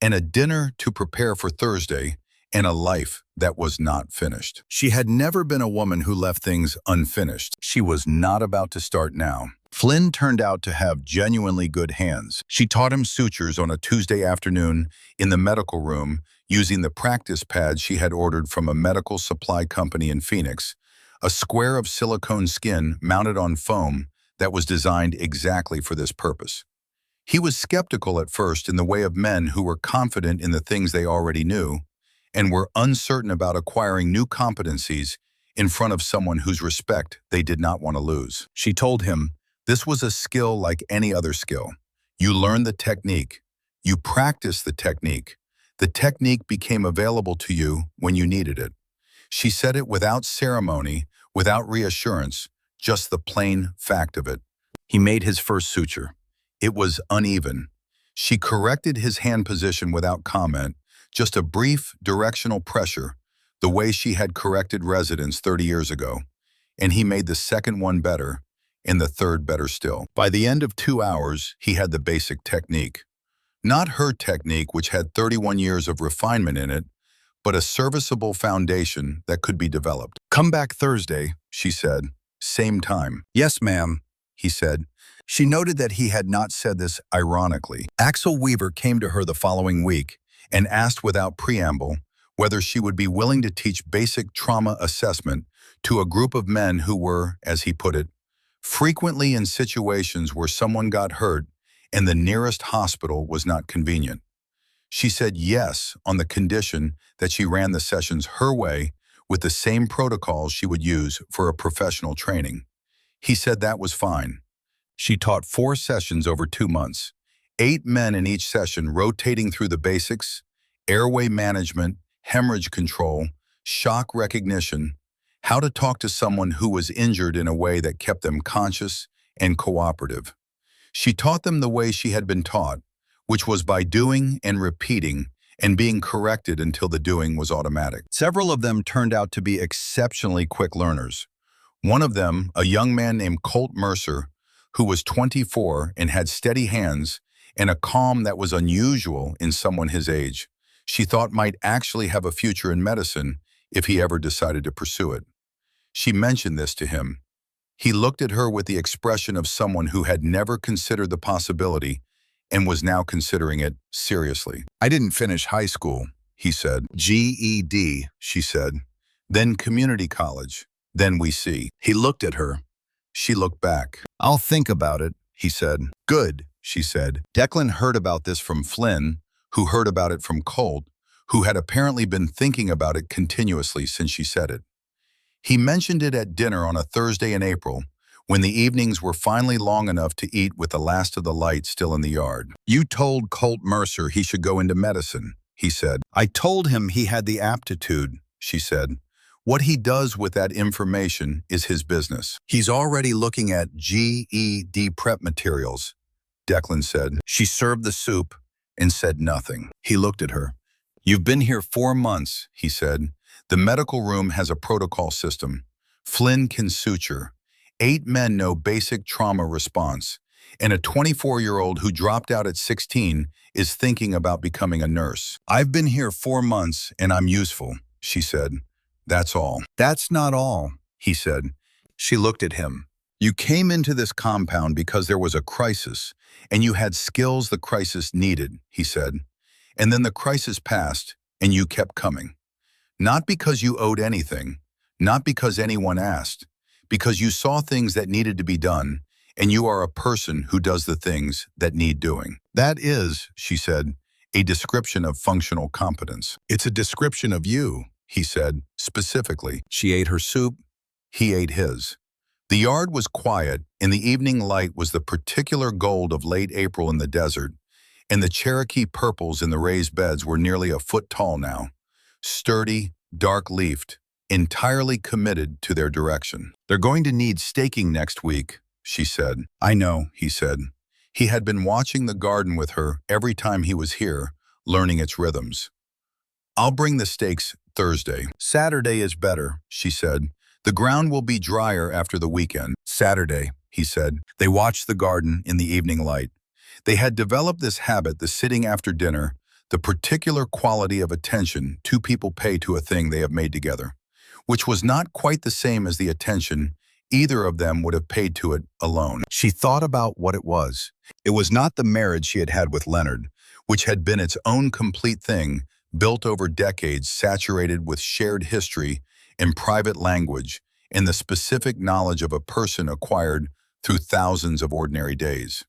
and a dinner to prepare for Thursday, and a life that was not finished. She had never been a woman who left things unfinished. She was not about to start now. Flynn turned out to have genuinely good hands. She taught him sutures on a Tuesday afternoon in the medical room using the practice pads she had ordered from a medical supply company in Phoenix, a square of silicone skin mounted on foam that was designed exactly for this purpose. He was skeptical at first in the way of men who were confident in the things they already knew and were uncertain about acquiring new competencies in front of someone whose respect they did not want to lose. She told him, this was a skill like any other skill. You learn the technique. You practice the technique. The technique became available to you when you needed it. She said it without ceremony, without reassurance, just the plain fact of it. He made his first suture. It was uneven. She corrected his hand position without comment, just a brief directional pressure, the way she had corrected residents 30 years ago. And he made the second one better, and the third better still. By the end of 2 hours, he had the basic technique. Not her technique, which had 31 years of refinement in it, but a serviceable foundation that could be developed. Come back Thursday, she said. Same time. Yes, ma'am, he said. She noted that he had not said this ironically. Axel Weaver came to her the following week and asked without preamble whether she would be willing to teach basic trauma assessment to a group of men who were, as he put it, frequently in situations where someone got hurt and the nearest hospital was not convenient. She said yes on the condition that she ran the sessions her way with the same protocols she would use for a professional training. He said that was fine. She taught 4 sessions over 2 months, 8 men in each session rotating through the basics, airway management, hemorrhage control, shock recognition, how to talk to someone who was injured in a way that kept them conscious and cooperative. She taught them the way she had been taught, which was by doing and repeating and being corrected until the doing was automatic. Several of them turned out to be exceptionally quick learners. One of them, a young man named Colt Mercer, who was 24 and had steady hands and a calm that was unusual in someone his age, she thought might actually have a future in medicine if he ever decided to pursue it. She mentioned this to him. He looked at her with the expression of someone who had never considered the possibility and was now considering it seriously. I didn't finish high school, he said. GED, she said. Then community college. Then we see. He looked at her. She looked back. I'll think about it, he said. Good, she said. Declan heard about this from Flynn, who heard about it from Colt, who had apparently been thinking about it continuously since she said it. He mentioned it at dinner on a Thursday in April, when the evenings were finally long enough to eat with the last of the light still in the yard. You told Colt Mercer he should go into medicine, he said. I told him he had the aptitude, she said. What he does with that information is his business. He's already looking at GED prep materials, Declan said. She served the soup, and said nothing. He looked at her. "You've been here 4 months," he said. "The medical room has a protocol system. Flynn can suture. 8 men know basic trauma response. And a 24-year-old who dropped out at 16 is thinking about becoming a nurse. I've been here 4 months and I'm useful," she said. "That's all." "That's not all," he said. She looked at him. "You came into this compound because there was a crisis, and you had skills the crisis needed," he said. "And then the crisis passed, and you kept coming. Not because you owed anything, not because anyone asked, because you saw things that needed to be done, and you are a person who does the things that need doing." "That is," she said, "a description of functional competence." "It's a description of you," he said, specifically. She ate her soup. He ate his. The yard was quiet, and the evening light was the particular gold of late April in the desert, and the Cherokee purples in the raised beds were nearly a foot tall now, sturdy, dark-leafed, entirely committed to their direction. "They're going to need staking next week," she said. "I know," he said. He had been watching the garden with her every time he was here, learning its rhythms. "I'll bring the stakes Thursday." "Saturday is better," she said. "The ground will be drier after the weekend." "Saturday," he said. They watched the garden in the evening light. They had developed this habit, the sitting after dinner, the particular quality of attention two people pay to a thing they have made together, which was not quite the same as the attention either of them would have paid to it alone. She thought about what it was. It was not the marriage she had had with Leonard, which had been its own complete thing, built over decades, saturated with shared history and private language and the specific knowledge of a person acquired through thousands of ordinary days.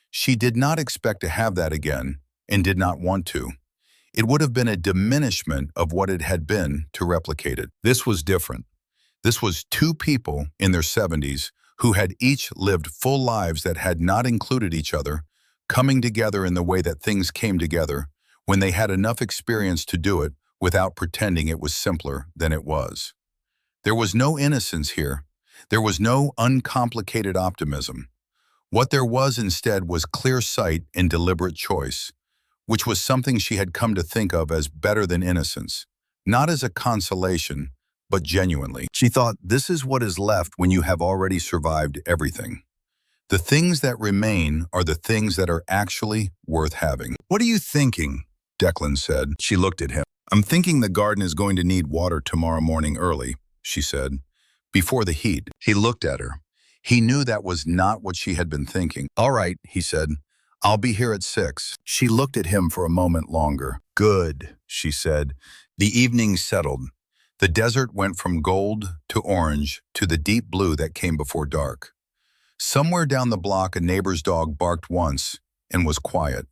She did not expect to have that again and did not want to. It would have been a diminishment of what it had been to replicate it. This was different. This was two people in their 70s who had each lived full lives that had not included each other, coming together in the way that things came together when they had enough experience to do it without pretending it was simpler than it was. There was no innocence here. There was no uncomplicated optimism. What there was instead was clear sight and deliberate choice, which was something she had come to think of as better than innocence, not as a consolation, but genuinely. She thought, this is what is left when you have already survived everything. The things that remain are the things that are actually worth having. "What are you thinking?" Declan said. She looked at him. "I'm thinking the garden is going to need water tomorrow morning early," she said, "before the heat." He looked at her. He knew that was not what she had been thinking. "All right," he said. "I'll be here at 6. She looked at him for a moment longer. "Good," she said. The evening settled. The desert went from gold to orange to the deep blue that came before dark. Somewhere down the block, a neighbor's dog barked once and was quiet.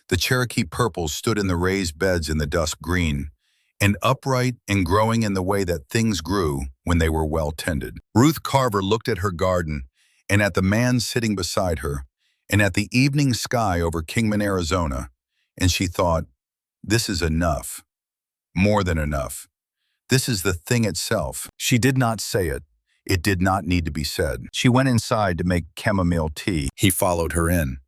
The Cherokee purples stood in the raised beds in the dusk green, and upright and growing in the way that things grew when they were well tended. Ruth Carver looked at her garden and at the man sitting beside her and at the evening sky over Kingman, Arizona, and she thought, this is enough. More than enough. This is the thing itself. She did not say it. It did not need to be said. She went inside to make chamomile tea. He followed her in.